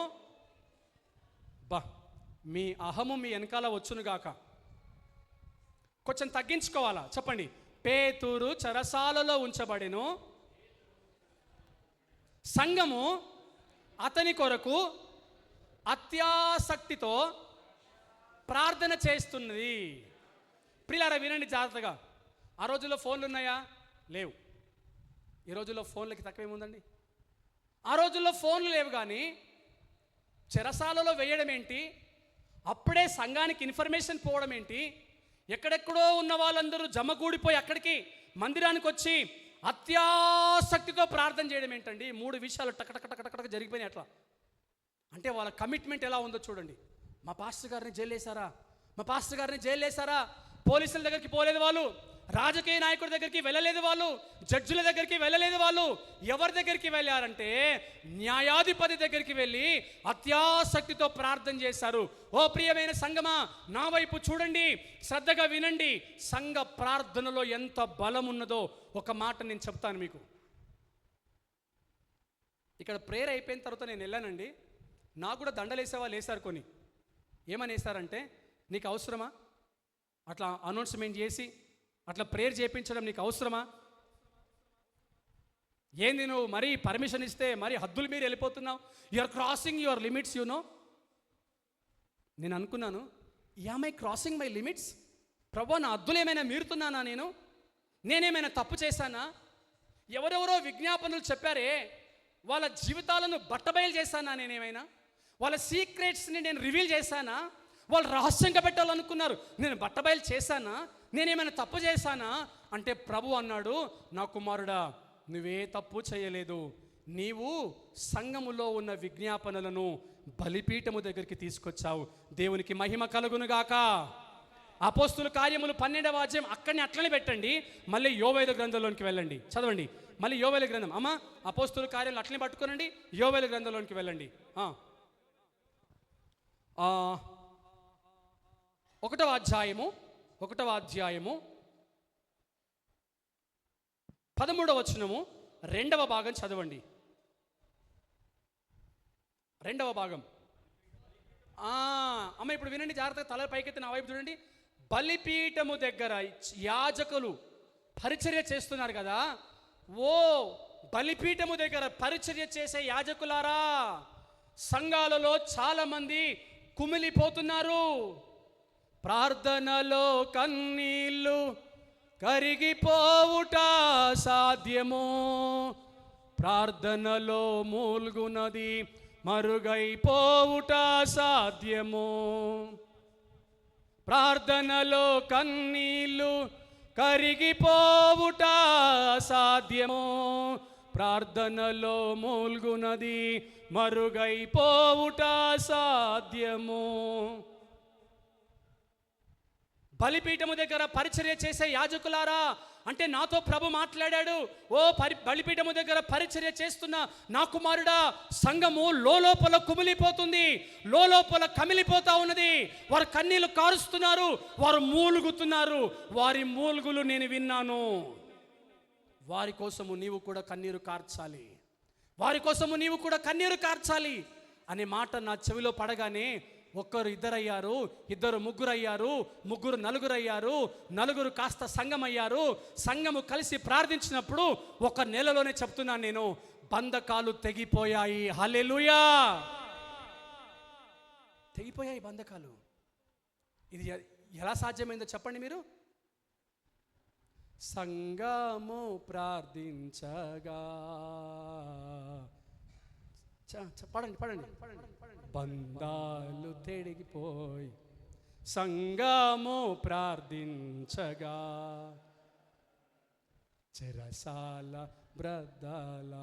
మీ అహము మీ వెనకాల వచ్చునుగాక. కొంచెం తగ్గించుకోవాలా, చెప్పండి. పేతురు చెరసాలలో ఉంచబడెను, సంఘము అతని కొరకు అత్యాసక్తితో ప్రార్థన చేస్తున్నది. ప్రియులారా వినండి జాగ్రత్తగా. ఆ రోజుల్లో ఫోన్లు ఉన్నాయా? లేవు. ఈ రోజుల్లో ఫోన్లకి తక్కువేముందండి? ఆ రోజుల్లో ఫోన్లు లేవు, కానీ చెరసాలలో వేయడం ఏంటి, అప్పుడే సంఘానికి ఇన్ఫర్మేషన్ పోవడం ఏంటి, ఎక్కడెక్కడో ఉన్న వాళ్ళందరూ జమగూడిపోయి అక్కడికి మందిరానికి వచ్చి అత్యాసక్తితో ప్రార్థన చేయడం ఏంటండి? 3 విషయాలు టకటక జరిగిపోయినాయి. అట్లా అంటే వాళ్ళ కమిట్మెంట్ ఎలా ఉందో చూడండి. మా పాస్టర్ గారిని జైలు వేశారా, పోలీసుల దగ్గరికి పోలేదు వాళ్ళు, రాజకీయ నాయకుడి దగ్గరికి వెళ్ళలేదు వాళ్ళు, జడ్జిల దగ్గరికి వెళ్ళలేదు వాళ్ళు. ఎవరి దగ్గరికి వెళ్ళారంటే న్యాయాధిపతి దగ్గరికి వెళ్ళి అత్యాసక్తితో ప్రార్థన చేశారు. ఓ ప్రియమైన సంఘమా, నా వైపు చూడండి, శ్రద్ధగా వినండి. సంఘ ప్రార్థనలో ఎంత బలం ఉన్నదో ఒక మాట నేను చెప్తాను మీకు. ఇక్కడ ప్రేయర్ అయిపోయిన తర్వాత నేను వెళ్ళానండి, నాకు కూడా దండలేసే వాళ్ళు వేశారు కొన్ని. ఏమని వేశారంటే, నీకు అవసరమా అట్లా అనౌన్స్మెంట్ చేసి అట్లా ప్రేయర్ చేయించడం, నీకు అవసరమా? ఏంది నువ్వు మరీ పర్మిషన్ ఇస్తే మరీ హద్దులు మీరు వెళ్ళిపోతున్నావు, you are crossing your limits you know. నేను అనుకున్నాను, am I crossing my limits? ప్రభు, నా హద్దులు ఏమైనా మీరుతున్నానా? నేనేమైనా తప్పు చేశానా? ఎవరెవరో విజ్ఞాపనలు చెప్పారే, వాళ్ళ జీవితాలను బట్టబయలు చేశానా? నేనేమైనా వాళ్ళ సీక్రెట్స్ని నేను రివీల్ చేశానా? వాళ్ళు రహస్యంగా పెట్టాలనుకున్నారు, నేను బట్టబయలు చేశానా? నేనేమైనా తప్పు చేశానా అంటే ప్రభు అన్నాడు, నా కుమారుడా, నువ్వే తప్పు చేయలేదు. నీవు సంఘములో ఉన్న విజ్ఞాపనలను బలిపీఠము దగ్గరికి తీసుకొచ్చావు. దేవునికి మహిమ కలుగునుగాక. అపోస్తుల కార్యములు 12వ అధ్యాయం అక్కడిని అట్లనే పెట్టండి. మళ్ళీ యోవేలు గ్రంథంలోనికి వెళ్ళండి, చదవండి. మళ్ళీ యోవేలు గ్రంథం, అమ్మ అపోస్తుల కార్యాలు అట్లనే పట్టుకోనండి, యోవేలు గ్రంథంలోనికి వెళ్ళండి. 1వ అధ్యాయము 13వ వచనము 2వ భాగం చదవండి. 2వ భాగం. అమ్మ ఇప్పుడు వినండి జాగ్రత్తగా, తల పైకెత్తి నా వైపు చూడండి. బలిపీఠము దగ్గర యాజకులు పరిచర్య చేస్తున్నారు కదా. ఓ బలిపీఠము దగ్గర పరిచర్య చేసే యాజకులారా, సంఘాలలో చాలామంది కుమిలిపోతున్నారు. ప్రార్థనలో కన్నీళ్ళు కరిగిపోవుట సాధ్యము, ప్రార్థనలో మూల్గునది మరుగైపోవుట సాధ్యము. ప్రార్థనలో కన్నీళ్ళు కరిగిపోవుట సాధ్యము, ప్రార్థనలో మూల్గునది మరుగైపోవుట సాధ్యము. బలిపీఠము దగ్గర పరిచర్య చేసే యాజకులారా అంటే నాతో ప్రభు మాట్లాడాడు. ఓ బలిపీఠము దగ్గర పరిచర్య చేస్తున్న నా కుమారుడా, సంఘము లోపల కుమిలిపోతుంది, లోపల కమిలిపోతా ఉన్నది. వారు కన్నీళ్లు కారుస్తున్నారు, వారు మూలుగుతున్నారు. వారి మూలుగులు నేను విన్నాను. వారి కోసము నీవు కూడా కన్నీరు కార్చాలి, వారి కోసము నీవు కూడా కన్నీరు కార్చాలి అనే మాట నా చెవిలో పడగానే, ఒక్కరు ఇద్దరయ్యారు, ఇద్దరు ముగ్గురయ్యారు, ముగ్గురు నలుగురయ్యారు, నలుగురు కాస్త సంఘం అయ్యారు. సంఘము కలిసి ప్రార్థించినప్పుడు 1 నెలలోనే చెప్తున్నాను నేను, బంధకాలు తెగిపోయాయి. హల్లెలూయా, తెగిపోయాయి బంధకాలు. ఇది ఎలా సాధ్యమైందో చెప్పండి మీరు. సంఘము ప్రార్థించగా, పడండి. బంధాలు తెగిపోయి సంఘము ప్రార్థించగా, చెరసాల బ్రద్దల.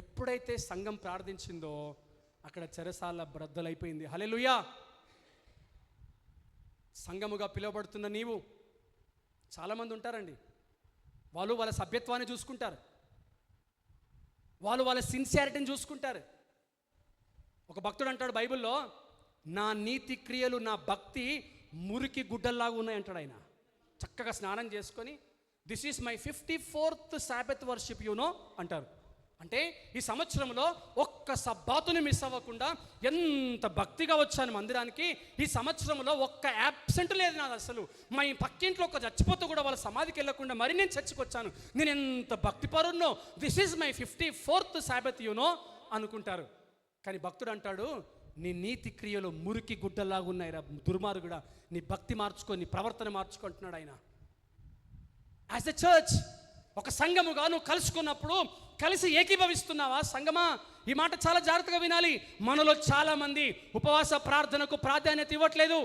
ఎప్పుడైతే సంఘం ప్రార్థించిందో అక్కడ చెరసాల బ్రద్దలైపోయింది. హల్లెలూయా. సంఘముగా పిలువబడుతున్న నీవు, చాలామంది ఉంటారండి, వాళ్ళు వాళ్ళ సభ్యత్వాన్ని చూసుకుంటారు, వాళ్ళు వాళ్ళ సిన్సియారిటీని చూసుకుంటారు. ఒక భక్తుడు అంటాడు బైబిల్లో, నా నీతి క్రియలు, నా భక్తి మురికి గుడ్డల్లాగా ఉన్నాయి అంటాడు ఆయన. చక్కగా స్నానం చేసుకొని, this is my 54th Sabbath worship you know అంటారు. అంటే ఈ సంవత్సరంలో ఒక్క సబ్బాతుని మిస్ అవ్వకుండా ఎంత భక్తిగా వచ్చాను మందిరానికి. ఈ సంవత్సరంలో ఒక్క యాబ్సెంట్ లేదు నాది అసలు. మా పక్కింట్లో ఒక చచ్చిపోతూ కూడా వాళ్ళ సమాధికి వెళ్ళకుండా మరి నేను చర్చికి వచ్చాను. నేను ఎంత భక్తిపరున్నో, this is my 54th sabbath you know అనుకుంటారు. కానీ భక్తుడు అంటాడు, నీ నీతి క్రియలు మురికి గుడ్డలాగా ఉన్నాయిరా దుర్మార్గుడా, నీ భక్తి మార్చుకో, నీ ప్రవర్తన మార్చుకుంటున్నాడు ఆయన. యాజ్ ఎ చర్చ్, ఒక సంఘముగా నువ్వు కలుసుకున్నప్పుడు కలిసి ఏకీభవిస్తున్నావా? సంఘమా, ఈ మాట చాలా జాగ్రత్తగా వినాలి. మనలో చాలామంది ఉపవాస ప్రార్థనకు ప్రాధాన్యత ఇవ్వట్లేదు,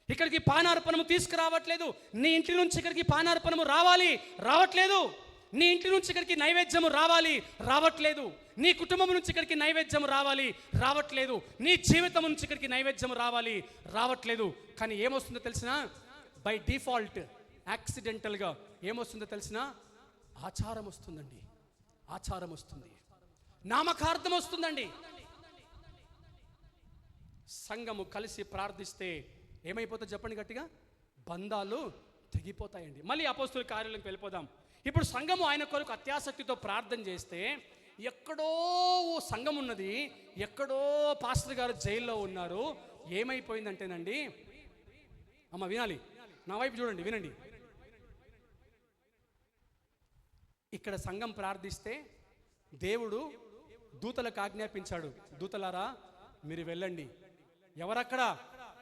ఇక్కడికి పానార్పణము తీసుకురావట్లేదు. నీ ఇంటి నుంచి ఇక్కడికి పానార్పణము రావట్లేదు. నీ ఇంటి నుంచి ఇక్కడికి నైవేద్యము రావట్లేదు. నీ కుటుంబం నుంచి ఇక్కడికి నైవేద్యం రావట్లేదు. నీ జీవితం నుంచి ఇక్కడికి నైవేద్యం రావట్లేదు. కానీ ఏమొస్తుందో తెలిసినా, బై డిఫాల్ట్ యాక్సిడెంటల్గా ఏమొస్తుందో తెలిసిన ఆచారం వస్తుందండి, ఆచారం వస్తుంది, నామకార్థం వస్తుందండి. సంఘము కలిసి ప్రార్థిస్తే ఏమైపోతుంది చెప్పండి గట్టిగా? బంధాలు తెగిపోతాయండి. మళ్ళీ అపోస్తుల కార్యాలకు వెళ్ళిపోదాం. ఇప్పుడు సంఘము ఆయన కొరకు అత్యాసక్తితో ప్రార్థన చేస్తే ఎక్కడో సంఘం ఉన్నది, ఎక్కడో పాస్టర్ గారు జైల్లో ఉన్నారు. ఏమైపోయిందంటేనండి, అమ్మ వినాలి, నా వైపు చూడండి, వినండి. ఇక్కడ సంఘం ప్రార్థిస్తే దేవుడు దూతలకు ఆజ్ఞాపించాడు, దూతలారా మీరు వెళ్ళండి. ఎవరక్కడ?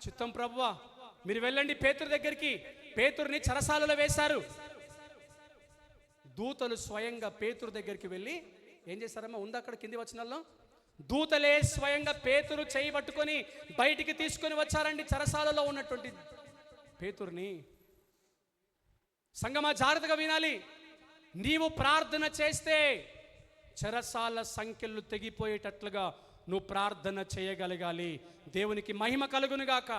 చిత్తం ప్రభువా, మీరు వెళ్ళండి పేతురు దగ్గరికి. పేతురుని చెరసాలలో వేశారు. దూతలు స్వయంగా పేతురు దగ్గరికి వెళ్ళి ఏం చేశారమ్మా? ఉంది అక్కడ కింది వచనాల్లో. దూతలే స్వయంగా పేతురు చేయి పట్టుకొని బయటికి తీసుకొని వచ్చారండి చెరసాలలో ఉన్నటువంటి పేతురుని. సంగమా జాగ్రత్తగా వినాలి. నీవు ప్రార్థన చేస్తే చెరసాల సంఖ్యలు తెగిపోయేటట్లుగా నువ్వు ప్రార్థన చేయగలగాలి. దేవునికి మహిమ కలుగునుగాక.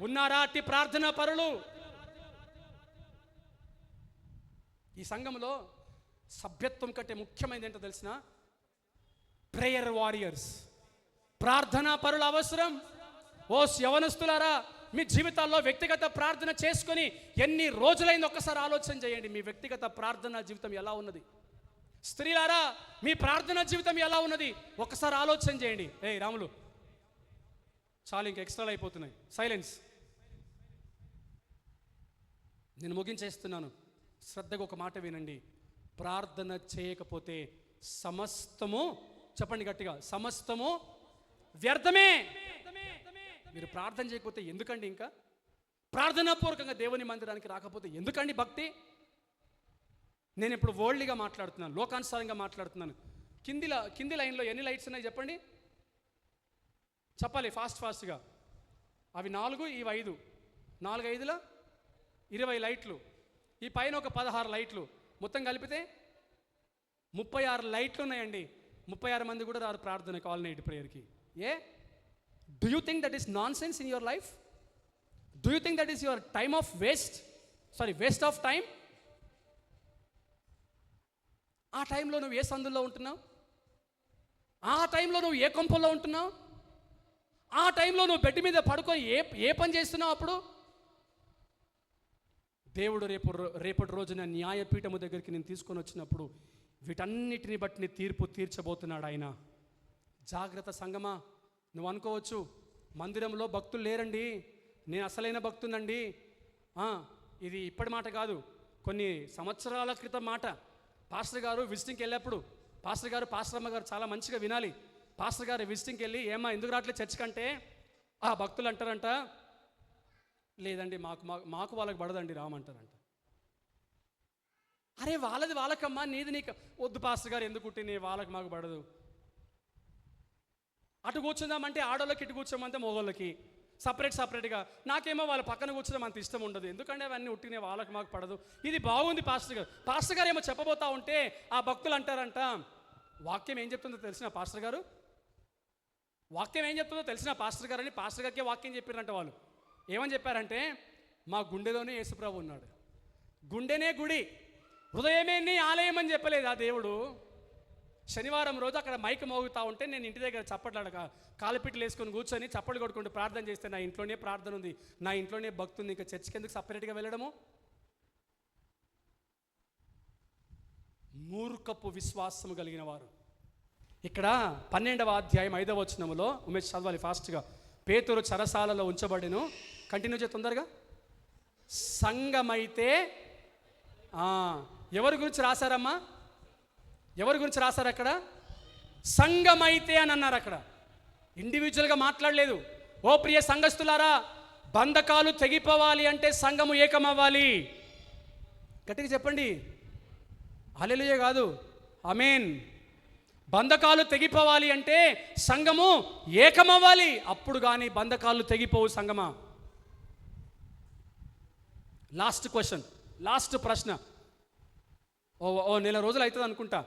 ఉన్నారా అట్టి ప్రార్థనా పరులు? ఈ సంఘంలో సభ్యత్వం కంటే ముఖ్యమైనది ఏంటో తెలిసిన? ప్రేయర్ వారియర్స్, ప్రార్థనా పరులు అవసరం. ఓ యవనస్తులారా, మీ జీవితాల్లో వ్యక్తిగత ప్రార్థన చేసుకొని ఎన్ని రోజులైంది ఒక్కసారి ఆలోచన చేయండి. మీ వ్యక్తిగత ప్రార్థనా జీవితం ఎలా ఉన్నది? స్త్రీలారా, మీ ప్రార్థనా జీవితం ఎలా ఉన్నది? ఒక్కసారి ఆలోచన చేయండి. రాములు చాలు, ఇంక ఎక్స్ట్రాలు అయిపోతున్నాయి. సైలెన్స్. నేను ముగించేస్తున్నాను. శ్రద్ధగా ఒక మాట వినండి. ప్రార్థన చేయకపోతే సమస్తము, చెప్పండి గట్టిగా, సమస్తము వ్యర్థమే. మీరు ప్రార్థన చేయకపోతే ఎందుకండి? ఇంకా ప్రార్థనాపూర్వకంగా దేవుని మందిరానికి రాకపోతే ఎందుకండి భక్తి? నేను ఇప్పుడు వరల్డ్లీగా మాట్లాడుతున్నాను, లోకానుసారంగా మాట్లాడుతున్నాను. కింది లైన్లో ఎన్ని లైట్స్ ఉన్నాయి చెప్పండి? చెప్పాలి ఫాస్ట్గా. అవి 4, ఇవి 5. 4 5ల 20 లైట్లు. ఈ పైన ఒక 16 లైట్లు. మొత్తం కలిపితే 36 లైట్లు ఉన్నాయండి. 36 మంది కూడా రారు ప్రార్థనకి, ఆల్ నైట్ ప్రేయర్కి. Do you think that is nonsense in your life? Do you think that is your time of waste of time? ఆ టైంలో నువ్వు ఏ సందుల్లో ఉంటున్నావు? ఆ టైంలో నువ్వు ఏ కొంపల్లో ఉంటున్నావు? ఆ టైంలో నువ్వు బెడ్ మీద పడుకొని ఏ పని చేస్తున్నావు? అప్పుడు దేవుడు రేపటి రోజున న్యాయపీఠము దగ్గరికి నేను తీసుకొని వచ్చినప్పుడు వీటన్నిటిని బట్టి తీర్పు తీర్చబోతున్నాడు ఆయన. జాగ్రత్త సంగమా. నువ్వు అనుకోవచ్చు, మందిరంలో భక్తులు లేరండి, నేను అసలైన భక్తుందండి. ఇది ఇప్పటి మాట కాదు, కొన్ని సంవత్సరాల క్రితం మాట. పాస్టర్ గారు విజిటింగ్కి వెళ్ళినప్పుడు, పాస్టర్ అమ్మ గారు చాలా మంచిగా వినాలి. పాస్టర్ గారు విజిటింగ్కి వెళ్ళి, ఏమ్మా ఎందుకు రావట్లేదు చర్చికి అంటే, ఆ భక్తులు అంటారంట, లేదండి మాకు వాళ్ళకి పడదండి రామంటారంట. అరే వాళ్ళది వాళ్ళకమ్మా, నీది నీకు. వద్దు పాస్టర్ గారు, ఎందుకు కుట్టిని, వాళ్ళకి మాకు పడదు. అటు కూర్చుందామంటే ఆడోళ్ళకి, ఇటు కూర్చోమంటే మగోళ్ళకి సపరేట్గా. నాకేమో వాళ్ళ పక్కన కూర్చోడం అంత ఇష్టం ఉండదు, ఎందుకంటే అవన్నీ ఉట్టినే వాళ్ళకి మాకు పడదు. ఇది బాగుంది పాస్టర్ గారు ఏమో చెప్పబోతా ఉంటే ఆ భక్తులు అంటారంట, వాక్యం ఏం చెప్తుందో తెలిసిన పాస్టర్ గారు, వాక్యం ఏం చెప్తుందో తెలిసిన పాస్టర్ గారు అని పాస్టర్ గారికే వాక్యం చెప్పారంట. వాళ్ళు ఏమని చెప్పారంటే, మా గుండెలోనే యేసుప్రభు ఉన్నాడు. గుండెనే గుడి, హృదయమే నీ ఆలయం అని చెప్పలేదు ఆ దేవుడు. శనివారం రోజు అక్కడ మైక్ మోగుతూ ఉంటే నేను ఇంటి దగ్గర చప్పట్లాడక కాలుపిట్లు వేసుకొని కూర్చొని చప్పట్లు కొట్టుకుంటూ ప్రార్థన చేస్తే నా ఇంట్లోనే ప్రార్థన ఉంది, నా ఇంట్లోనే భక్తి ఉంది, ఇంకా చర్చికి ఎందుకు సపరేట్గా వెళ్ళడము? మూర్ఖపు విశ్వాసము కలిగిన వారు. ఇక్కడ 12వ అధ్యాయం 5వ వచనములో, ఉమేష్ చదవాలి ఫాస్ట్గా. పేతురు చెరసాలలో ఉంచబడిను. కంటిన్యూ చేయ తొందరగా. సంఘమైతే ఎవరి గురించి రాశారమ్మా? ఎవరి గురించి రాశారు అక్కడ? సంఘమైతే అని అన్నారు. అక్కడ ఇండివిజువల్గా మాట్లాడలేదు. ఓ ప్రియ సంఘస్థులారా, బంధకాలు తెగిపోవాలి అంటే సంఘము ఏకమవ్వాలి. గట్టిగా చెప్పండి. హల్లెలూయా కాదు, ఆమేన్. బంధకాలు తెగిపోవాలి అంటే సంఘము ఏకమవ్వాలి. అప్పుడు కానీ బంధకాలు తెగిపోవు సంఘమా. లాస్ట్ ప్రశ్న. ఓ నెల రోజులు అవుతుంది అనుకుంటా.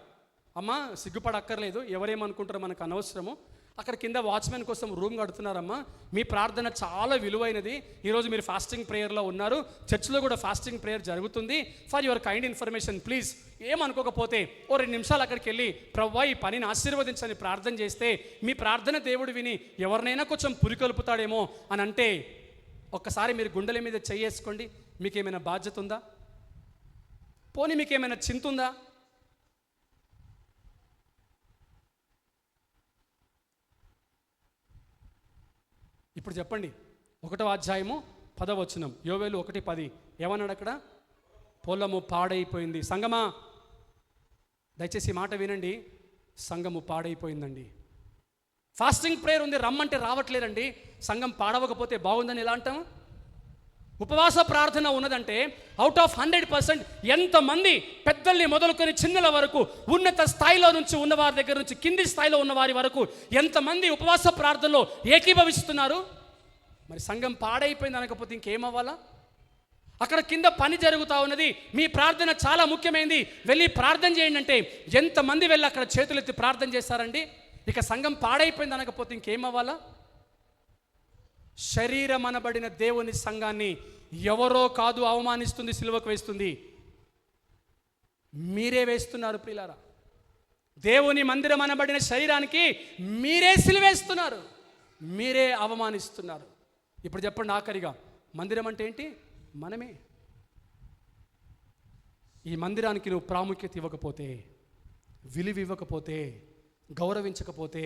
అమ్మా సిగ్గుపడక్కర్లేదు, ఎవరేమనుకుంటారో మనకు అనవసరము. అక్కడ కింద వాచ్మెన్ కోసం రూమ్ కడుతున్నారమ్మా. మీ ప్రార్థన చాలా విలువైనది. ఈరోజు మీరు ఫాస్టింగ్ ప్రేయర్లో ఉన్నారు, చర్చ్లో కూడా ఫాస్టింగ్ ప్రేయర్ జరుగుతుంది. For your kind information please, ఏమనుకోకపోతే ఓ 2 నిమిషాలు అక్కడికి వెళ్ళి ప్రభువా ఈ పనిని ఆశీర్వదించని ప్రార్థన చేస్తే మీ ప్రార్థన దేవుడు విని ఎవరినైనా కొంచెం పురికొల్పుతాడేమో అని అంటే, ఒక్కసారి మీరు గుండెల మీద చెయ్యేసుకోండి. మీకేమైనా బాధ్యత ఉందా? పోనీ మీకేమైనా చింత ఉందా? ఇప్పుడు చెప్పండి. 1వ అధ్యాయము 10వ వచనం, యోవేలు 1:10 ఏమన్నాడు అక్కడ? పొలము పాడైపోయింది. సంగమా దయచేసి మాట వినండి, సంఘము పాడైపోయిందండి. ఫాస్టింగ్ ప్రేయర్ ఉంది, రమ్మంటే రావట్లేదండి. సంఘం పాడవకపోతే బాగుందని ఎలా అంటాం? ఉపవాస ప్రార్థన ఉన్నదంటే అవుట్ ఆఫ్ 100% ఎంతమంది పెద్దల్ని మొదలుకొని చిన్నల వరకు, ఉన్నత స్థాయిలో నుంచి ఉన్నవారి దగ్గర నుంచి కింది స్థాయిలో ఉన్న వారి వరకు ఎంతమంది ఉపవాస ప్రార్థనలో ఏకీభవిస్తున్నారు? మరి సంఘం పాడైపోయింది అనకపోతే ఇంకేమవ్వాలా? అక్కడ కింద పని జరుగుతూ ఉన్నది, మీ ప్రార్థన చాలా ముఖ్యమైనది, వెళ్ళి ప్రార్థన చేయండి అంటే ఎంతమంది వెళ్ళి అక్కడ చేతులెత్తి ప్రార్థన చేస్తారండి? ఇక సంఘం పాడైపోయింది అనకపోతే ఇంకేమవ్వాలా? శరీరం అనబడిన దేవుని సంఘాన్ని ఎవరో కాదు అవమానిస్తుంది, సిలువకు వేస్తుంది, మీరే వేస్తున్నారు ప్రియులారా. దేవుని మందిరం అనబడిన శరీరానికి మీరే సిలువేస్తున్నారు, మీరే అవమానిస్తున్నారు. ఇప్పుడు చెప్పండి ఆఖరిగా, మందిరం అంటే ఏంటి? మనమే. ఈ మందిరానికి నువ్వు ప్రాముఖ్యత ఇవ్వకపోతే, విలువ ఇవ్వకపోతే, గౌరవించకపోతే,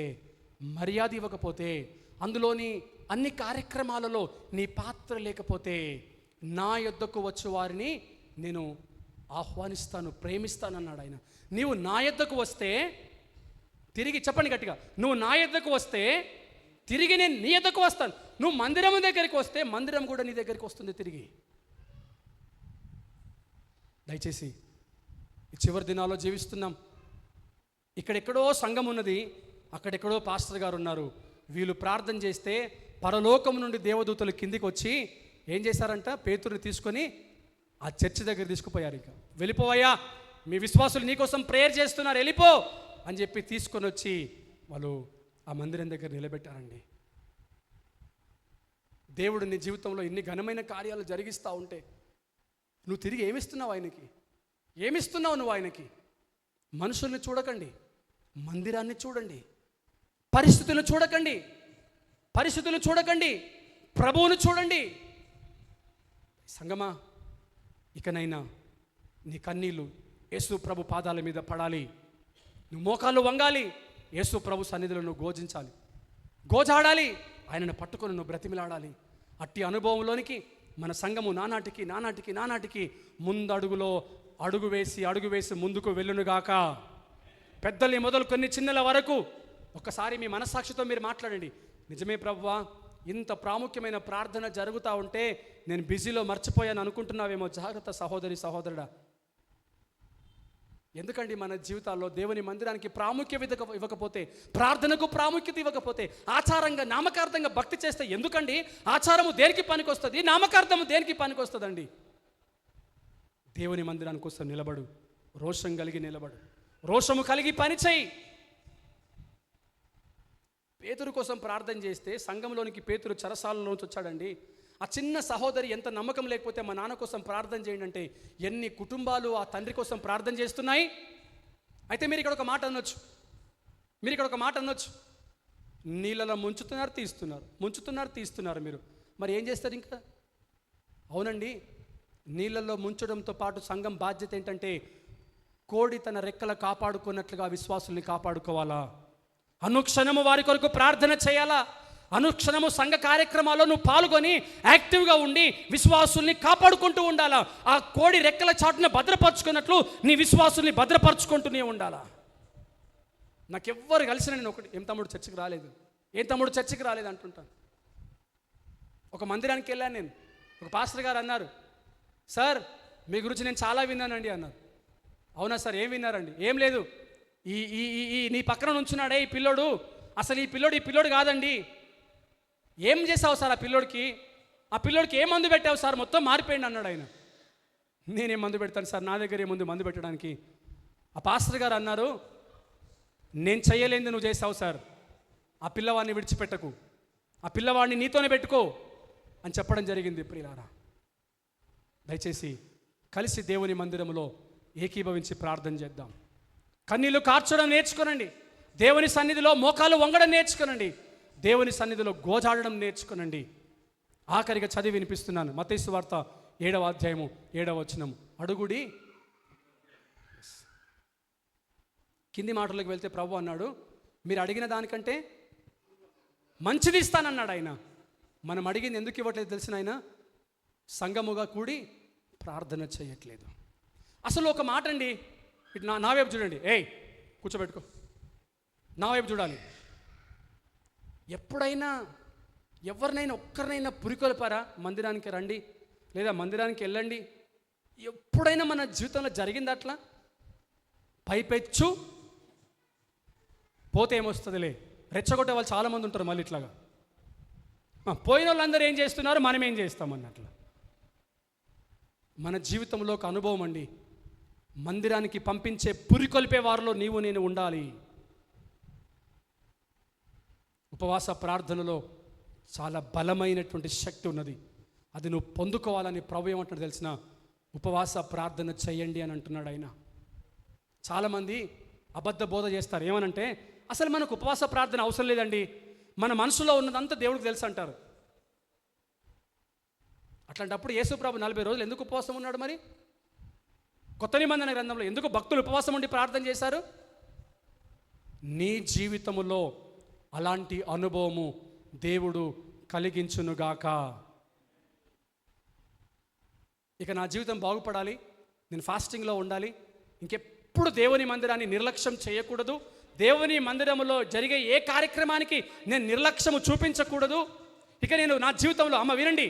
మర్యాద ఇవ్వకపోతే, అందులోని అన్ని కార్యక్రమాలలో నీ పాత్ర లేకపోతే, నా యొద్దకు వచ్చే వారిని నేను ఆహ్వానిస్తాను, ప్రేమిస్తానన్నాడు ఆయన. నీవు నా యొద్దకు వస్తే తిరిగి, చెప్పండి గట్టిగా, నువ్వు నా యొద్దకు వస్తే తిరిగి నేను నీ యొద్దకు వస్తాను. నువ్వు మందిరం దగ్గరికి వస్తే మందిరం కూడా నీ దగ్గరికి వస్తుంది తిరిగి. దయచేసి ఈ చివరి దినాల్లో జీవిస్తున్నాం. ఇక్కడెక్కడో సంఘం ఉన్నది, అక్కడెక్కడో పాస్టర్ గారు ఉన్నారు. వీళ్ళు ప్రార్థన చేస్తే పరలోకం నుండి దేవదూతలు కిందికి వచ్చి ఏం చేశారంట? పేతురుని తీసుకొని ఆ చర్చి దగ్గర తీసుకుపోయారు. ఇక వెళ్ళిపోవయ్యా, మీ విశ్వాసులు నీకోసం ప్రేయర్ చేస్తున్నారు, వెళ్ళిపో అని చెప్పి తీసుకొని వచ్చి వాళ్ళు ఆ మందిరం దగ్గర నిలబెట్టారండి. దేవుడు నీ జీవితంలో ఇన్ని ఘనమైన కార్యాలు జరిగిస్తూ ఉంటే నువ్వు తిరిగి ఏమిస్తున్నావు ఆయనకి? ఏమిస్తున్నావు నువ్వు ఆయనకి? మనుషుల్ని చూడకండి, మందిరాన్ని చూడండి. పరిస్థితులను చూడకండి, పరిస్థితులను చూడకండి, ప్రభువును చూడండి. సంగమా, ఇకనైనా నీ కన్నీళ్ళు యేసు ప్రభు పాదాల మీద పడాలి. నువ్వు మోకాళ్ళు వంగాలి, యేసు ప్రభు సన్నిధిలో నువ్వు గోజించాలి, గోజాడాలి, ఆయనను పట్టుకొని నువ్వు బ్రతిమిలాడాలి. అట్టి అనుభవంలోనికి మన సంఘము నానాటికి ముందడుగులో అడుగు వేసి ముందుకు వెళ్ళునుగాక. పెద్దల్ని మొదలుకొని చిన్నల వరకు ఒక్కసారి మీ మనస్సాక్షితో మీరు మాట్లాడండి. నిజమే ప్రభువా, ఇంత ప్రాముఖ్యమైన ప్రార్థన జరుగుతూ ఉంటే నేను బిజీలో మర్చిపోయాను అనుకుంటున్నావేమో. జాగ్రత్త సహోదరి సహోదరుడా. ఎందుకండి మన జీవితాల్లో దేవుని మందిరానికి ప్రాముఖ్యత ఇవ్వకపోతే, ప్రార్థనకు ప్రాముఖ్యత ఇవ్వకపోతే, ఆచారంగా నామకార్థంగా భక్తి చేస్తే ఎందుకండి? ఆచారము దేనికి పనికొస్తుంది? నామకార్థము దేనికి పనికొస్తుందండి? దేవుని మందిరానికి కోసం నిలబడు, రోషం కలిగి నిలబడు, రోషము కలిగి పని చేయి. పేతురు కోసం ప్రార్థన చేస్తే సంఘంలోనికి పేతురు చెరసాలలోంచి వచ్చాడండి. ఆ చిన్న సహోదరి ఎంత నమ్మకం లేకపోతే మా నాన్న కోసం ప్రార్థన చేయండి అంటే ఎన్ని కుటుంబాలు ఆ తండ్రి కోసం ప్రార్థన చేస్తున్నాయి. అయితే మీరు ఇక్కడ ఒక మాట అనొచ్చు, నీళ్ళలో ముంచుతున్నారు తీస్తున్నారు మీరు, మరి ఏం చేస్తారు ఇంకా? అవునండి, నీళ్ళల్లో ముంచడంతో పాటు సంఘం బాధ్యత ఏంటంటే కోడి తన రెక్కలు కాపాడుకున్నట్లుగా విశ్వాసుల్ని కాపాడుకోవాలా. అనుక్షణము వారి కొరకు ప్రార్థన చేయాలా. అనుక్షణము సంఘ కార్యక్రమాల్లో నువ్వు పాల్గొని యాక్టివ్గా ఉండి విశ్వాసుల్ని కాపాడుకుంటూ ఉండాలా. ఆ కోడి రెక్కల చాటును భద్రపరుచుకున్నట్లు నీ విశ్వాసుల్ని భద్రపరుచుకుంటూనే ఉండాలా. నాకెవ్వరు కలిసిన నేను ఒకటి, ఏం తమ్ముడు చర్చికి రాలేదు అంటుంటాను. ఒక మందిరానికి వెళ్ళాను నేను. ఒక పాస్టర్ గారు అన్నారు, సార్ మీ గురించి నేను చాలా విన్నానండి అన్నారు. అవునా సార్, ఏం విన్నారండి? ఏం లేదు, ఈ నీ పక్కన నుంచున్నాడే ఈ పిల్లోడు, అసలు ఈ పిల్లోడు కాదండి. ఏం చేసావు సార్ ఆ పిల్లోడికి ఏం మందు పెట్టావు సార్, మొత్తం మారిపోయింది అన్నాడు ఆయన. నేనేం మందు పెడతాను సార్, నా దగ్గర ఏముంది మందు పెట్టడానికి? ఆ పాస్టర్ గారు అన్నారు, నేను చెయ్యలేంది నువ్వు చేసావు సార్. ఆ ఆ పిల్లవాడిని విడిచిపెట్టకు, ఆ పిల్లవాడిని నీతోనే పెట్టుకో అని చెప్పడం జరిగింది. ప్రియులారా, దయచేసి కలిసి దేవుని మందిరంలో ఏకీభవించి ప్రార్థన చేద్దాం. కన్నీళ్లు కార్చడం నేర్చుకోనండి. దేవుని సన్నిధిలో మోకాలు వంగడం నేర్చుకోనండి. దేవుని సన్నిధిలో గోజాడడం నేర్చుకోనండి. ఆఖరిగా చదివి వినిపిస్తున్నాను. మత్తయి సువార్త 7వ అధ్యాయము 7వ వచనం. అడుగుడి. కింది మాటలోకి వెళ్తే ప్రభు అన్నాడు, మీరు అడిగిన దానికంటే మంచిది ఇస్తానన్నాడు ఆయన. మనం అడిగింది ఎందుకు ఇవ్వట్లేదు తెలిసిన ఆయన? సంఘముగా కూడి ప్రార్థన చేయట్లేదు. అసలు ఒక మాట అండి, ఇటు నా వైపు చూడండి. కూర్చోబెట్టుకో, నా వైపు చూడాలి. ఎప్పుడైనా ఎవరినైనా ఒక్కరినైనా పురికొల్పారా? మందిరానికి రండి లేదా మందిరానికి వెళ్ళండి. ఎప్పుడైనా మన జీవితంలో జరిగింది అట్లా? పైపెచ్చు పోతే ఏమొస్తుందిలే, రెచ్చగొట్టే వాళ్ళు చాలామంది ఉంటారు. మళ్ళీ ఇట్లాగా పోయిన వాళ్ళందరూ ఏం చేస్తున్నారు, మనం ఏం చేస్తామన్నట్లు. మన జీవితంలో ఒక అనుభవం అండి, మందిరానికి పంపించే పురికొల్పే వారిలో నీవు నేను ఉండాలి. ఉపవాస ప్రార్థనలో చాలా బలమైనటువంటి శక్తి ఉన్నది. అది నువ్వు పొందుకోవాలని ప్రభు ఏమంటున్నాడు తెలిసిన? ఉపవాస ప్రార్థన చేయండి అని అంటున్నాడు ఆయన. చాలామంది అబద్ధ బోధ చేస్తారు. ఏమనంటే, అసలు మనకు ఉపవాస ప్రార్థన అవసరం లేదండి, మన మనసులో ఉన్నదంతా దేవుడికి తెలుసు అంటారు. అట్లాంటప్పుడు యేసు ప్రభు 40 రోజులు ఎందుకు ఉపవాసం ఉన్నాడు? మరి కొత్త నిబంధన గ్రంథంలో ఎందుకు భక్తులు ఉపవాసం ఉండి ప్రార్థన చేశారు? నీ జీవితంలో అలాంటి అనుభవము దేవుడు కలిగించునుగాక. ఇక నా జీవితం బాగుపడాలి, నేను ఫాస్టింగ్లో ఉండాలి, ఇంకెప్పుడు దేవుని మందిరాన్ని నిర్లక్ష్యం చేయకూడదు, దేవుని మందిరంలో జరిగే ఏ కార్యక్రమానికి నేను నిర్లక్ష్యము చూపించకూడదు, ఇక నేను నా జీవితంలో వినండి,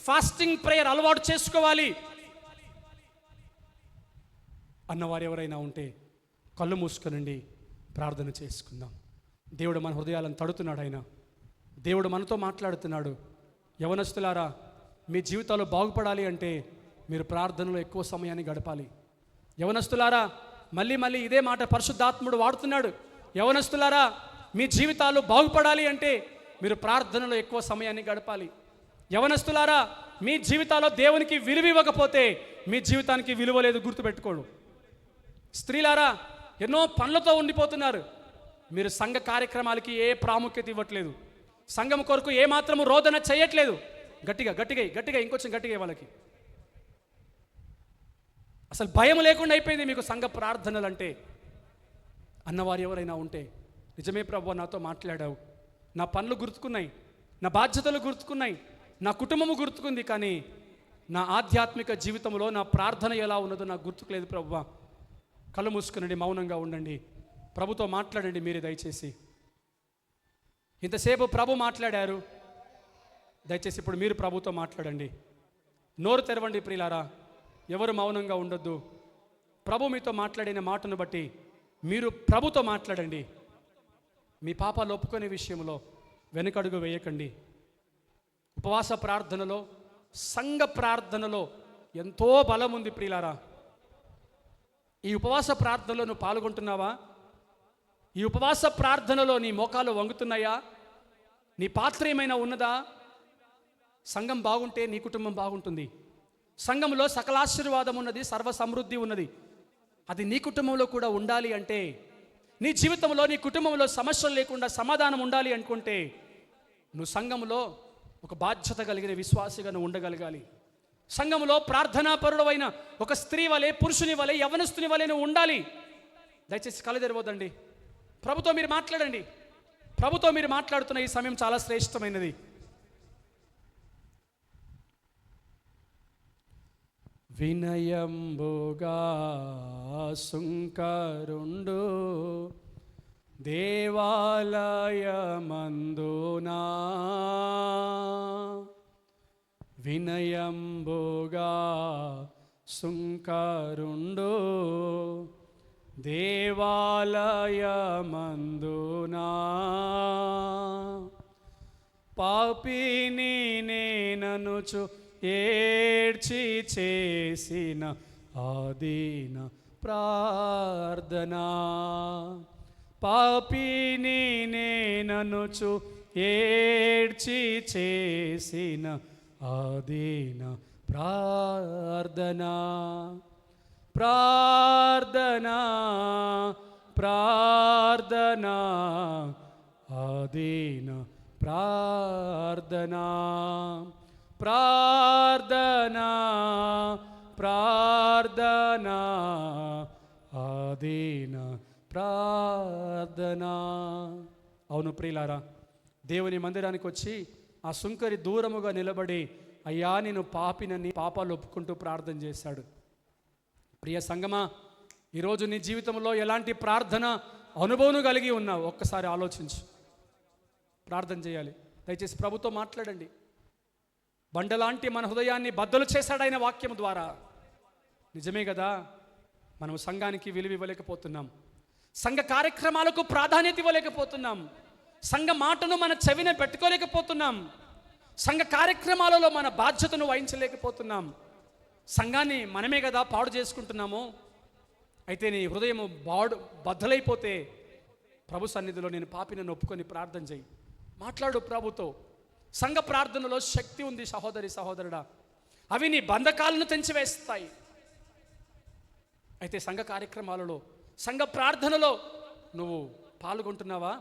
ఫాస్టింగ్ ప్రేయర్ అలవాటు చేసుకోవాలి అన్నవారు ఎవరైనా ఉంటే కళ్ళు మూసుకొనండి, ప్రార్థన చేసుకుందాం. దేవుడు మన హృదయాలను తడుతున్నాడు. ఆయన దేవుడు మనతో మాట్లాడుతున్నాడు. యవనస్తులారా, మీ జీవితాలు బాగుపడాలి అంటే మీరు ప్రార్థనలో ఎక్కువ సమయాన్ని గడపాలి. యవనస్తులారా, మళ్ళీ మళ్ళీ ఇదే మాట పరిశుద్ధాత్ముడు వాడుతున్నాడు. యవనస్తులారా, మీ జీవితాలు బాగుపడాలి అంటే మీరు ప్రార్థనలో ఎక్కువ సమయాన్ని గడపాలి. యవనస్తులారా, మీ జీవితాల్లో దేవునికి విలువ ఇవ్వకపోతే మీ జీవితానికి విలువ లేదు, గుర్తుపెట్టుకోడు. స్త్రీలారా, ఎన్నో పనులతో ఉండిపోతున్నారు. మీరు సంఘ కార్యక్రమాలకి ఏ ప్రాముఖ్యత ఇవ్వట్లేదు, సంఘం కొరకు ఏ మాత్రము రోదన చేయట్లేదు. గట్టిగా గట్టిగా గట్టిగా ఇంకొంచెం గట్టిగా వాళ్ళకి అసలు భయం లేకుండా అయిపోయింది మీకు సంఘ ప్రార్థనలు అంటే అన్నవారు ఎవరైనా ఉంటే, నిజమే ప్రభు, నాతో మాట్లాడావు, నా పనులు గుర్తుకున్నాయి, నా బాధ్యతలు గుర్తుకున్నాయి, నా కుటుంబము గుర్తుకుంది, కానీ నా ఆధ్యాత్మిక జీవితంలో నా ప్రార్థన ఎలా ఉన్నదో నాకు గుర్తుకులేదు ప్రభువా. కళ్ళు మూసుకునండి, మౌనంగా ఉండండి, ప్రభుతో మాట్లాడండి. మీరే దయచేసి ఇంతసేపు ప్రభు మాట్లాడారు, దయచేసి ఇప్పుడు మీరు ప్రభుతో మాట్లాడండి. నోరు తెరవండి ప్రియులారా, ఎవరు మౌనంగా ఉండొద్దు. ప్రభు మీతో మాట్లాడిన మాటను బట్టి మీరు ప్రభుతో మాట్లాడండి. మీ పాపాలు ఒప్పుకునే విషయంలో వెనుకడుగు వేయకండి. ఉపవాస ప్రార్థనలో, సంఘ ప్రార్థనలో ఎంతో బలం ఉంది ప్రియులారా. ఈ ఉపవాస ప్రార్థనలో నువ్వు పాల్గొంటున్నావా? ఈ ఉపవాస ప్రార్థనలో నీ మోకాలు వంగుతున్నాయా? నీ పాత్ర ఏమైనా ఉన్నదా? సంఘం బాగుంటే నీ కుటుంబం బాగుంటుంది. సంఘంలో సకలాశీర్వాదం ఉన్నది, సర్వ సమృద్ధి ఉన్నది. అది నీ కుటుంబంలో కూడా ఉండాలి అంటే, నీ జీవితంలో నీ కుటుంబంలో సమస్యలు లేకుండా సమాధానం ఉండాలి అనుకుంటే, నువ్వు సంఘంలో ఒక బాధ్యత కలిగిన విశ్వాసిగా నువ్వు ఉండగలగాలి. సంఘంలో ప్రార్థనాపరుడవైన ఒక స్త్రీ వలె, పురుషుని వలె, యవ్వనస్తుని వలె నువ్వు ఉండాలి. దయచేసి కళ్ళు తెరవద్దండి, ప్రభుతో మీరు మాట్లాడండి. ప్రభుతో మీరు మాట్లాడుతున్న ఈ సమయం చాలా శ్రేష్టమైనది. వినయంబుగా సుంకరుండు దేవాలయమందునా, వినయంబుగా సుంకరుండు దేవాలయమందునా, పాపిని నేననుచు ఏడ్చి చేసిన ఆదీన ప్రార్థన, పాపిని నేననుచు ఏడ్చి చేసిన ఆదీన ప్రార్థన ప్రార్థన ప్రార్థన ఆదీన ప్రార్థన ప్రార్థన ప్రార్థన ఆదీన ప్రార్థన. అవును ప్రియులారా, దేవుని మందిరానికి వచ్చి ఆ సుంకరి దూరముగా నిలబడి, అయ్యా నేను పాపినని పాపాలు ఒప్పుకుంటూ ప్రార్థన చేశాడు. ప్రియ సంగమా, ఈరోజు నీ జీవితంలో ఎలాంటి ప్రార్థన అనుభవం కలిగి ఉన్నావు ఒక్కసారి ఆలోచించు. ప్రార్థన చేయాలి. దయచేసి ప్రభుతో మాట్లాడండి. బండలాంటి మన హృదయాన్ని బద్దలు చేశాడు ఆయన వాక్యం ద్వారా. నిజమే కదా, మనం సంఘానికి విలువ ఇవ్వలేకపోతున్నాం, సంఘ కార్యక్రమాలకు ప్రాధాన్యత ఇవ్వలేకపోతున్నాం, సంఘ మాటను మన చెవిన పెట్టుకోలేకపోతున్నాం, సంఘ కార్యక్రమాలలో మన బాధ్యతను వహించలేకపోతున్నాం. సంఘాన్ని మనమే కదా పాడు చేసుకుంటున్నాము. అయితే నీ హృదయం బద్దలైపోతే ప్రభు సన్నిధిలో నేను పాపిని ఒప్పుకొని ప్రార్థన చేయి. మాట్లాడు ప్రభుతో. సంఘ ప్రార్థనలో శక్తి ఉంది సహోదరి సహోదరుడా. అవి నీ బంధకాలను తెంచివేస్తాయి. అయితే సంఘ కార్యక్రమాలలో, సంఘ ప్రార్థనలో నువ్వు పాల్గొంటున్నావా?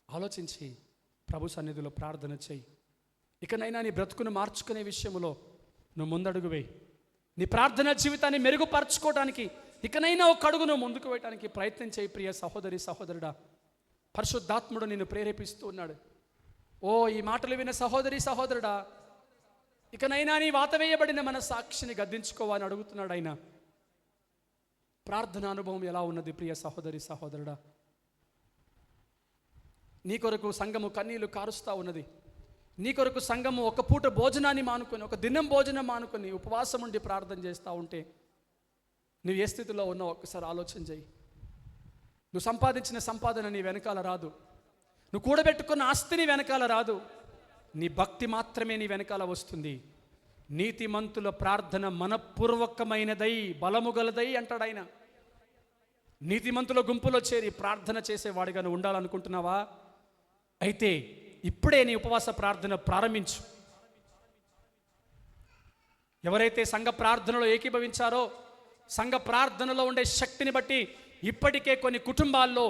ఆలోచించి ప్రభు సన్నిధిలో ప్రార్థన చేయి. ఇకనైనా నీ బ్రతుకును మార్చుకునే విషయంలో నువ్వు ముందడుగు వేయి. నీ ప్రార్థన జీవితాన్ని మెరుగుపరచుకోవడానికి ఇకనైనా ఒక అడుగు నువ్వు ముందుకు వేయడానికి ప్రయత్నం చేయి. ప్రియ సహోదరి సహోదరుడా, పరిశుద్ధాత్ముడు నిన్ను ప్రేరేపిస్తూ ఉన్నాడు. ఓ ఈ మాటలు విన్న సహోదరి సహోదరుడా, ఇకనైనా నీ వాతవేయబడిన మన సాక్షిని గద్దించుకోవాలని అడుగుతున్నాడు ఆయన. ప్రార్థన అనుభవం ఎలా ఉన్నది ప్రియ సహోదరి సహోదరుడా? నీ కొరకు సంఘము కన్నీళ్లు కారుస్తూ ఉన్నది. నీ కొరకు సంఘము ఒక పూట భోజనాన్ని మానుకొని, ఒక దినం భోజనం మానుకొని ఉపవాసం ఉండి ప్రార్థన చేస్తూ ఉంటే నువ్వు ఏ స్థితిలో ఉన్నావు ఒక్కసారి ఆలోచన చేయి. నువ్వు సంపాదించిన సంపాదన నీ వెనకాల రాదు, నువ్వు కూడబెట్టుకున్న ఆస్తిని వెనకాల రాదు, నీ భక్తి మాత్రమే నీ వెనకాల వస్తుంది. నీతిమంతుల ప్రార్థన మనపూర్వకమైనదై బలము గలదై అంటాడు ఆయన. నీతిమంతుల గుంపులో చేరి ప్రార్థన చేసేవాడిగా నువ్వు ఉండాలనుకుంటున్నావా? అయితే ఇప్పుడే నీ ఉపవాస ప్రార్థన ప్రారంభించు. ఎవరైతే సంఘ ప్రార్థనలో ఏకీభవించారో, సంఘ ప్రార్థనలో ఉండే శక్తిని బట్టి ఇప్పటికే కొన్ని కుటుంబాల్లో